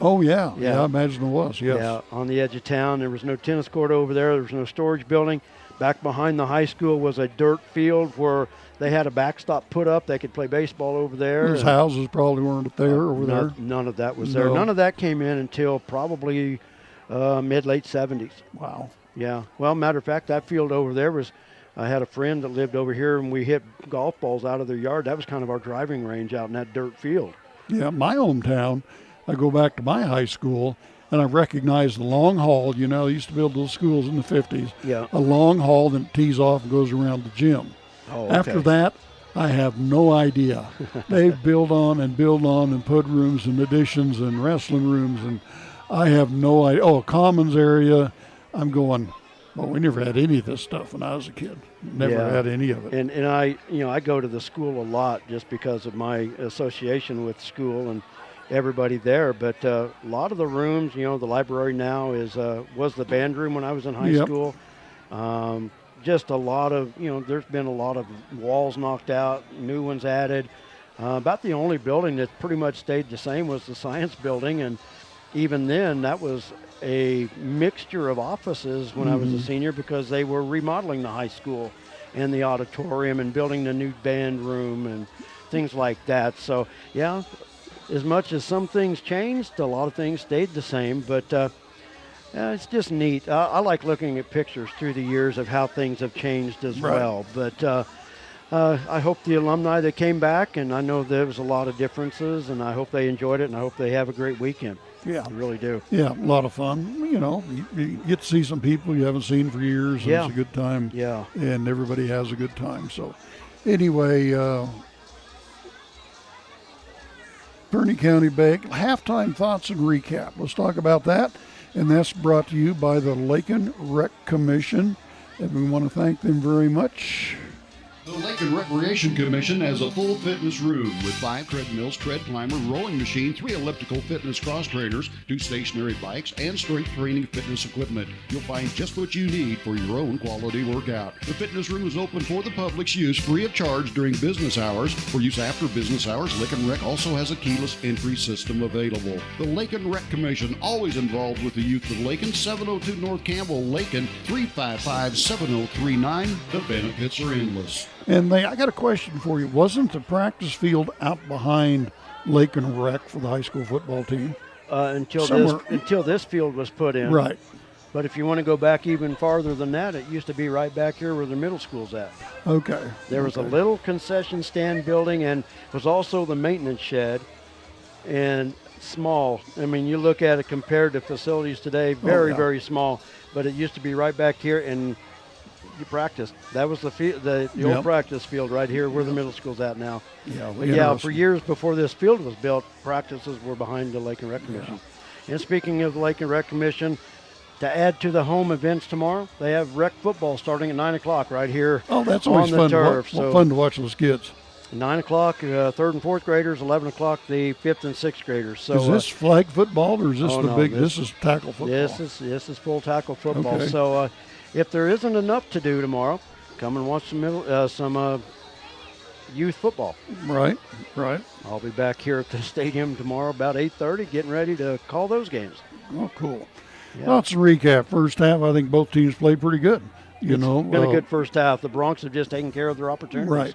Oh yeah, I imagine it was. Yes. Yeah, on the edge of town. There was no tennis court over there. There was no storage building. Back behind the high school was a dirt field where they had a backstop put up. They could play baseball over there. Those houses probably weren't there over there. None of that was there. None of that came in until probably mid-late 70s. Wow. Yeah. Well, matter of fact, that field over there was, I had a friend that lived over here, and we hit golf balls out of their yard. That was kind of our driving range out in that dirt field. Yeah, my hometown, I go back to my high school, and I recognize the long hall. They used to build those schools in the 50s. Yeah. A long hall that tees off and goes around the gym. Oh, okay. After that, I have no idea. They've built on and put rooms and additions and wrestling rooms, and I have no idea. Oh, a commons area. I'm going, well, we never had any of this stuff when I was a kid. Never had any of it. And I go to the school a lot just because of my association with school and everybody there. But a lot of the rooms, the library now was the band room when I was in high school. Just a lot of, there's been a lot of walls knocked out, new ones added. About the only building that pretty much stayed the same was the science building. And even then, that was a mixture of offices when I was a senior because they were remodeling the high school. and the auditorium and building the new band room and things like that. So, yeah, as much as some things changed, a lot of things stayed the same, but it's just neat. I like looking at pictures through the years of how things have changed as well. But I hope the alumni that came back, and I know there was a lot of differences, and I hope they enjoyed it, and I hope they have a great weekend. Yeah. I really do. Yeah, a lot of fun. You know, you get to see some people you haven't seen for years, and it's a good time. Yeah. And everybody has a good time. So, anyway, Kearney County Bank, halftime thoughts and recap. Let's talk about that. And that's brought to you by the Lakin Rec Commission. And we want to thank them very much. The Lakin Recreation Commission has a full fitness room with 5 treadmills, tread climber, rowing machine, 3 elliptical fitness cross trainers, 2 stationary bikes, and strength training fitness equipment. You'll find just what you need for your own quality workout. The fitness room is open for the public's use free of charge during business hours. For use after business hours, Lakin Rec also has a keyless entry system available. The Lakin Rec Commission, always involved with the youth of Lakin, 702 North Campbell, Lakin, 355-7039. The benefits are endless. And I got a question for you. Wasn't the practice field out behind Lakin Rec for the high school football team? Until this field was put in. Right. But if you want to go back even farther than that, it used to be right back here where the middle school's at. Okay. There was a little concession stand building, and was also the maintenance shed, and small. I mean, you look at it compared to facilities today, very small. But it used to be right back here, and you practiced. That was the old practice field right here where the middle school's at now. Yeah, for years before this field was built, practices were behind the Lakin Rec Commission. And speaking of the Lakin Rec Commission, to add to the home events tomorrow, they have rec football starting at 9 o'clock right here that's on always the fun turf. Fun to watch those kids. 9 o'clock, 3rd and 4th graders, 11 o'clock, the 5th and 6th graders. So, is this flag football or is this this is tackle football? This is full tackle football. Okay. So if there isn't enough to do tomorrow, come and watch some youth football. Right. I'll be back here at the stadium tomorrow about 8:30, getting ready to call those games. Oh, cool. Yeah. Well, let's recap. First half, I think both teams played pretty good. It's been a good first half. The Bronx have just taken care of their opportunities. Right.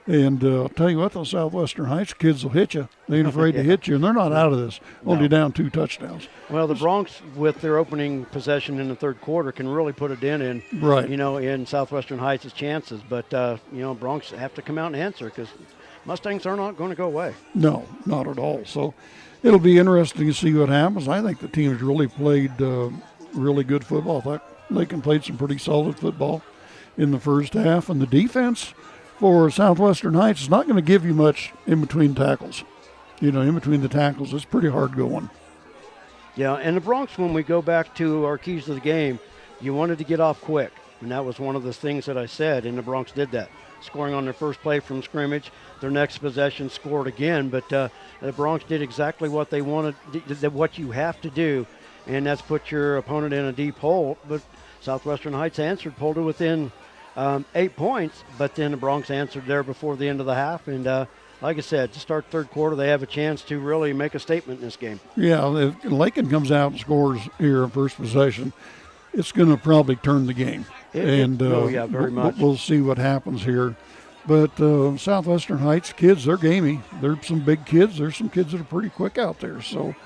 And I'll tell you what, those Southwestern Heights kids will hit you. They ain't afraid to hit you, and they're not out of this. Only down 2 touchdowns. Well, the Bronx, with their opening possession in the third quarter, can really put a dent in, in Southwestern Heights' chances. But, Bronx have to come out and answer because Mustangs are not going to go away. No, not at all. So it'll be interesting to see what happens. I think the team has really played really good football. I thought Lakin played some pretty solid football in the first half, and the defense for Southwestern Heights is not going to give you much in between tackles. In between the tackles, it's pretty hard going. Yeah, and the Bronx, when we go back to our keys to the game, you wanted to get off quick. And that was one of the things that I said, and the Bronx did that. Scoring on their first play from scrimmage, their next possession scored again, but the Bronx did exactly what they wanted, what you have to do, and that's put your opponent in a deep hole. But Southwestern Heights answered, pulled it within 8 points, but then the Bronx answered there before the end of the half. And like I said, to start third quarter, they have a chance to really make a statement in this game. Yeah, if Lakin comes out and scores here in first possession, it's going to probably turn the game. Very much. We'll see what happens here. But Southwestern Heights kids, they're gamey. There's some big kids. There's some kids that are pretty quick out there. So,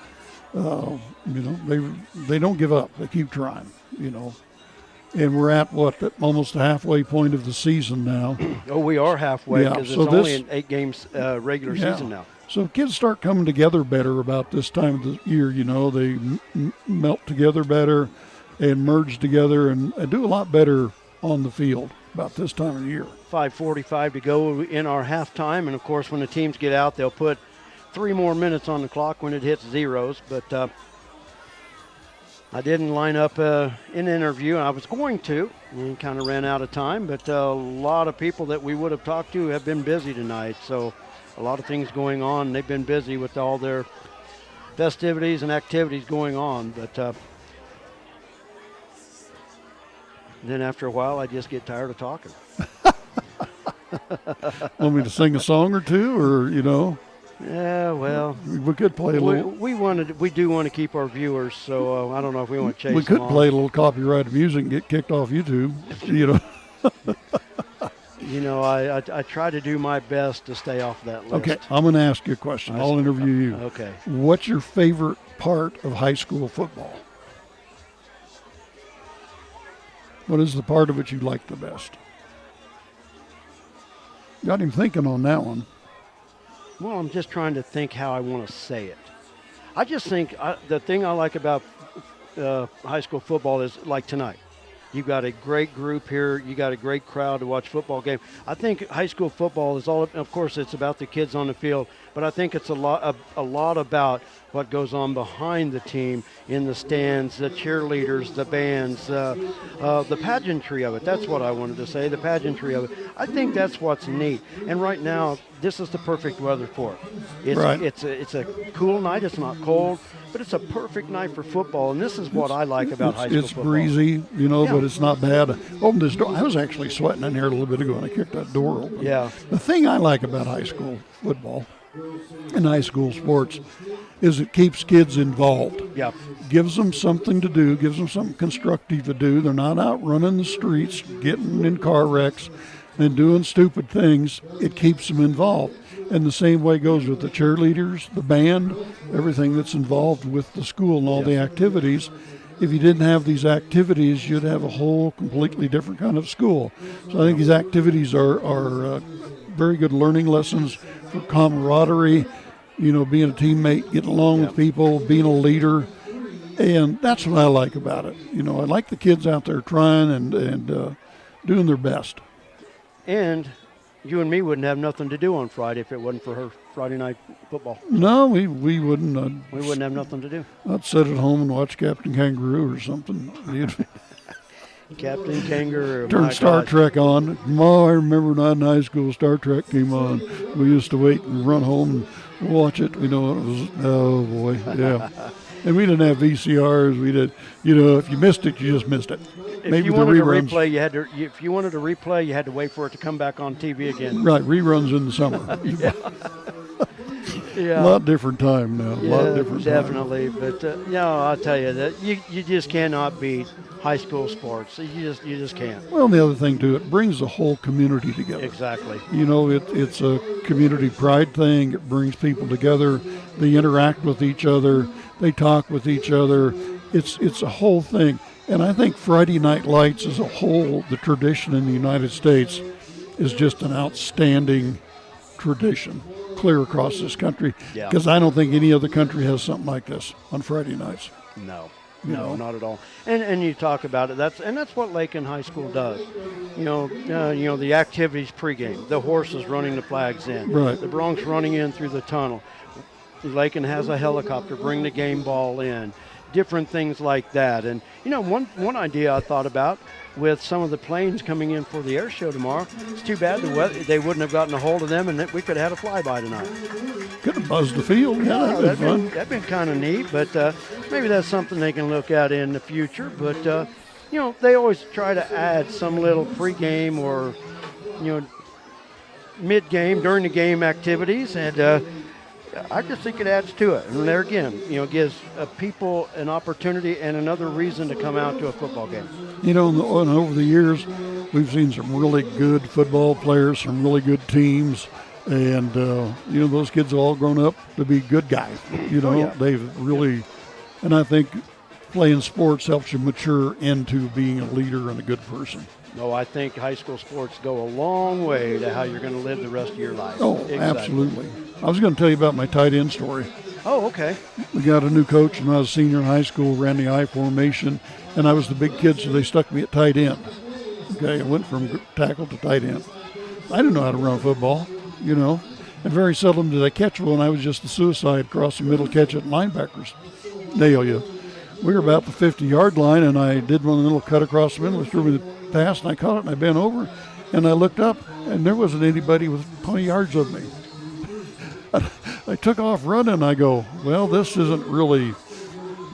they don't give up. They keep trying, And we're at almost the halfway point of the season now. Oh, we are halfway because it's only an 8 games regular season now. So kids start coming together better about this time of the year. They melt together better and merge together and do a lot better on the field about this time of the year. 5:45 to go in our halftime, and of course, when the teams get out, they'll put 3 more minutes on the clock when it hits zeros. But I didn't line up in an interview. I was going to, and kind of ran out of time, but a lot of people that we would have talked to have been busy tonight. So a lot of things going on. They've been busy with all their festivities and activities going on. But then after a while, I just get tired of talking. Want me to sing a song or two, or, Yeah, well, we could play a little. We do want to keep our viewers, so I don't know if we want to chase. We could them play a off. little copyrighted music and get kicked off YouTube. You know, I try to do my best to stay off that list. Okay, I'm going to ask you a question. I'll interview you. Okay. What's your favorite part of high school football? What is the part of it you like the best? Got him thinking on that one. Well, I'm just trying to think how I want to say it. I just think the thing I like about high school football is like tonight. You've got a great group here. You got a great crowd to watch football game. I think high school football is all, of course, it's about the kids on the field, but I think it's a lot about what goes on behind the team in the stands, the cheerleaders, the bands, the pageantry of it. That's what I wanted to say, the pageantry of it. I think that's what's neat. And right now, this is the perfect weather for it. It's a cool night. It's not cold, but it's a perfect night for football. And this is what I like about high school football. It's breezy, but it's not bad. Open this door. I was actually sweating in here a little bit ago, and I kicked that door open. Yeah. The thing I like about high school football and high school sports is it keeps kids involved. Yeah. Gives them something to do, gives them something constructive to do. They're not out running the streets, getting in car wrecks and doing stupid things. It keeps them involved. And the same way goes with the cheerleaders, the band, everything that's involved with the school and all the activities. If you didn't have these activities, you'd have a whole completely different kind of school. So I think these activities are very good learning lessons for camaraderie, being a teammate, getting along with people, being a leader. And that's what I like about it. I like the kids out there trying and doing their best. And you and me wouldn't have nothing to do on Friday if it wasn't for her Friday night football. No, we wouldn't. We wouldn't have nothing to do. I'd sit at home and watch Captain Kangaroo or something. Captain Kangaroo. Turn Star Trek on. I remember when I in high school, Star Trek came on. We used to wait and run home and watch it. It was, oh boy, yeah. And we didn't have VCRs. We did, if you missed it, you just missed it. If you wanted to replay, if you wanted to replay, you had to wait for it to come back on TV again. Right, reruns in the summer. Yeah. A lot different time now. A lot different definitely. time. But I'll tell you that you just cannot beat high school sports. You just can't. Well, and the other thing too, it brings the whole community together. Exactly. It's a community pride thing. It brings people together. They interact with each other. They talk with each other. It's a whole thing. And I think Friday Night Lights as a whole, the tradition in the United States, is just an outstanding tradition clear across this country. Because I don't think any other country has something like this on Friday nights. No, not at all. And you talk about it. That's what Lakin High School does. The activities pregame, the horses running the flags in, right. The Bronx running in through the tunnel. Lakin has a helicopter bring the game ball in. Different things like that. And, one idea I thought about with some of the planes coming in for the air show tomorrow, it's too bad the weather, they wouldn't have gotten a hold of them and we could have had a flyby tonight. Could have buzzed the field. Yeah, that'd been kind of neat, but maybe that's something they can look at in the future. But, they always try to add some little pregame or, mid-game, during the game activities. And, I just think it adds to it. And there again, gives people an opportunity and another reason to come out to a football game. And over the years, we've seen some really good football players, some really good teams. And, those kids have all grown up to be good guys. They've really, and I think playing sports helps you mature into being a leader and a good person. No, I think high school sports go a long way to how you're going to live the rest of your life. Oh, exactly. Absolutely. I was going to tell you about my tight end story. Oh, okay. We got a new coach when I was a senior in high school, ran the I formation, and I was the big kid, so they stuck me at tight end. Okay, I went from tackle to tight end. I didn't know how to run football, and very seldom did I catch one. I was just the suicide across the middle catch at linebackers. Nail you. We were about the 50-yard line, and I did one little cut across the middle. It threw me the pass, and I caught it, and I bent over, and I looked up, and there wasn't anybody with 20 yards of me. I took off running. I go, well, this isn't really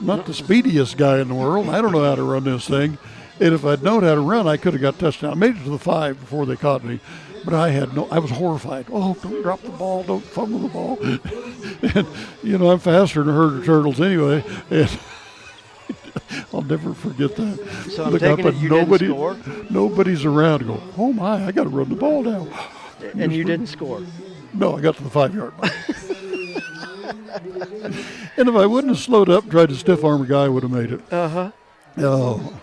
not the speediest guy in the world. I don't know how to run this thing. And if I'd known how to run, I could have got touchdown. I made it to the 5 before they caught me. But I was horrified. Oh, don't drop the ball. Don't fumble the ball. And, I'm faster than a herd of turtles anyway. And I'll never forget that. So I'm Look taking up it and you didn't score? Nobody's around. Go, oh my, I got to run the ball down. And you didn't score? No, I got to the 5-yard line. And if I wouldn't have slowed up and tried to stiff arm a guy, I would have made it. Uh-huh. Oh,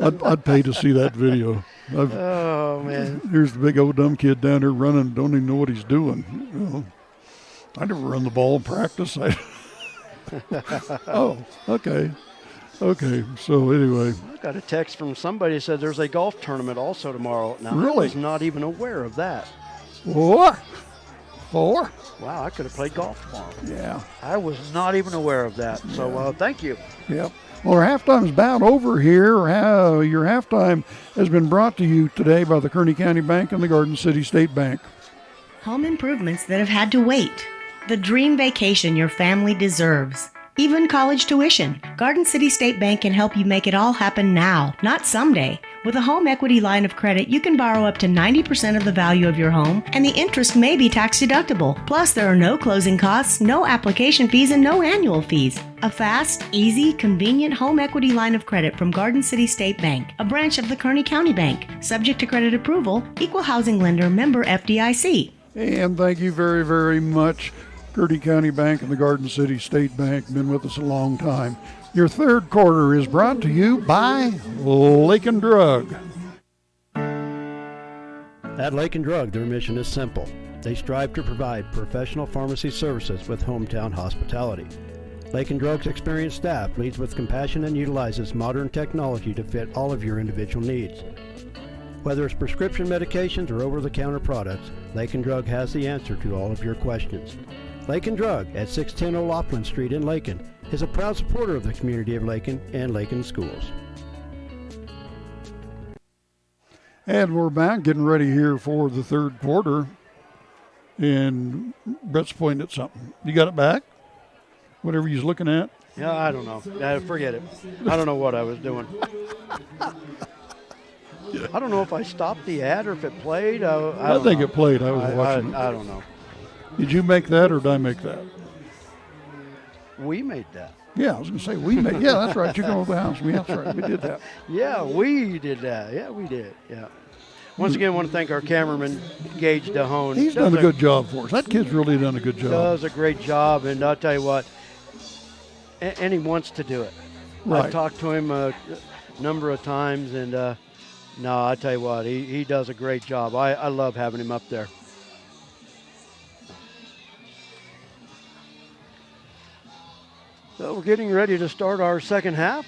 I'd pay to see that video. Oh, man. Here's the big old dumb kid down there running, don't even know what he's doing. You know, I never run the ball in practice. Oh, okay. Okay, so anyway. I got a text from somebody that said there's a golf tournament also tomorrow. Now, really? I was not even aware of that. What? 4? Wow, I could have played golf tomorrow. Yeah. I was not even aware of that. So thank you. Yep. Well, our halftime's about over here. Your halftime has been brought to you today by the Kearney County Bank and the Garden City State Bank. Home improvements that have had to wait. The dream vacation your family deserves. Even college tuition. Garden City State Bank can help you make it all happen now, not someday. With a home equity line of credit, you can borrow up to 90% of the value of your home, and the interest may be tax deductible. Plus, there are no closing costs, no application fees, and no annual fees. A fast, easy, convenient home equity line of credit from Garden City State Bank, a branch of the Kearney County Bank. Subject to credit approval, equal housing lender, member FDIC. And thank you very, very much, Kearney County Bank and the Garden City State Bank. Been with us a long time. Your third quarter is brought to you by Lakin Drug. At Lakin Drug, their mission is simple. They strive to provide professional pharmacy services with hometown hospitality. Lakin Drug's experienced staff leads with compassion and utilizes modern technology to fit all of your individual needs. Whether it's prescription medications or over-the-counter products, Lakin Drug has the answer to all of your questions. Lakin Drug at 610 O'Loughlin Street in Lakin is a proud supporter of the community of Lakin and Lakin schools. And we're back getting ready here for the third quarter. And Brett's pointing at something. You got it back? Whatever he's looking at? Yeah, I don't know. Forget it. I don't know what I was doing. I don't know if I stopped the ad or if it played. I think know. it played. I was watching. I don't know. Did you make that or did I make that? We made that. Yeah, I was going to say we made. Yeah, that's right. You go over the house. Yeah, that's right. We did that. Yeah, we did that. Yeah, we did. Yeah. Once again, I want to thank our cameraman, Gage DeHone. He's done a good job for us. That kid's really done a good job. Does a great job, and I'll tell you what, and he wants to do it. Right. I've talked to him a number of times, and no, I tell you what, he does a great job. I love having him up there. So we're getting ready to start our second half.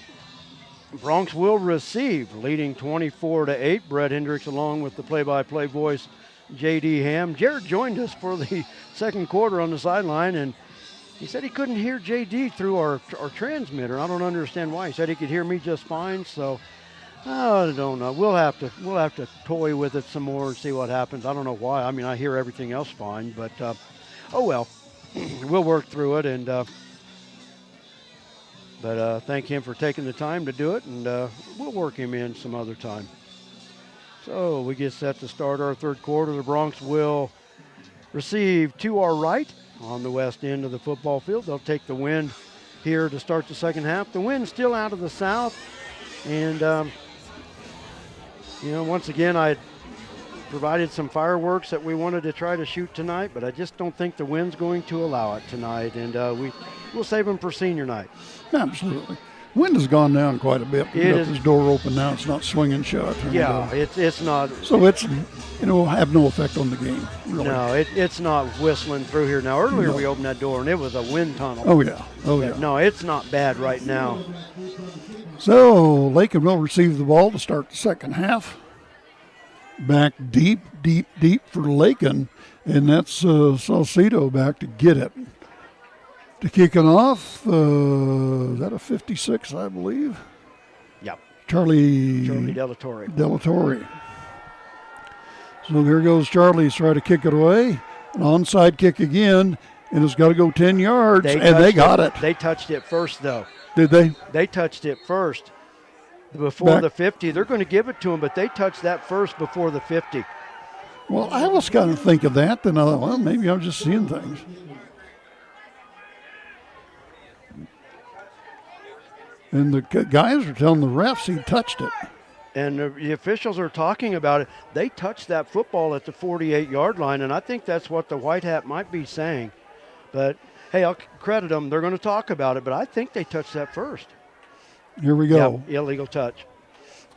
Bronx will receive, leading 24-8. Brett Hendricks along with the play-by-play voice, J.D. Ham. Jared joined us for the second quarter on the sideline, and he said he couldn't hear J.D. through our transmitter. I don't understand why. He said he could hear me just fine, so I don't know. We'll have to toy with it some more and see what happens. I don't know why. I mean, I hear everything else fine, but oh well. We'll work through it, and but thank him for taking the time to do it, and we'll work him in some other time. So we get set to start our third quarter. The Bronx will receive to our right on the west end of the football field. They'll take the wind here to start the second half. The wind's still out of the south, and once again, I provided some fireworks that we wanted to try to shoot tonight, but I just don't think the wind's going to allow it tonight, and we'll save them for senior night. Absolutely. Wind has gone down quite a bit. We've got this door open now. It's not swinging shut. Yeah, it's not. So it's, will have no effect on the game, really. No, it's not whistling through here. Now, earlier we opened that door, and it was a wind tunnel. Oh, yeah. Oh, yeah. No, it's not bad right now. So Lakin will receive the ball to start the second half. Back deep for Lakin, and that's Salcedo back to get it. To kick it off, is that a 56, I believe? Yep. Charlie Delatorre. So there goes Charlie. He's trying to kick it away. An onside kick again, and it's got to go 10 yards, and they got it. They touched it first, though. Did they? They touched it first before the 50. They're going to give it to him, but they touched that first before the 50. Well, I was kind of thinking that, then I thought, well, maybe I'm just seeing things. And the guys are telling the refs he touched it. And the officials are talking about it. They touched that football at the 48-yard line, and I think that's what the white hat might be saying. But, hey, I'll credit them. They're going to talk about it, but I think they touched that first. Here we go. Yeah, illegal touch.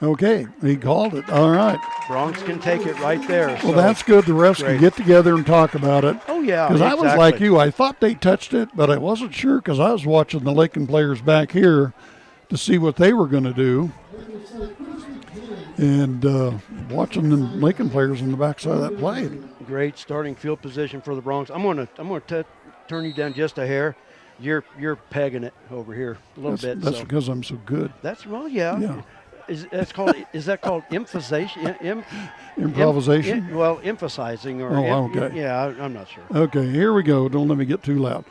Okay, he called it. All right. Bronx can take it right there. Well, so that's good. The refs great. can get together and talk about it. Oh, yeah, Because I was like exactly. you. I thought they touched it, but I wasn't sure because I was watching the Lakin players back here to see what they were going to do. And watching the Lakin players on the backside of that play. Great starting field position for the Bronx. I'm going to turn you down just a hair. You're pegging it over here a little bit. That's so. because I'm so good. That's yeah. Yeah. Is that called emphasization? Improvisation? Well, emphasizing or okay. Yeah, I'm not sure. Okay, here we go. Don't let me get too loud.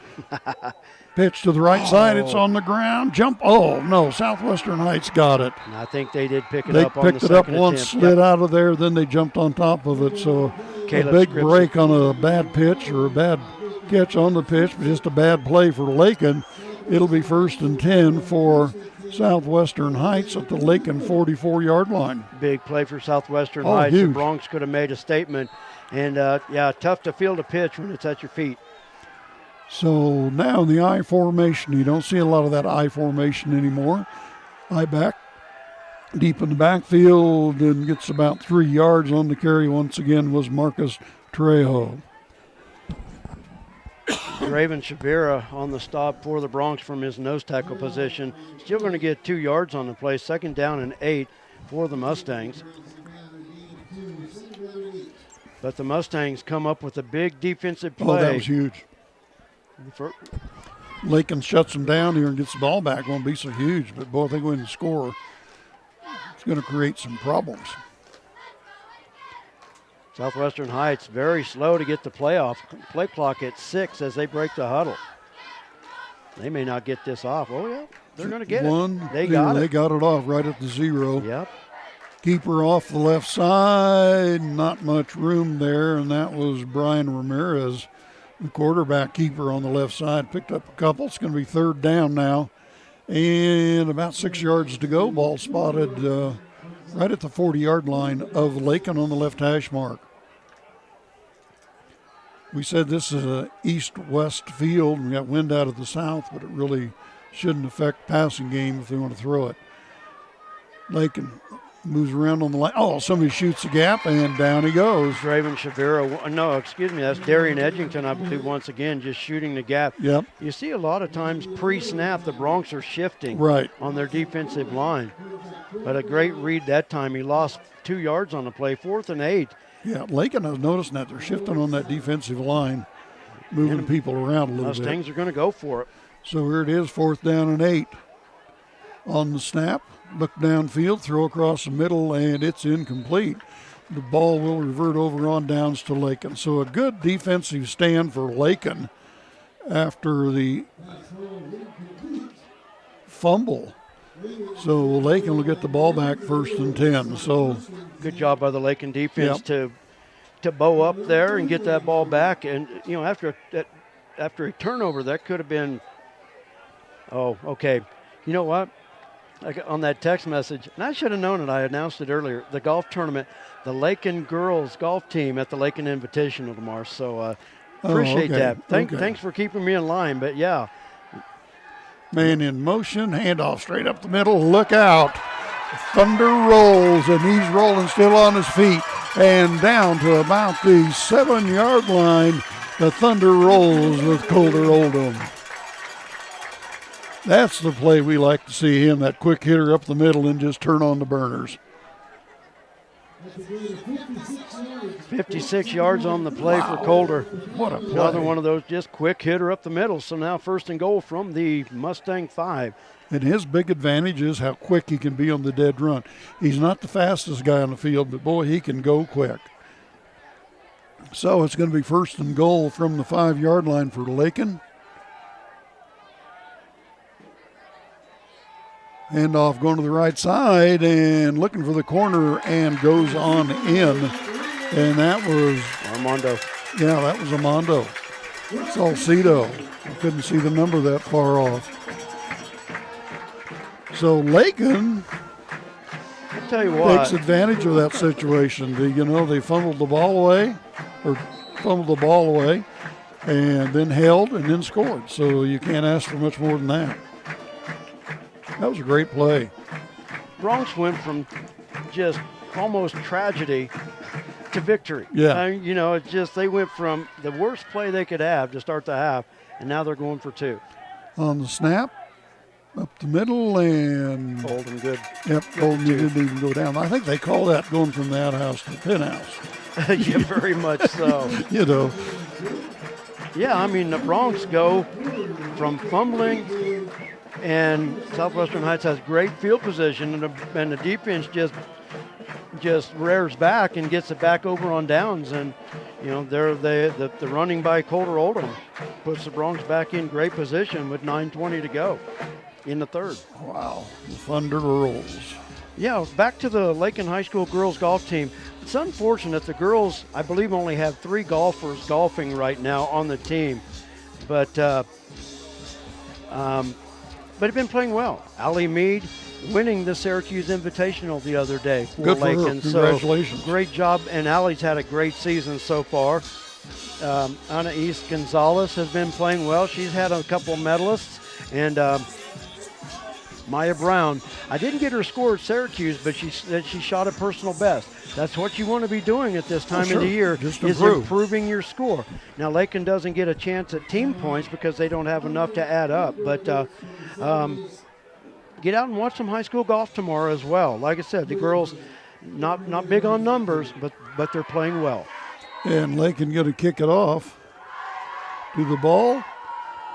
Pitch to the right side. It's on the ground. Jump. Oh, no. Southwestern Heights got it. And I think they did pick it They up on the picked it up second once, attempt. slid out of there, then they jumped on top of it. So Caleb a big Scripps. break on a bad pitch or a bad catch on the pitch, but just a bad play for Lakin. It'll be 1st and 10 for Southwestern Heights at the Lakin 44-yard line. Big play for Southwestern Oh, Heights. huge. The Bronx could have made a statement. And, tough to field a pitch when it's at your feet. So now in the I formation, you don't see a lot of that I formation anymore. I back deep in the backfield and gets about 3 yards on the carry. Once again was Marcus Trejo. Draven Shavira on the stop for the Bronx from his nose tackle position. Still going to get 2 yards on the play. 2nd down and 8 for the Mustangs. But the Mustangs come up with a big defensive play. Oh, that was huge. Lakin shuts them down here and gets the ball back. Won't be so huge, but boy, if they go in and score, it's going to create some problems. Southwestern Heights very slow to get the play clock at 6 as they break the huddle. They may not get this off. Oh, yeah, they're going to get it. They got it. They got it off right at the 0. Yep. Keeper off the left side. Not much room there, and that was Brian Ramirez, the quarterback keeper on the left side. Picked up a couple. It's going to be 3rd down now. And about 6 yards to go. Ball spotted right at the 40-yard line of Lakin on the left hash mark. We said this is an east-west field. We got wind out of the south, but it really shouldn't affect passing game if they want to throw it. Lakin moves around on the line. Oh, somebody shoots the gap, and down he goes. Draven Shavira. No, excuse me. That's Darian Edgington, I believe, once again, just shooting the gap. Yep. You see a lot of times pre-snap, the Bronx are shifting Right. on their defensive line. But a great read that time. He lost 2 yards on the play, 4th and 8. Yeah, Lakin, I was noticing that they're shifting on that defensive line, moving people around a little Mustangs bit. are going to go for it. So here it is, 4th down and 8. On the snap, look downfield, throw across the middle, and it's incomplete. The ball will revert over on downs to Lakin. So a good defensive stand for Lakin after the fumble. So Lakin will get the ball back 1st and 10. So good job by the Lakin defense to bow up there and get that ball back. And after a turnover, that could have been. Oh, okay. You know what? On that text message, and I should have known it. I announced it earlier. The golf tournament, the Lakin girls golf team at the Lakin Invitational tomorrow. So appreciate that. Thanks for keeping me in line. But yeah. Man in motion, handoff straight up the middle. Look out. Thunder rolls, and he's rolling still on his feet. And down to about the 7-yard line, the Thunder rolls with Colder Oldham. That's the play we like to see him, that quick hitter up the middle and just turn on the burners. 56 yards on the play for Colder. What a play. Another one of those just quick hitter up the middle. So now 1st and goal from the Mustang 5. And his big advantage is how quick he can be on the dead run. He's not the fastest guy on the field, but boy, he can go quick. So it's going to be 1st and goal from the 5-yard line for Lakin. Handoff going to the right side and looking for the corner and goes on in. And that was Armando. Yeah, that was Armando. Salcido. I couldn't see the number that far off. So Lakin I'll tell you what. takes advantage of that situation. They fumbled the ball away, and then held and then scored. So you can't ask for much more than that. That was a great play. Bronx went from just almost tragedy to victory. Yeah. It's just they went from the worst play they could have to start the half, and now they're going for 2. On the snap, up the middle, and Oldham good. Yep, Oldham didn't even go down. I think they call that going from the outhouse to the penthouse. Yeah, very much so. Yeah, the Bronx go from fumbling, and Southwestern Heights has great field position, and the defense just rears back and gets it back over on downs, and the running by Colter Oldham puts the Bronx back in great position with 9:20 to go in the third. Wow, the thunder rolls. Yeah, back to the Lakin High School girls golf team. It's unfortunate the girls, I believe, only have 3 golfers golfing right now on the team, but have been playing well. Allie Mead winning the Syracuse Invitational the other day for Good for her. Lakin. Congratulations. So great job, and Allie's had a great season so far. Anais Gonzalez has been playing well. She's had a couple of medalists, and Maya Brown. I didn't get her score at Syracuse, but she said she shot a personal best. That's what you want to be doing at this time of the year, Just is improve. improving your score. Now, Lakin doesn't get a chance at team points because they don't have enough to add up, but get out and watch some high school golf tomorrow as well. Like I said, the girls not big on numbers, but they're playing well. And Lakin going to kick it off to the ball,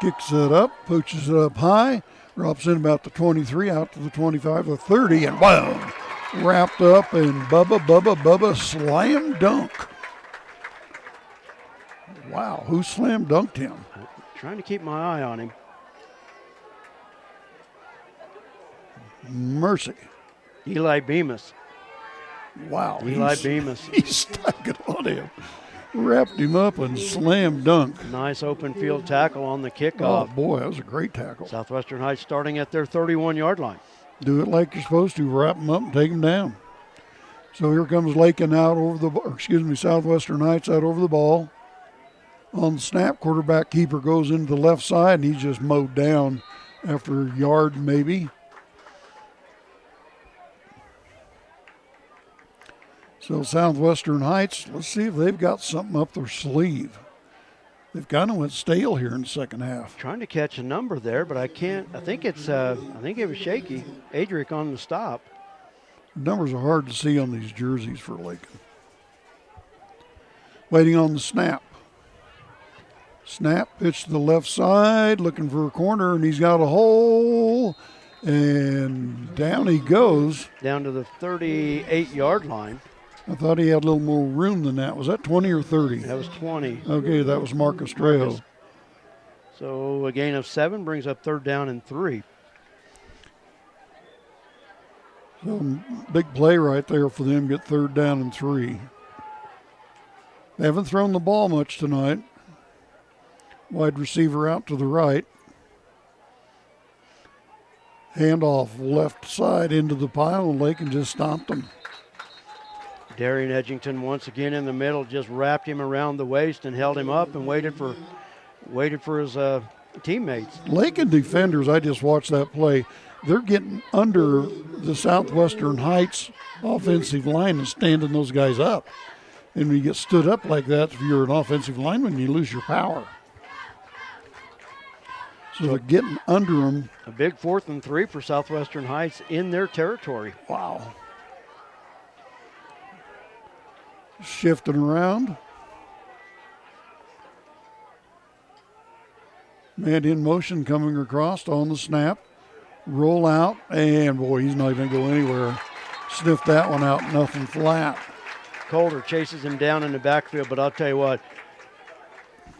kicks it up, pooches it up high, drops in about the 23, out to the 25, the 30, and boom, wrapped up, and Bubba slam dunk. Wow, who slam dunked him? Trying to keep my eye on him. Mercy. Eli Bemis. Wow. Eli Bemis. He stuck it on him. Wrapped him up and slam dunk. Nice open field tackle on the kickoff. Oh, boy, that was a great tackle. Southwestern Heights starting at their 31-yard line. Do it like you're supposed to. Wrap them up and take them down. So here comes Lakin Southwestern Heights out over the ball. On the snap, quarterback keeper goes into the left side, and he's just mowed down after a yard maybe. So Southwestern Heights, let's see if they've got something up their sleeve. They've kind of went stale here in the second half. Trying to catch a number there, but I can't. I think it was shaky. Adric on the stop. Numbers are hard to see on these jerseys for Lakin. Waiting on the snap. Snap, pitch to the left side, looking for a corner, and he's got a hole, and down he goes. Down to the 38-yard line. I thought he had a little more room than that. Was that 20 or 30? That was 20. Okay, that was Marcus Trejo. So a gain of 7 brings up 3rd down and 3. So big play right there for them, get 3rd down and 3. They haven't thrown the ball much tonight. Wide receiver out to the right. Handoff left side into the pile, and Lakin just stomped him. Darian Edgington once again in the middle, just wrapped him around the waist and held him up and waited for his teammates. Lakin defenders, I just watched that play. They're getting under the Southwestern Heights offensive line and standing those guys up. And when you get stood up like that, if you're an offensive lineman, you lose your power. So they're getting under them. A big 4th and 3 for Southwestern Heights in their territory. Wow. Shifting around. Man in motion coming across on the snap. Roll out, and boy, he's not even going to go anywhere. Sniff that one out, nothing flat. Colter chases him down in the backfield, but I'll tell you what,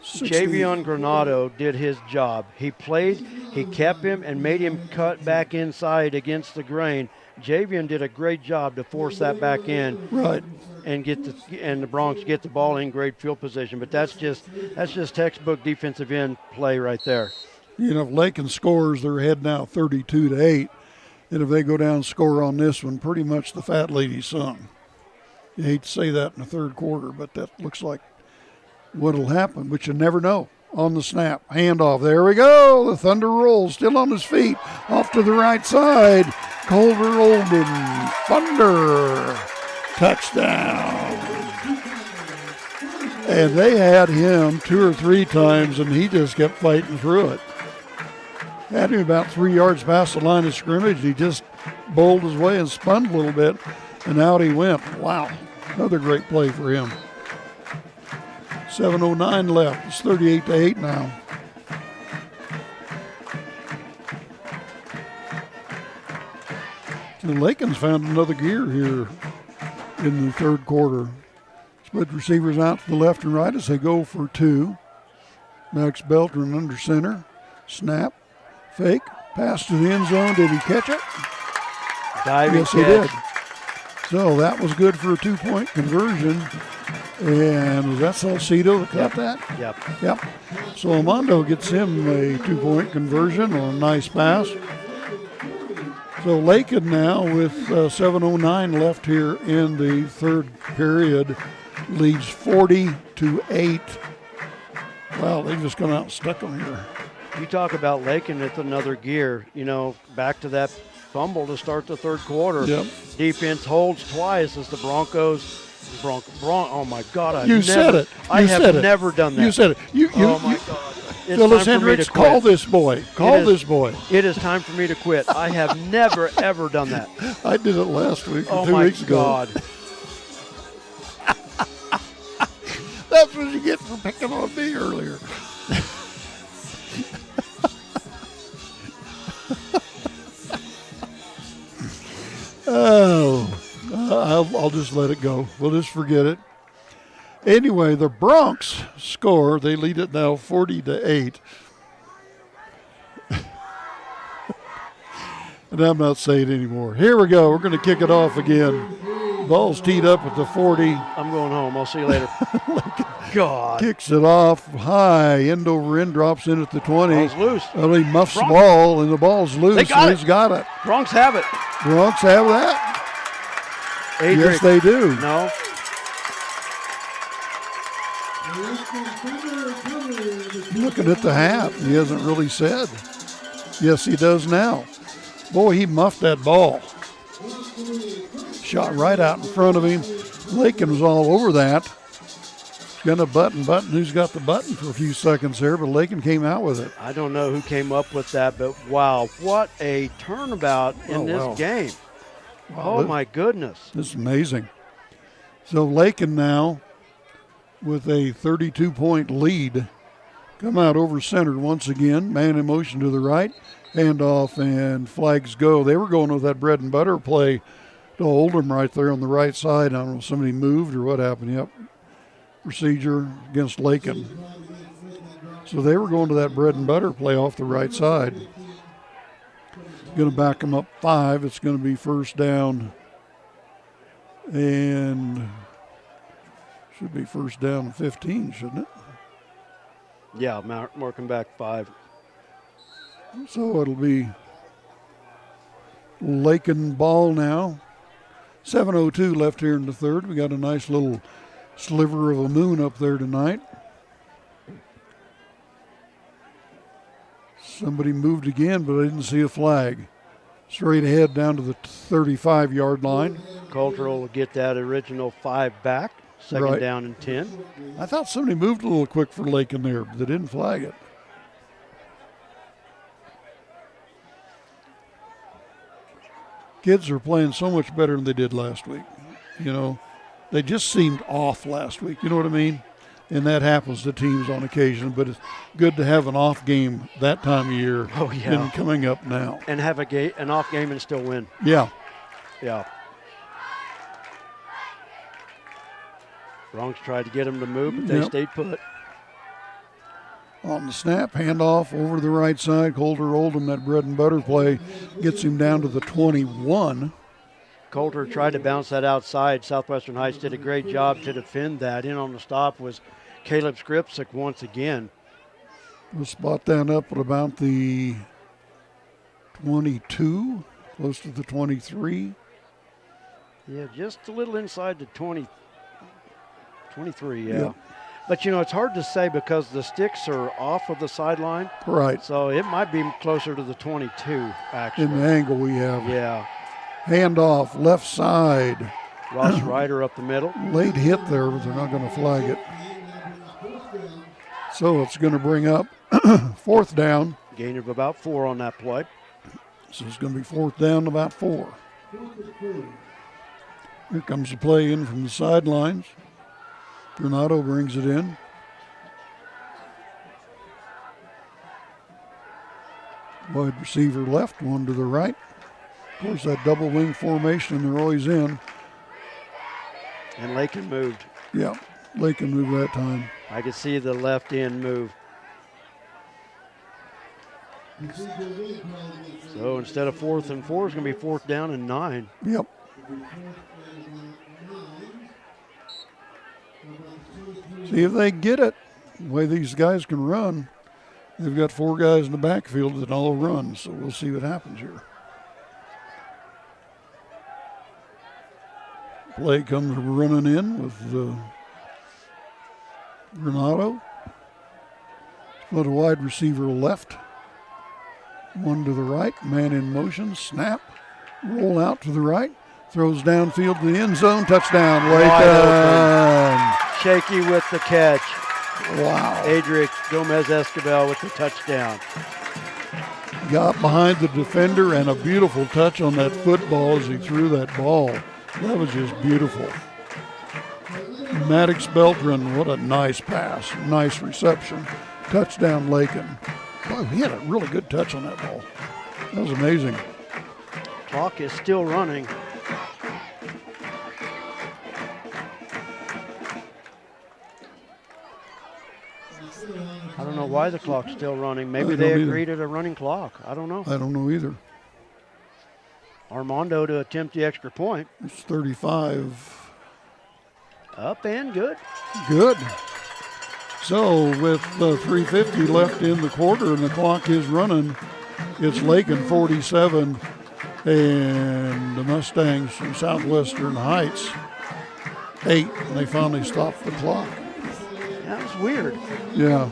Javion Granado did his job. He played, he kept him, and made him cut back inside against the grain. Javion did a great job to force that back in, right, and the Bronx get the ball in great field position. But that's just textbook defensive end play right there. You know, if Lakin scores, they're ahead now 32-8. And if they go down and score on this one, pretty much the fat lady sung. You hate to say that in the third quarter, but that looks like what'll happen, but you never know. On the snap, handoff. There we go. The Thunder rolls, still on his feet. Off to the right side. Colter Oldham, Thunder, touchdown. And they had him 2 or 3 times, and he just kept fighting through it. Had him about 3 yards past the line of scrimmage. He just bowled his way and spun a little bit, and out he went. Wow, another great play for him. 7:09 left. It's 38-8 now. So Lakin's found another gear here in the third quarter. Split receivers out to the left and right as they go for 2. Max Beltran under center. Snap. Fake. Pass to the end zone. Did he catch it? Diving yes, catch. He did. So that was good for a 2-point conversion. And was that Salcedo that caught that? Yep. So Armando gets him a 2-point conversion on a nice pass. So Lakin now with 7:09 left here in the third period leads 40-8. Wow, they've just come out and stuck them here. You talk about Lakin with another gear. You know, back to that fumble to start the third quarter. Yep. Defense holds twice as the Broncos. Oh my God! You said it. I have never done that. You said it. Oh my God! It's Phyllis time for me to Hendricks, quit. call this boy. Call this boy. It is time for me to quit. I have never ever done that. I did it last week. Oh 2 my weeks ago. God! That's what you get for picking on me earlier. Oh, I'll just let it go. We'll just forget it. Anyway, the Bronx score. They lead it now 40-8. And I'm not saying anymore. Here we go. We're going to kick it off again. Ball's teed up at the 40. I'm going home. I'll see you later. God. Kicks it off high, end over end, drops in at the 20. Ball's loose. Well, he muffs Bronx. the ball, and the ball's loose. They got and he's got it. Bronx have it. Bronx have that? Adrian. Yes, they do. No. Looking at the hat, he hasn't really said. Yes, he does now. Boy, he muffed that ball. Shot right out in front of him. Lakin was all over that. He's got a button. Who's got the button for a few seconds there, but Lakin came out with it. I don't know who came up with that, but wow, what a turnabout in this game. Wow. Oh, my goodness. This is amazing. So Lakin now with a 32-point lead. Come out over center once again. Man in motion to the right. Handoff and flags go. They were going with that bread and butter play to Oldham right there on the right side. I don't know if somebody moved or what happened. Yep. Procedure against Lakin. So they were going to that bread and butter play off the right side. Going to back them up 5. It's going to be first down. And should be first down and 15, shouldn't it? Yeah, marking back 5. So it'll be Lakin ball now. 7:02 left here in the third. We got a nice little sliver of a moon up there tonight. Somebody moved again, but I didn't see a flag. Straight ahead down to the 35-yard line. Coulter will get that original 5 back. Second down and 10. I thought somebody moved a little quick for Lakin there, but they didn't flag it. Kids are playing so much better than they did last week. You know, they just seemed off last week. You know what I mean? And that happens to teams on occasion, but it's good to have an off game that time of year than coming up now. And have an off game and still win. Yeah. Yeah. Bronx tried to get them to move, but they stayed put. On the snap, handoff over to the right side. Coulter Oldham, that bread and butter play, gets him down to the 21. Coulter tried to bounce that outside. Southwestern Heights did a great job to defend that. In on the stop was Caleb Skripsik once again. We'll spot that up at about the 22, close to the 23. Yeah, just a little inside the 23, yeah. Yep. But, it's hard to say because the sticks are off of the sideline. Right. So it might be closer to the 22, actually. In the angle we have. Yeah. Handoff, left side. Ross Ryder up the middle. Late hit there, but they're not going to flag it. So it's going to bring up 4th down. Gain of about 4 on that play. So it's going to be 4th down, about 4. Here comes the play in from the sidelines. Granado brings it in. Wide receiver left, one to the right. Of course, that double wing formation, they're always in. And Lakin moved. Yeah, Lakin moved that time. I could see the left end move. So instead of 4th and 4, it's going to be 4th down and 9. Yep. See if they get it. The way these guys can run, they've got 4 guys in the backfield that all run, so we'll see what happens here. Play comes running in with Granado. Split a wide receiver left. One to the right, man in motion, snap, roll out to the right, throws downfield to the end zone, touchdown, Lakin. Shaky with the catch. Wow. Adric Gomez-Escobar with the touchdown. Got behind the defender and a beautiful touch on that football as he threw that ball. That was just beautiful. Maddox Beltran, what a nice pass, nice reception. Touchdown, Lakin. Boy, he had a really good touch on that ball. That was amazing. Clock is still running. I don't know why the clock's still running. Maybe they agreed at a running clock. I don't know. I don't know either. Armando to attempt the extra point. It's 35. Up and good. Good. So with 3:50 left in the quarter and the clock is running, it's Lakin 47 and the Mustangs from Southwestern Heights 8. And they finally stopped the clock. That was weird. Yeah.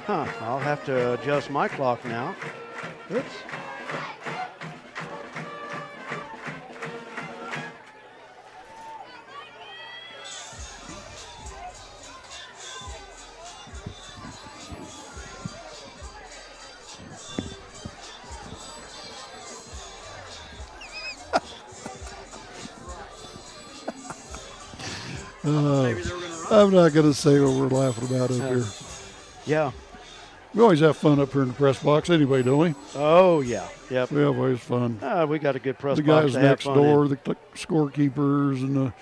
Huh. I'll have to adjust my clock now. Oops. I'm not going to say what we're laughing about up here. Yeah. We always have fun up here in the press box anyway, don't we? Oh, yeah. Yep. We have always fun. We got a good press the box guys to have next fun door, in. the scorekeepers and the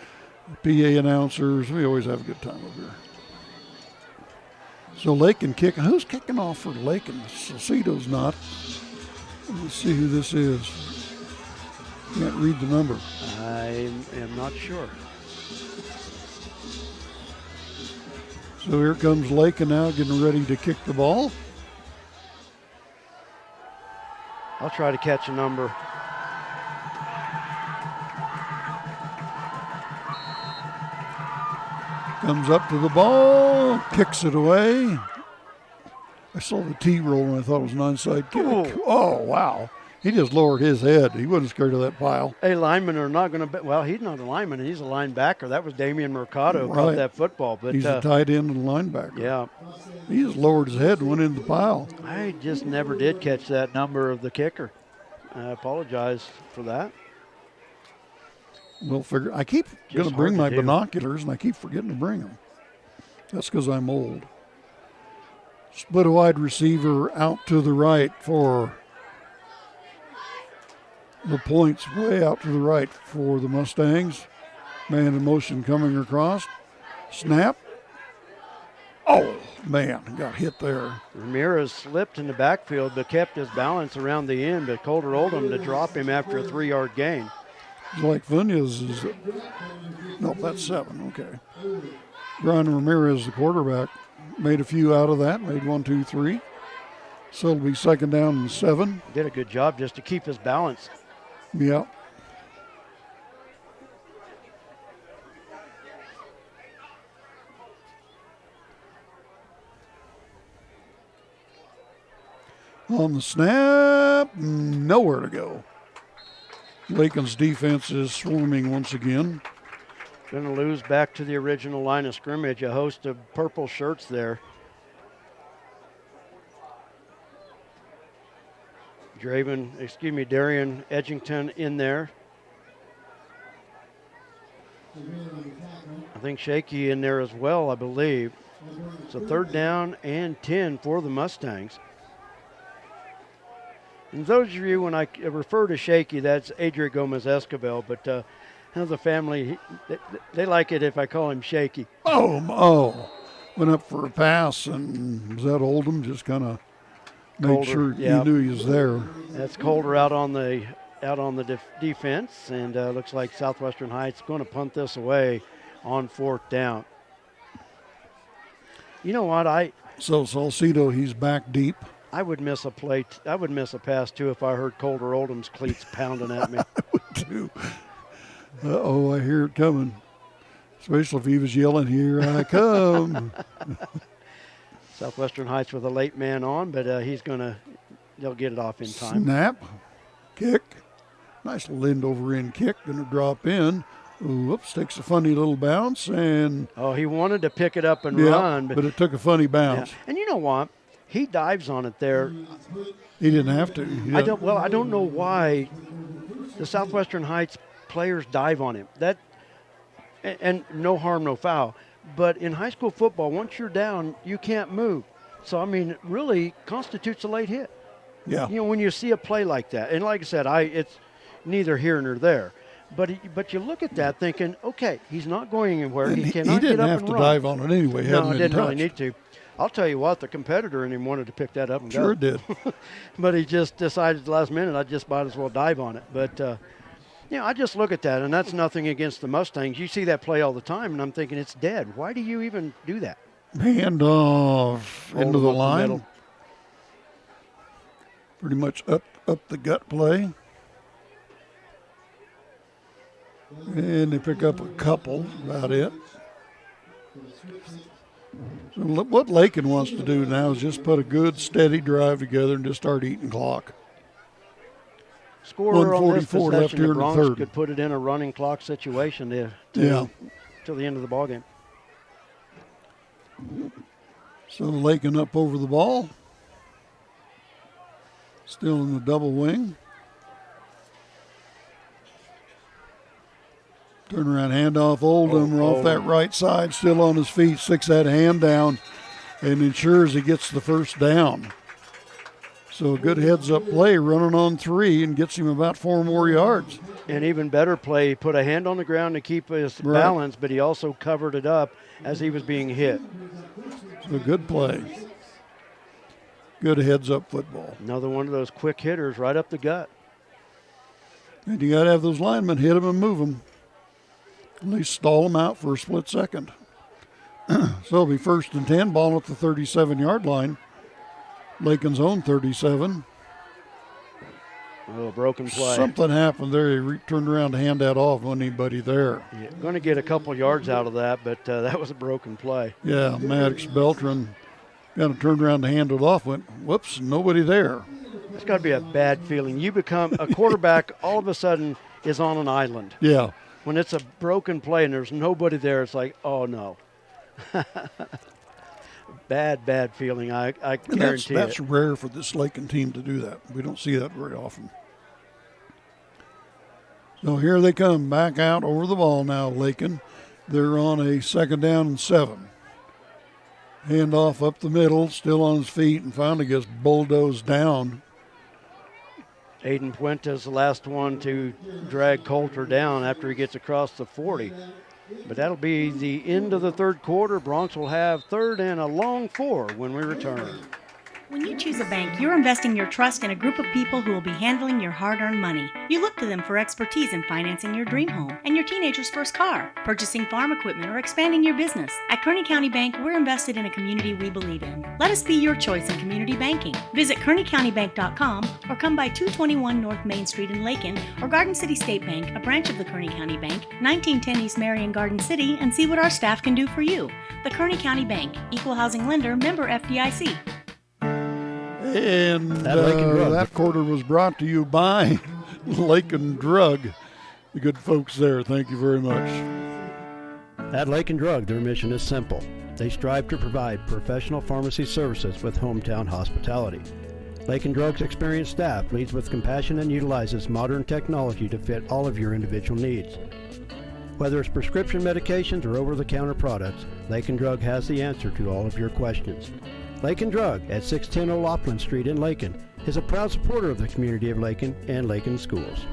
PA announcers. We always have a good time up here. So Lakin kicking. Who's kicking off for Lakin? Salcedo's not. Let's see who this is. Can't read the number. I am not sure. So here comes Lakin now getting ready to kick the ball. I'll try to catch a number. Comes up to the ball, kicks it away. I saw the T roll and I thought it was an onside kick. Oh, wow. He just lowered his head. He wasn't scared of that pile. Hey, linemen are not going to – well, he's not a lineman. He's a linebacker. That was Damian Mercado who caught that football. But he's a tight end and linebacker. Yeah. He just lowered his head and went into the pile. I just never did catch that number of the kicker. I apologize for that. We'll figure. I keep going to bring my binoculars, and I keep forgetting to bring them. That's because I'm old. Split a wide receiver out to the right for the points, way out to the right for the Mustangs. Man in motion coming across. Snap. Oh, man, got hit there. Ramirez slipped in the backfield but kept his balance around the end, but Calder Oldham to drop him after a 3-yard gain. Like Funes is, no, that's 7, okay. Brian Ramirez, the quarterback, made a few out of that, made 1, 2, 3. So it'll be 2nd down and 7. Did a good job just to keep his balance. Yeah. On the snap, nowhere to go. Lakin's defense is swarming once again. Going to lose back to the original line of scrimmage. A host of purple shirts there. Darian Edgington in there. I think Shaky in there as well, I believe. So 3rd down and 10 for the Mustangs. And those of you, when I refer to Shaky, that's Adria Gomez Escobar, but the family, they like it if I call him Shaky. Oh. Went up for a pass, and was that Oldham? Just kind of made sure he knew he was there. That's Calder out on the defense, and looks like Southwestern Heights going to punt this away on 4th down. You know what? So Salcedo, he's back deep. I would miss a play. I would miss a pass too if I heard Calder Oldham's cleats pounding at me. I would too. I hear it coming. Especially if he was yelling, "Here I come." Southwestern Heights with a late man on, but they'll get it off in time. Snap, kick, nice little end over end kick, gonna drop in. Whoops, takes a funny little bounce, and he wanted to pick it up and run, but it took a funny bounce. Yeah. And you know what? He dives on it there. He didn't have to. I don't know why the Southwestern Heights players dive on him. And no harm, no foul. But in high school football, once you're down, you can't move. So, I mean, it really constitutes a late hit. Yeah. When you see a play like that. And like I said, it's neither here nor there. But you look at that thinking, okay, he's not going anywhere. And he cannot didn't get up have and to run. Dive on it anyway. No, he didn't touched. really need to. I'll tell you what, the competitor in him wanted to pick that up and sure go. Did. But he just decided at the last minute, I just might as well dive on it. But, I just look at that, and that's nothing against the Mustangs. You see that play all the time, and I'm thinking it's dead. Why do you even do that? Hand off into the line. Pretty much up the gut play. And they pick up a couple, about it. So what Lakin wants to do now is just put a good, steady drive together and just start eating clock. Scorer on this 1:44 left possession, here the in the Bronx third. could put it in a running clock situation till the end of the ballgame. So Lakin up over the ball. Still in the double wing. Turnaround handoff, Oldham off that right side, still on his feet, sticks that hand down and ensures he gets the first down. So a good heads-up play, running on 3 and gets him about 4 more yards. An even better play, he put a hand on the ground to keep his balance, but he also covered it up as he was being hit. So good play. Good heads-up football. Another one of those quick hitters right up the gut. And you got to have those linemen hit them and move them. At least stall them out for a split second. So it'll be 1st and 10, ball at the 37-yard line. Lakin's own 37. Oh, broken play. Something happened there. He turned around to hand that off. Wasn't anybody there. Yeah, going to get a couple yards out of that, but that was a broken play. Yeah, Maddox Beltran kind of turned around to hand it off. Went, whoops, nobody there. It's got to be a bad feeling. You become a quarterback all of a sudden is on an island. Yeah. When it's a broken play and there's nobody there, it's like, oh, no. bad feeling, I guarantee that's rare for this Lakin team to do that. We don't see that very often. So here they come back out over the ball now, Lakin. They're on a 2nd down and 7. Handoff up the middle, still on his feet, and finally gets bulldozed down. Aiden Puente's the last one to drag Coulter down after he gets across the 40. But that'll be the end of the 3rd quarter. Bronx will have 3rd and a long 4 when we return. When you choose a bank, you're investing your trust in a group of people who will be handling your hard-earned money. You look to them for expertise in financing your dream home and your teenager's first car, purchasing farm equipment, or expanding your business. At Kearney County Bank, we're invested in a community we believe in. Let us be your choice in community banking. Visit KearneyCountyBank.com or come by 221 North Main Street in Lakin or Garden City State Bank, a branch of the Kearney County Bank, 1910 East Marion, Garden City, and see what our staff can do for you. The Kearney County Bank, Equal Housing Lender, member FDIC. And that quarter was brought to you by Lakin Drug. The good folks there, thank you very much. At Lakin Drug, their mission is simple. They strive to provide professional pharmacy services with hometown hospitality. Lakin Drug's experienced staff leads with compassion and utilizes modern technology to fit all of your individual needs. Whether it's prescription medications or over-the-counter products, Lakin Drug has the answer to all of your questions. Lakin Drug at 610 O'Loughlin Street in Lakin is a proud supporter of the community of Lakin and Lakin schools.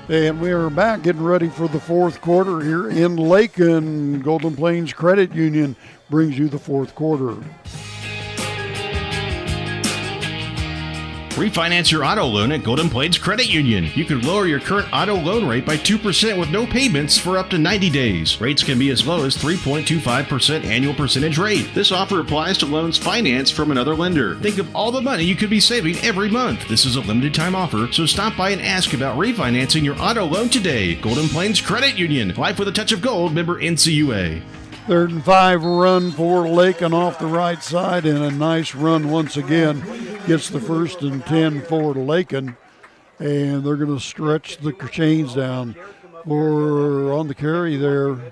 And we are back getting ready for the fourth quarter here in Lakin. Golden Plains Credit Union brings you the fourth quarter. Refinance your auto loan at Golden Plains Credit Union. You can lower your current auto loan rate by 2% with no payments for up to 90 days. Rates can be as low as 3.25% annual percentage rate. This offer applies to loans financed from another lender. Think of all the money you could be saving every month. This is a limited time offer, so stop by and ask about refinancing your auto loan today. Golden Plains Credit Union. Life with a touch of gold. Member NCUA. 3rd and 5 run for Lakin off the right side, and a nice run once again. Gets the 1st and 10 for Lakin, and they're going to stretch the chains down. For on the carry there, I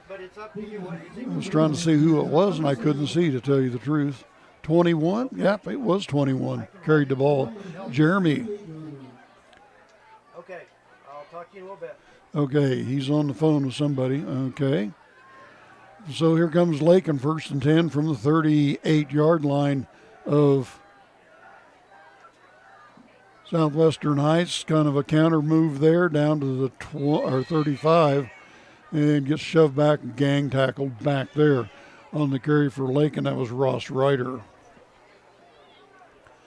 was trying to see who it was, and I couldn't see, to tell you the truth. 21? Yep, it was 21. Carried the ball. Jeremy. Okay, I'll talk to you in a little bit. Okay, he's on the phone with somebody. Okay. So here comes Lakin, 1st and 10 from the 38-yard line of Southwestern Heights. Kind of a counter move there down to the 35 and gets shoved back and gang tackled back there. On the carry for Lakin, that was Ross Ryder.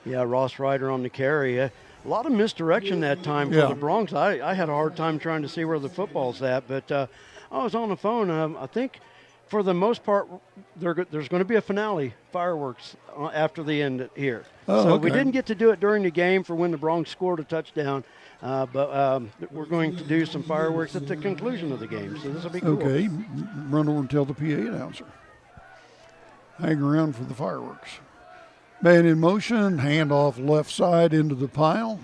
Yeah, Ross Ryder on the carry. A lot of misdirection that time for the Bronx. I had a hard time trying to see where the football's at, but I was on the phone. I think for the most part, there's going to be a finale, fireworks, after the end here. We didn't get to do it during the game for when the Bronx scored a touchdown, but we're going to do some fireworks at the conclusion of the game, so this will be cool. Okay, run over and tell the PA announcer. Hang around for the fireworks. Man in motion, handoff left side into the pile.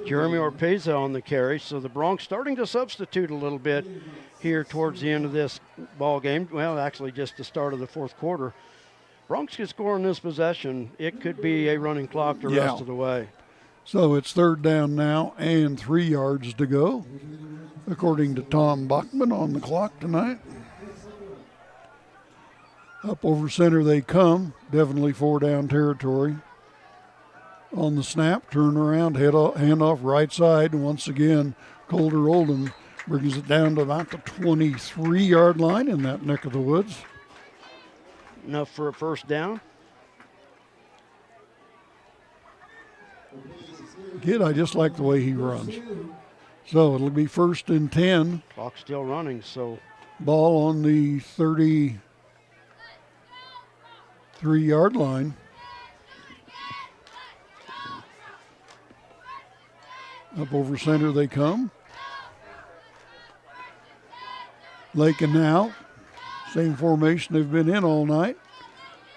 Jeremy Orpeza on the carry, so the Bronx starting to substitute a little bit here towards the end of this ball game. Well, actually just the start of the fourth quarter. Bronx can score in this possession. It could be a running clock the rest of the way. So it's 3rd down now and 3 yards to go, according to Tom Bachman on the clock tonight. Up over center they come, definitely 4-down territory. On the snap, turn around, hand off right side, and once again, Colder Oldham brings it down to about the 23-yard line in that neck of the woods. Enough for a 1st down. Kid, I just like the way he runs. So it'll be 1st and 10. Clock still running, so. Ball on the 33-yard line. Up over center they come. Lakin now, same formation they've been in all night.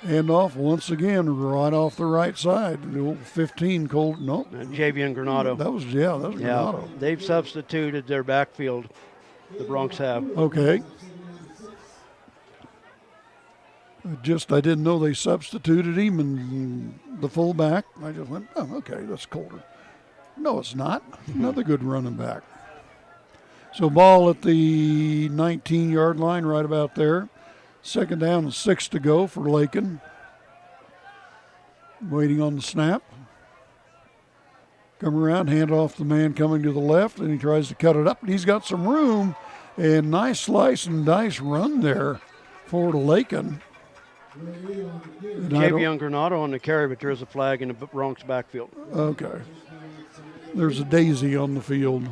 Hand off once again, right off the right side. The old 15 Colt, nope. Javian Granado. That was Granado. They've substituted their backfield, the Bronx have. Okay. I didn't know they substituted him and the fullback. I just went, oh, okay, that's Colder. No, it's not. Another good running back. So ball at the 19-yard line right about there. 2nd down and 6 to go for Lakin. Waiting on the snap. Come around, hand off the man coming to the left, and he tries to cut it up, and he's got some room. And nice slice and dice run there for Lakin. Javion Granado on the carry, but there's a flag in the Bronx backfield. Okay. There's a daisy on the field.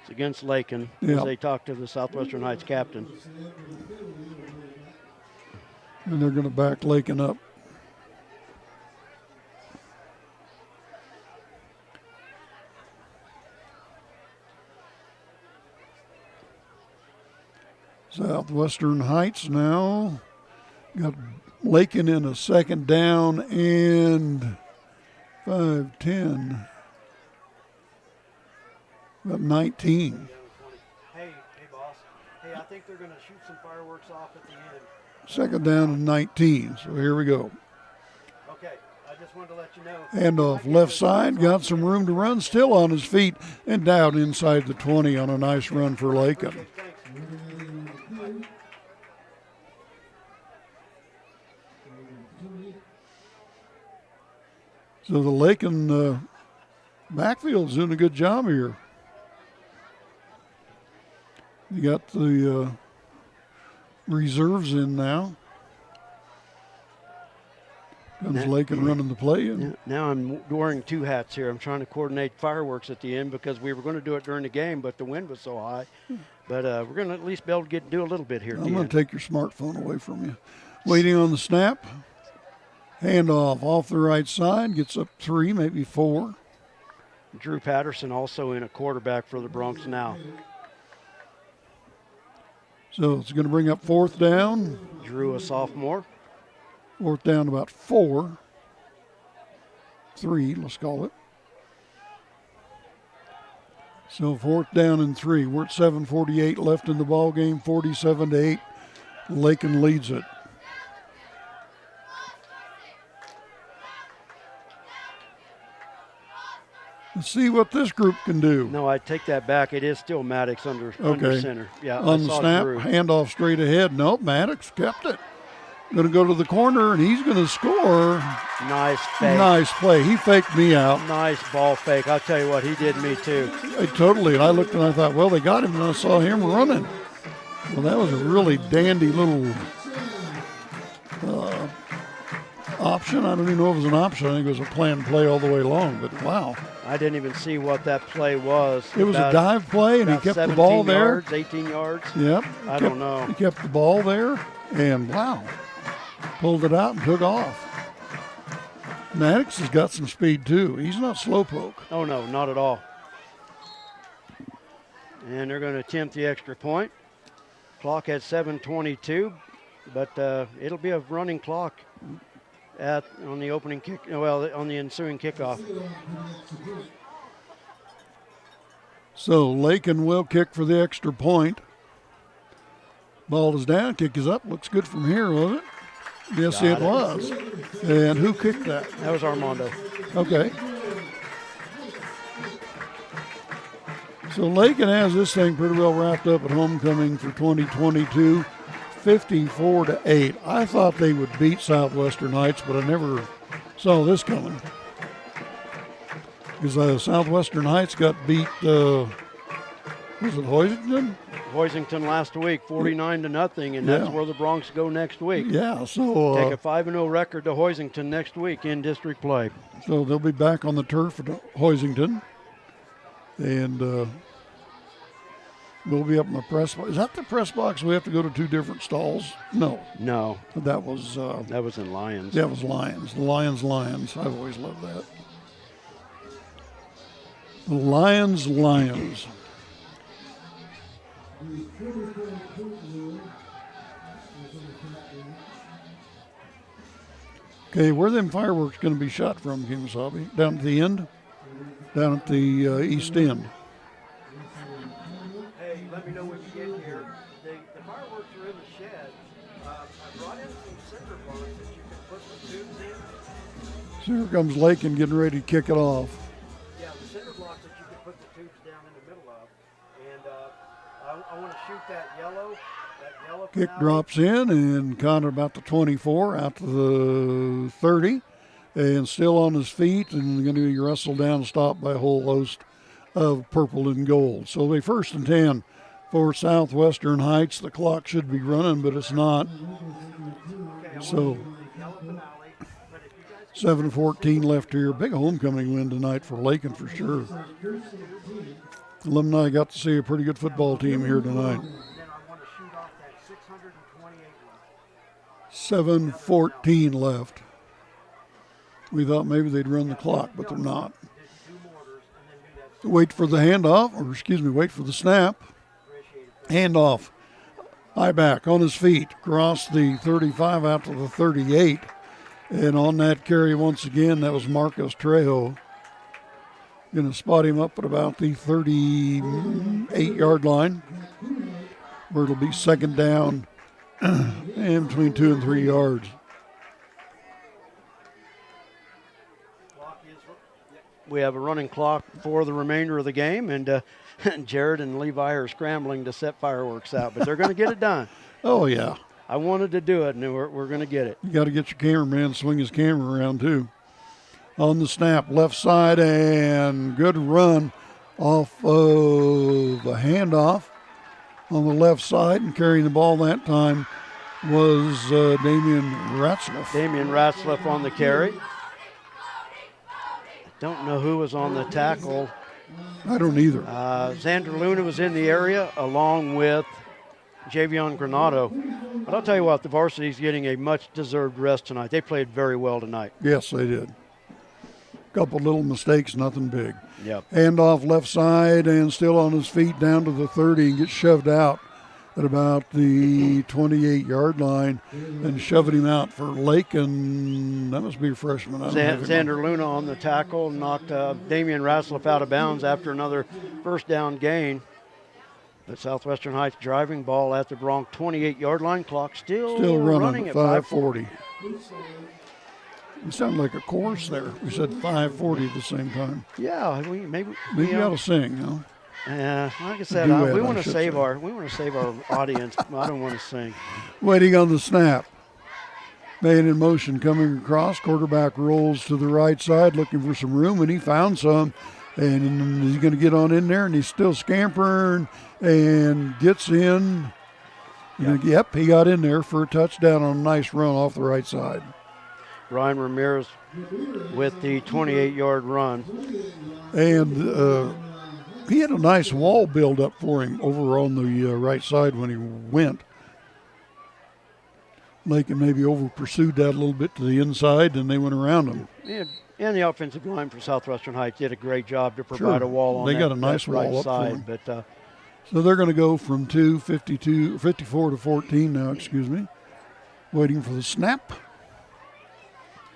It's against Lakin Yep. as they talk to the Southwestern Heights captain. And they're going to back Lakin up. Southwestern Heights now got Lakin in a second down and 5-10. About 19. Hey, boss. Hey, I think they're going to shoot some fireworks off at the end. Second down and 19. So here we go. Okay, I just wanted to let you know. Hand off left side, got some room to run, still on his feet, and down inside the 20 on a nice run for Lakin. So the Lakin backfield's doing a good job here. You got the reserves in now. Comes Lakin running the play. Now I'm wearing two hats here. I'm trying to coordinate fireworks at the end because we were going to do it during the game, but the wind was so high. But we're going to at least be able to do a little bit here. I'm going to take your smartphone away from you. Waiting on the snap. Handoff off the right side. Gets up 3, maybe 4. Drew Patterson also in a quarterback for the Bronx now. So it's going to bring up 4th down. Drew, a sophomore. 4th down, about 4. 3, let's call it. So 4th down and 3. We're at 7:48 left in the ball game. 47-8. Lakin leads it. Let's see what this group can do. No, I take that back. It is still Maddox under center. Yeah, on the snap, Drew. handoff straight ahead. Nope, Maddox kept it. Going to go to the corner, and he's going to score. Nice fake. Nice play. He faked me out. Nice ball fake. I'll tell you what, he did me too. Totally. And I looked and I thought, well, they got him, and I saw him running. Well, that was a really dandy little option. I don't even know if it was an option. I think it was a planned play all the way long, but wow. I didn't even see what that play was. It was a dive play, and he kept the ball there. 18 yards. Yep. I don't know. He kept the ball there, and wow, pulled it out and took off. Maddox has got some speed too. He's not slowpoke. Oh no, not at all. And they're going to attempt the extra point. Clock at 7:22, but it'll be a running clock on the opening kick. Well, on the ensuing kickoff. So Lakin will kick for the extra point. Ball is down, kick is up. Looks good from here, was it? Yes, it was. And who kicked that? That was Armando. Okay. So Lakin has this thing pretty well wrapped up at homecoming for 2022, 54-8. I thought they would beat Southwestern Heights, but I never saw this coming. Because Southwestern Heights got beat, was it Hoisington? Hoisington last week, 49-0, and that's where the Bronx go next week. Yeah, so take a 5-0 record to Hoisington next week in district play. So they'll be back on the turf at Hoisington, and we'll be up in the press box. Is that the press box? We have to go to 2 different stalls? No. That was in Lions. That was Lions. The Lions. I've always loved that. The Lions. Okay, where are them fireworks going to be shot from, Kimasabi? Down at the end? Down at the east end. Hey, let me know when you get here. The fireworks are in the shed. I brought in some cinder blocks that you can put the tubes in. So here comes Lakin getting ready to kick it off. Yeah, the cinder blocks that you can put the tubes down in the middle of. And I want to shoot that yellow. Kick drops in, and Connor about the 24, out to the 30, and still on his feet, and going to be wrestled down and stopped by a whole host of purple and gold. So they 1st and 10 for Southwestern Heights. The clock should be running, but it's not. So 7:14 left here. Big homecoming win tonight for Lakin for sure. Alumni got to see a pretty good football team here tonight. 7:14 left. We thought maybe they'd run the clock, but they're not. Wait for the handoff, or excuse me, wait for the snap. Handoff. High back on his feet, across the 35 out to the 38. And on that carry once again, that was Marcus Trejo. Going to spot him up at about the 38-yard line, where it'll be second down and between 2 and 3 yards. We have a running clock for the remainder of the game, and Jared and Levi are scrambling to set fireworks out, but they're going to get it done. Oh, yeah. I wanted to do it, and we're going to get it. You got to get your cameraman to swing his camera around, too. On the snap, left side, and good run off of the handoff on the left side, and carrying the ball that time was Damian Ratzlaff. Damian Ratzlaff on the carry. Don't know who was on the tackle. I don't either. Xander Luna was in the area along with Javion Granado. But I'll tell you what, the varsity's getting a much-deserved rest tonight. They played very well tonight. Yes, they did. Couple little mistakes, nothing big. Yep. Handoff left side and still on his feet down to the 30 and gets shoved out at about the 28-yard line and shoving him out for Lakin. That must be a freshman. Xander Luna on the tackle knocked Damian Ratzlaff out of bounds after another first down gain. But Southwestern Heights driving ball at the Bronx 28-yard line. Clock still running at 5:40. It sounded like a chorus there. We said 5:40 at the same time. Yeah, maybe you ought to sing, huh? Yeah, like I said, we want to save our audience. I don't want to sing. Waiting on the snap. Man in motion coming across. Quarterback rolls to the right side looking for some room, and he found some. And he's going to get on in there, and he's still scampering and gets in. Yep, he got in there for a touchdown on a nice run off the right side. Ryan Ramirez with the 28-yard run. And he had a nice wall build up for him over on the right side when he went. Lakin maybe over pursued that a little bit to the inside, and they went around him. Yeah, and the offensive line for Southwestern Heights did a great job to provide a wall on they got a nice wall right up side. for him. But so they're going to go from 54 to 14 now, waiting for the snap,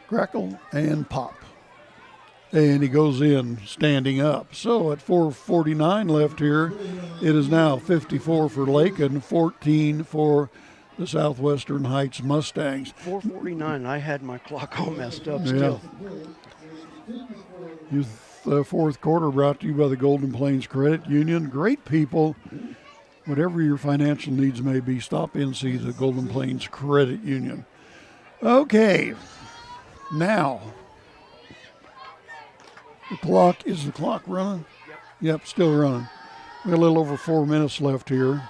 crackle, and pop. And he goes in standing up. So at 4:49 left here, it is now 54 for Lakin, 14 for the Southwestern Heights Mustangs. 4:49. I had my clock all messed up still. The fourth quarter brought to you by the Golden Plains Credit Union. Great people. Whatever your financial needs may be, stop in and see the Golden Plains Credit Union. Okay. Now, is the clock running? Yep, still running. We got a little over 4 minutes left here.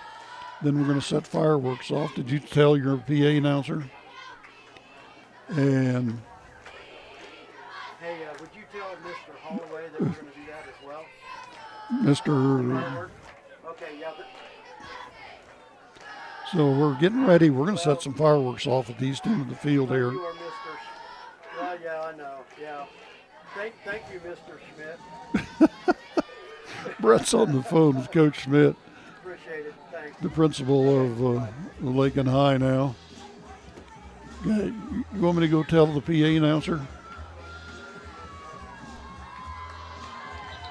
Then we're going to set fireworks off. Did you tell your PA announcer? And hey, would you tell Mr. Holloway that we're going to do that as well? Mr. Okay, yeah. So we're getting ready. We're going to set some fireworks off at the east end of the field here. You are Mr. Yeah, I know. Yeah. Thank you, Mr. Schmidt. Brett's on the phone with Coach Schmidt. Appreciate it. Thanks. The principal of Lakin High now. Okay, you want me to go tell the PA announcer?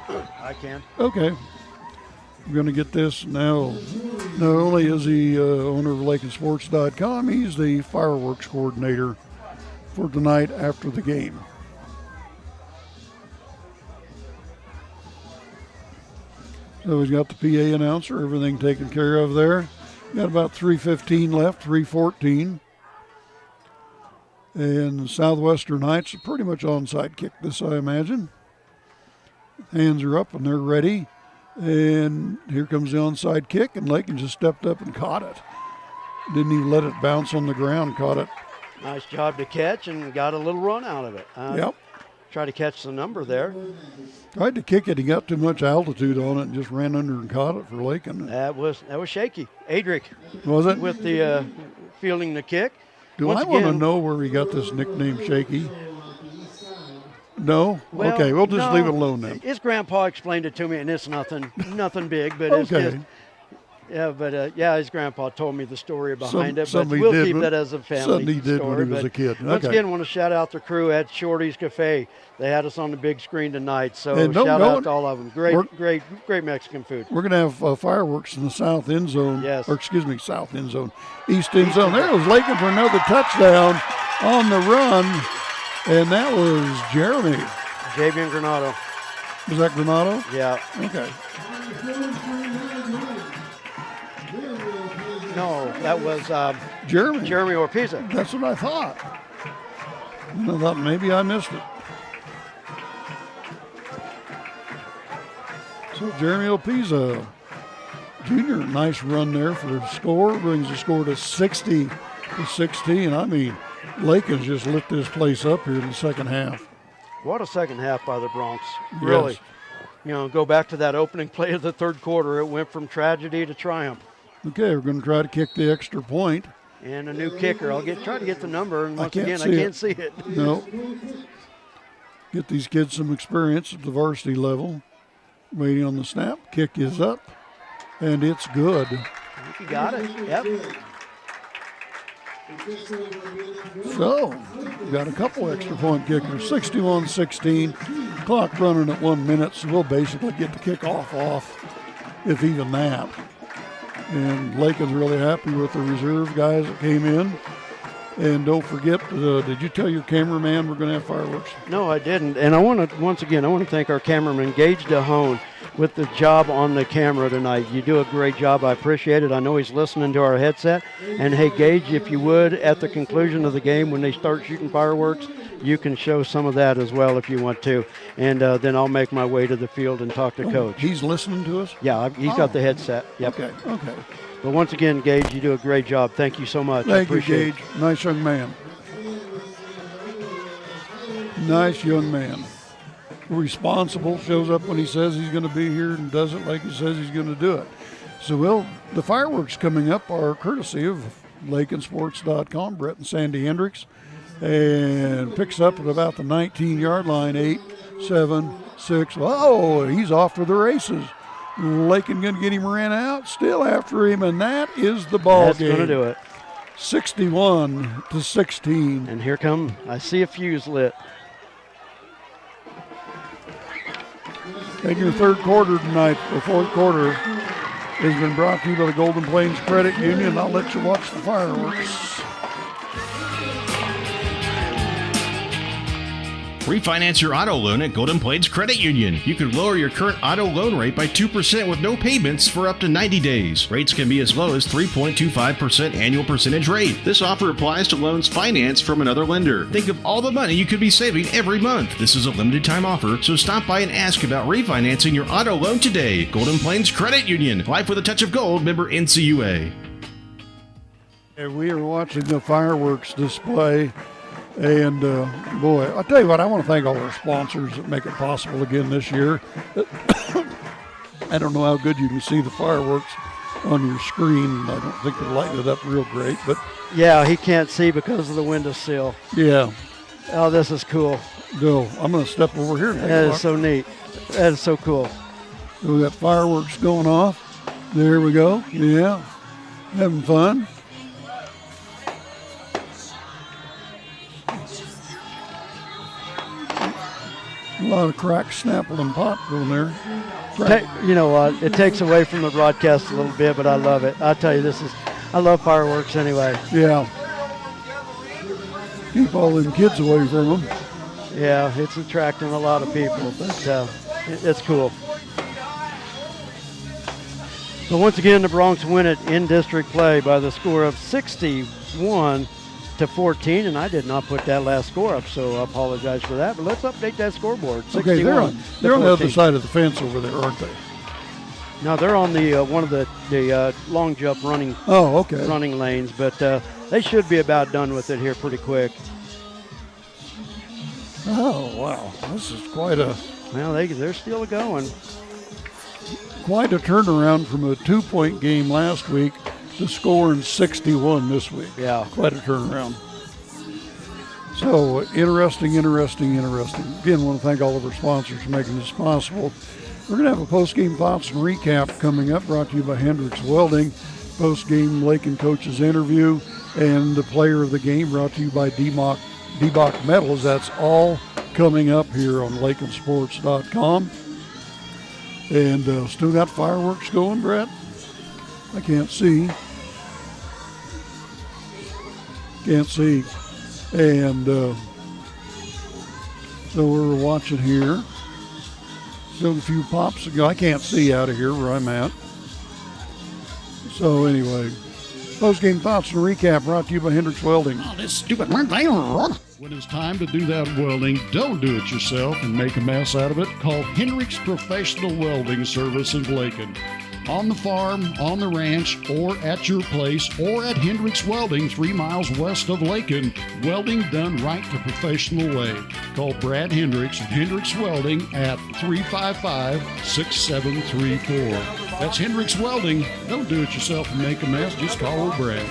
I can. Okay. We're going to get this now. Not only is he owner of LakinSports.com, he's the fireworks coordinator for tonight after the game. So he's got the PA announcer, everything taken care of there. Got about 3:15 left, 3:14. And Southwestern Heights are pretty much onside kick this, I imagine. Hands are up and they're ready. And here comes the onside kick, and Lakin just stepped up and caught it. Didn't even let it bounce on the ground, caught it. Nice job to catch and got a little run out of it. Yep. Try to catch the number there. Tried to kick it. He got too much altitude on it and just ran under and caught it for Lakin. That was shaky. Adric. Was it? With the fielding the kick. Do I want to know where he got this nickname Shaky? No? Well, okay, we'll just no, leave it alone then. His grandpa explained it to me, and it's nothing big, but Okay. it's just, his grandpa told me the story behind it, but something he we'll did keep when- that as a family something he did story. when he was But a kid. Once Okay. again, I want to shout out the crew at Shorty's Cafe. They had us on the big screen tonight, so And shout out to all of them. Great Mexican food. We're going to have fireworks in the south end zone. Yes. Or excuse me, south end zone. East end zone. There was Lakin for another touchdown on the run, and that was Jeremy. Javian Granado. Was that Granado? Yeah. Okay. No, that was Jeremy. Jeremy Orpiza. That's what I thought. And I thought maybe I missed it. So Jeremy Opiza, Jr., nice run there for the score. Brings the score to 60-16. I mean, Lakin's just lit this place up here in the second half. What a second half by the Bronx. Really. Yes. You know, go back to that opening play of the third quarter. It went from tragedy to triumph. Okay, we're going to try to kick the extra point. And a new kicker. I'll try to get the number, and once again, I see can't see it. No. Get these kids some experience at the varsity level. Waiting on the snap. Kick is up, and it's good. I think you got it. Yep. So, we've got a couple extra point kickers. 61-16. Clock running at 1 minute, so we'll basically get the kickoff off, if even that. And Lakin's really happy with the reserve guys that came in. And don't forget, did you tell your cameraman we're going to have fireworks? No, I didn't. And I want to thank our cameraman, Gage DeHone, with the job on the camera tonight. You do a great job. I appreciate it. I know he's listening to our headset. And hey, Gage, if you would, at the conclusion of the game, when they start shooting fireworks, you can show some of that as well if you want to. And then I'll make my way to the field and talk to Coach. He's listening to us? Yeah, he's got the headset. Yep. Okay. But once again, Gage, you do a great job. Thank you so much. Thank you, Appreciate Gage. Nice young man. Nice young man. Responsible, shows up when he says he's going to be here and does it like he says he's going to do it. So, the fireworks coming up are courtesy of LakinSports.com, Brett and Sandy Hendricks, and picks up at about the 19-yard line, 8, 7, 6. Oh, he's off to the races. Lakin going to get him ran out, still after him, and that is the ball game. That's going to do it. 61-16. And here I see a fuse lit. In your third quarter tonight, the fourth quarter has been brought to you by the Golden Plains Credit Union. I'll let you watch the fireworks. Refinance your auto loan at Golden Plains Credit Union. You could lower your current auto loan rate by 2% with no payments for up to 90 days. Rates can be as low as 3.25% annual percentage rate. This offer applies to loans financed from another lender. Think of all the money you could be saving every month. This is a limited time offer, so stop by and ask about refinancing your auto loan today. Golden Plains Credit Union. Life with a touch of gold. Member NCUA. And we are watching the fireworks display. And, boy, I'll tell you what, I want to thank all our sponsors that make it possible again this year. I don't know how good you can see the fireworks on your screen. I don't think they're lighting it up real great, but... Yeah, he can't see because of the windowsill. Yeah. Oh, this is cool. Go. I'm going to step over here and take a That look. is so neat. That is so cool. We got fireworks going off. There we go. Yeah. Having fun. A lot of crack, snapple, and pop going there. You know what? It takes away from the broadcast a little bit, but I love it. I'll tell you, I love fireworks anyway. Yeah. Keep all them kids away from them. Yeah, it's attracting a lot of people, but it's cool. But once again, the Bronx win it in district play by the score of 61-14, and I did not put that last score up, so I apologize for that. But let's update that scoreboard. Okay, they're on the other side of the fence over there, aren't they? No, they're on the one of the long jump running. Oh, okay. Running lanes, but they should be about done with it here pretty quick. Oh wow, this is quite a. Well, they're still going. Quite a turnaround from a 2-point game last week to scoring 61 this week. Yeah, quite a turnaround. So interesting. Again, I want to thank all of our sponsors for making this possible. We're going to have a post-game thoughts and recap coming up, brought to you by Hendricks Welding. Post-game Lakin coach's interview and the player of the game, brought to you by D-Bach Metals. That's all coming up here on LakinSports.com. And still got fireworks going, Brett? I can't see. And so we're watching here. Still a few pops to go. I can't see out of here where I'm at. So anyway, post-game thoughts and recap brought to you by Hendricks Welding. Oh, this stupid when it's time to do that welding, don't do it yourself and make a mess out of it. Call Hendricks Professional Welding Service in Lakin. On the farm, on the ranch, or at your place, or at Hendricks Welding 3 miles west of Lakin. Welding done right the professional way. Call Brad Hendricks at Hendricks Welding at 355-6734. That's Hendricks Welding. Don't do it yourself and make a mess. Just call old Brad.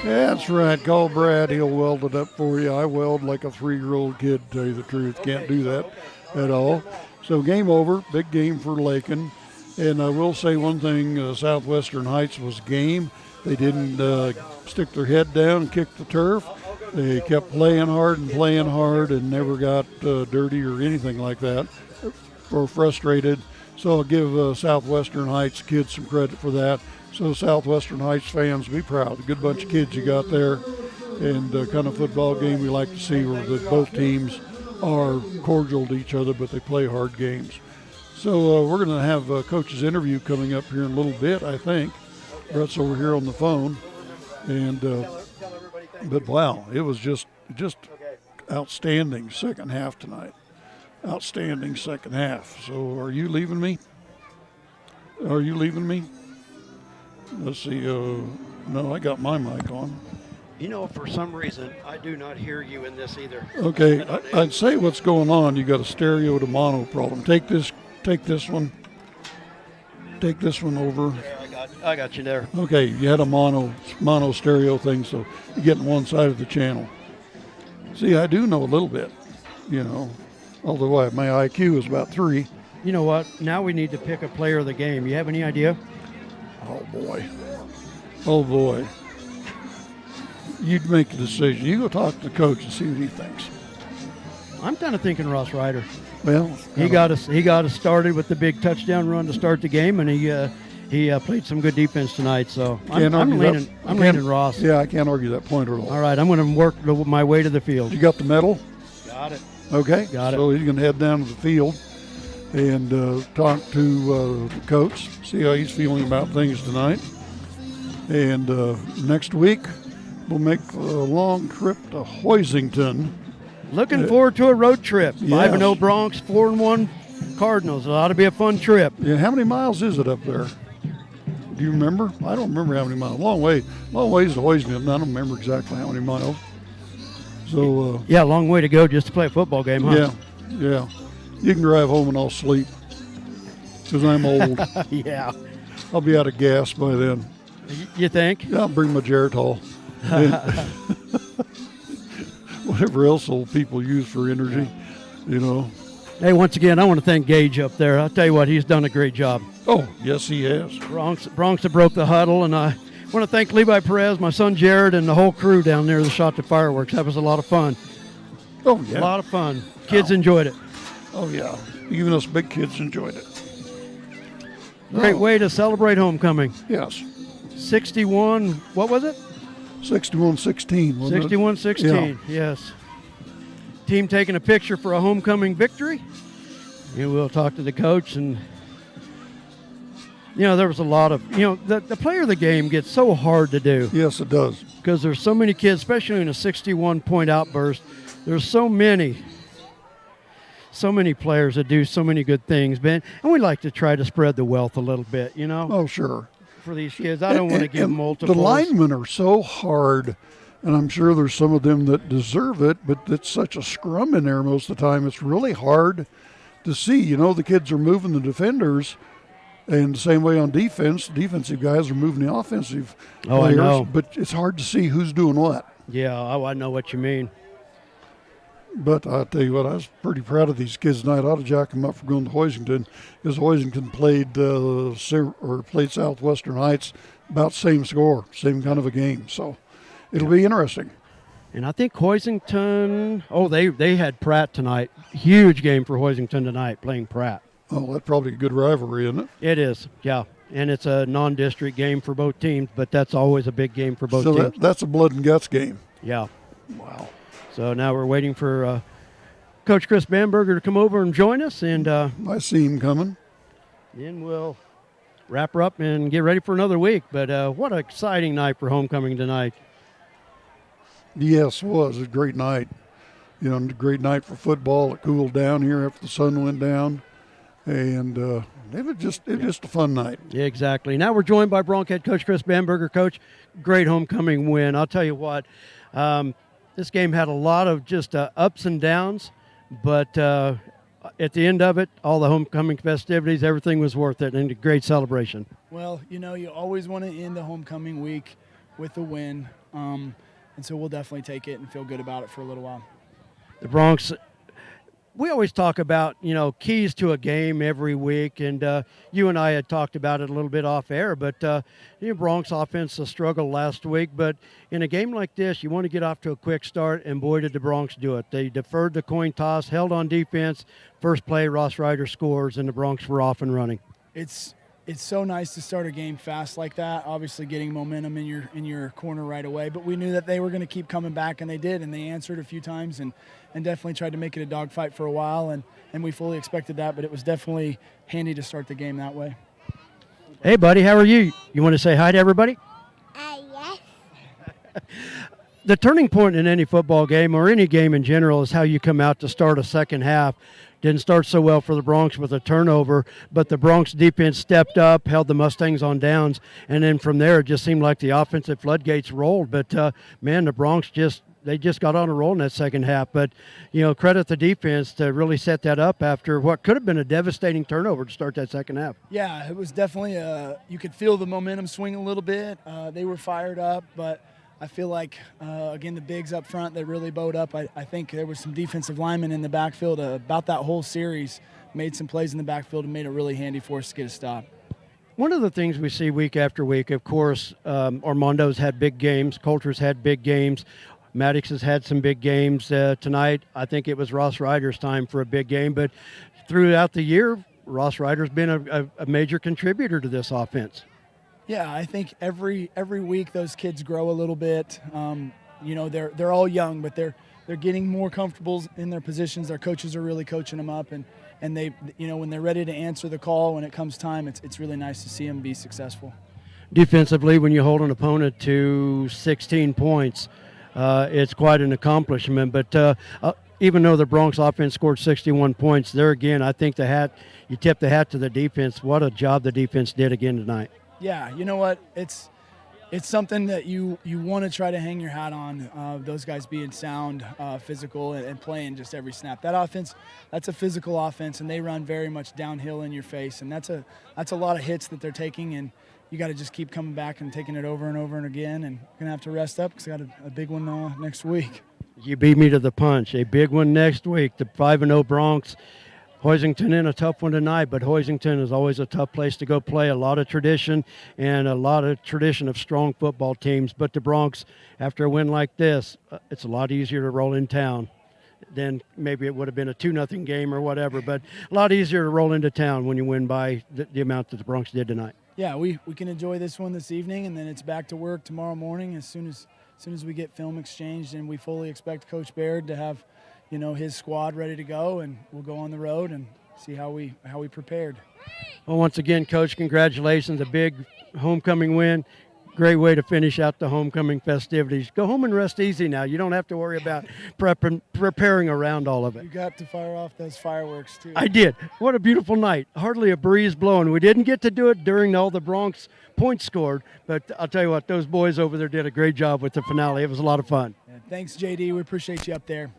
That's right. Call Brad. He'll weld it up for you. I weld like a 3-year-old kid, to tell you the truth. Can't do that at all. So game over. Big game for Lakin. And I will say one thing, Southwestern Heights was game. They didn't stick their head down and kick the turf. They kept playing hard and never got dirty or anything like that or frustrated. So I'll give Southwestern Heights kids some credit for that. So Southwestern Heights fans, be proud. A good bunch of kids you got there. And kind of football game we like to see where both teams are cordial to each other, but they play hard games. So we're going to have a coach's interview coming up here in a little bit, I think. Brett's over here on the phone. And but wow, it was just outstanding second half tonight. Outstanding second half. So are you leaving me? Let's see. No, I got my mic on. You know, for some reason, I do not hear you in this either. Okay, I'd say what's going on. You got a stereo to mono problem. Take this one. Take this one over. Yeah, I got you there. Okay, you had a mono stereo thing, so you're getting one side of the channel. See, I do know a little bit, although my IQ is about 3. You know what? Now we need to pick a player of the game. You have any idea? Oh, boy. You'd make the decision. You go talk to the coach and see what he thinks. I'm kind of thinking Ross Ryder. Well, he got us started with the big touchdown run to start the game, and he played some good defense tonight. So I'm leaning Ross. Yeah, I can't argue that point at all. All right, I'm going to work my way to the field. You got the medal? Got it. Okay, got it. So he's going to head down to the field and talk to the coach, see how he's feeling about things tonight. And next week we'll make a long trip to Hoisington. Looking forward to a road trip. Yes. 5-0 Bronx, 4-1 Cardinals. It ought to be a fun trip. Yeah, how many miles is it up there? Do you remember? I don't remember how many miles. Long ways to Hoisington. I don't remember exactly how many miles. So yeah, long way to go just to play a football game, huh? Yeah. You can drive home and I'll sleep because I'm old. Yeah. I'll be out of gas by then. You think? Yeah, I'll bring my Geritol. Whatever else old people use for energy, Hey, once again, I want to thank Gage up there. I'll tell you what, he's done a great job. Oh, yes, he has. Bronx have broke the huddle, and I want to thank Levi Perez, my son Jared, and the whole crew down there that shot the fireworks. That was a lot of fun. Oh, yeah. A lot of fun. Kids enjoyed it. Oh, yeah. Even us big kids enjoyed it. Great way to celebrate homecoming. Yes. 61, what was it? 61-16. 61-16, yes. Team taking a picture for a homecoming victory. And we'll talk to the coach. And, there was a lot of, the player of the game gets so hard to do. Yes, it does. Because there's so many kids, especially in a 61-point outburst. There's so many so many players that do so many good things, Ben, and we like to try to spread the wealth a little bit, you know. Oh, sure. For these kids, I don't want to give multiples. The linemen are so hard, and I'm sure there's some of them that deserve it, but it's such a scrum in there most of the time. It's really hard to see. You know, the kids are moving the defenders, and the same way on defense, the defensive guys are moving the offensive players. I know. But it's hard to see who's doing what. Yeah, I know what you mean. But I'll tell you what, I was pretty proud of these kids tonight. I ought to jack them up for going to Hoisington, because Hoisington played Southwestern Heights about same score, same kind of a game. So it'll be interesting. And I think Hoisington, they had Pratt tonight. Huge game for Hoisington tonight, playing Pratt. Oh, that's probably a good rivalry, isn't it? It is, yeah. And it's a non-district game for both teams, but that's always a big game for both teams. So that's a blood and guts game. Yeah. Wow. So now we're waiting for Coach Chris Bamberger to come over and join us. And I see him coming. Then we'll wrap her up and get ready for another week. But what an exciting night for homecoming tonight. Yes, it was a great night. You know, a great night for football. It cooled down here after the sun went down. And it was just a fun night. Yeah, exactly. Now we're joined by Bronc head coach Chris Bamberger. Coach, great homecoming win. I'll tell you what, this game had a lot of just ups and downs, but at the end of it, all the homecoming festivities, everything was worth it, and a great celebration. Well, you know, you always want to end the homecoming week with a win, and so we'll definitely take it and feel good about it for a little while. The Broncs, we always talk about, you know, keys to a game every week, and you and I had talked about it a little bit off air, but Broncs offense a struggle last week, but in a game like this, you want to get off to a quick start, and boy, did the Broncs do it. They deferred the coin toss, held on defense, first play, Ross Ryder scores, and the Broncs were off and running. It's so nice to start a game fast like that, obviously getting momentum in your corner right away, but we knew that they were going to keep coming back, and they did, and they answered a few times and definitely tried to make it a dogfight for a while, and we fully expected that, but it was definitely handy to start the game that way. Hey, buddy, how are you? You want to say hi to everybody? Yes. The turning point in any football game or any game in general is how you come out to start a second half. Didn't start so well for the Broncs with a turnover, but the Broncs defense stepped up, held the Mustangs on downs, and then from there it just seemed like the offensive floodgates rolled. But, man, the Broncs just got on a roll in that second half. But, you know, credit the defense to really set that up after what could have been a devastating turnover to start that second half. Yeah, it was definitely you could feel the momentum swing a little bit. They were fired up, but I feel like, again, the bigs up front, they really bowed up. I think there was some defensive linemen in the backfield about that whole series, made some plays in the backfield and made it really handy for us to get a stop. One of the things we see week after week, of course, Armando's had big games, Coulter's had big games, Maddox has had some big games. Tonight, I think it was Ross Ryder's time for a big game, but throughout the year, Ross Ryder's been a major contributor to this offense. Yeah, I think every week those kids grow a little bit. You know, they're all young, but they're getting more comfortable in their positions. Their coaches are really coaching them up, and they, you know, when they're ready to answer the call when it comes time, it's really nice to see them be successful. Defensively, when you hold an opponent to 16 points, it's quite an accomplishment. But even though the Broncs offense scored 61 points, there again, I think you tip the hat to the defense. What a job the defense did again tonight. Yeah, you know what? It's something that you want to try to hang your hat on, those guys being sound, physical, and playing just every snap. That offense, that's a physical offense, and they run very much downhill in your face, and that's a lot of hits that they're taking, and you got to just keep coming back and taking it over and over and again, and going to have to rest up because I got a big one next week. You beat me to the punch. A big one next week. The 5-0 Broncs. Hoisington in a tough one tonight, but Hoisington is always a tough place to go play. A lot of tradition and a lot of tradition of strong football teams. But the Broncs, after a win like this, it's a lot easier to roll in town than maybe it would have been a 2-0 game or whatever. But a lot easier to roll into town when you win by the amount that the Broncs did tonight. Yeah, we can enjoy this one this evening, and then it's back to work tomorrow morning as soon as we get film exchanged, and we fully expect Coach Baird to have, you know, his squad ready to go, and we'll go on the road and see how we prepared. Well, once again, Coach, congratulations. A big homecoming win. Great way to finish out the homecoming festivities. Go home and rest easy now. You don't have to worry about preparing around all of it. You got to fire off those fireworks, too. I did. What a beautiful night. Hardly a breeze blowing. We didn't get to do it during all the Bronx points scored, but I'll tell you what, those boys over there did a great job with the finale. It was a lot of fun. Yeah, thanks, JD. We appreciate you up there.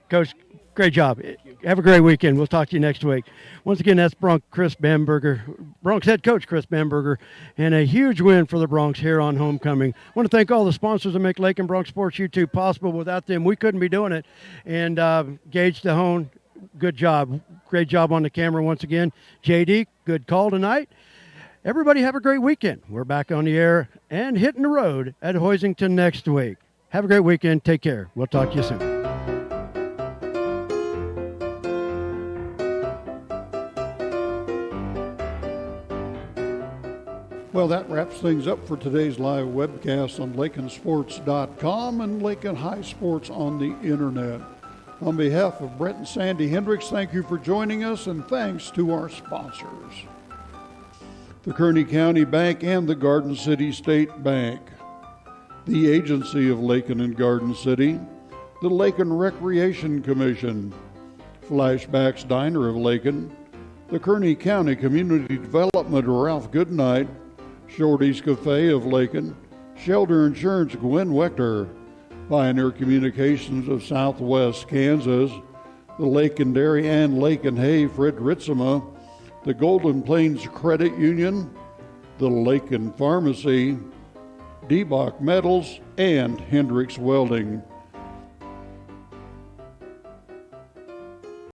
Coach, great job. Have a great weekend. We'll talk to you next week. Once again, that's Bronx head coach Chris Bamberger, and a huge win for the Bronx here on homecoming. I want to thank all the sponsors that make Lakin Bronx Sports YouTube possible. Without them, we couldn't be doing it. And Gage DeHone, good job. Great job on the camera once again. JD, good call tonight. Everybody have a great weekend. We're back on the air and hitting the road at Hoisington next week. Have a great weekend. Take care. We'll talk to you soon. Well, that wraps things up for today's live webcast on LakinSports.com and Lakin High Sports on the internet. On behalf of Brett and Sandy Hendricks, thank you for joining us, and thanks to our sponsors, the Kearney County Bank and the Garden City State Bank, the Agency of Lakin and Garden City, the Lakin Recreation Commission, Flashbacks Diner of Lakin, the Kearney County Community Development Ralph Goodnight, Shorty's Cafe of Lakin, Shelter Insurance Gwen Wechter, Pioneer Communications of Southwest Kansas, the Lakin Dairy and Lakin Hay Fred Ritzema, the Golden Plains Credit Union, the Lakin Pharmacy, Debach Metals, and Hendricks Welding.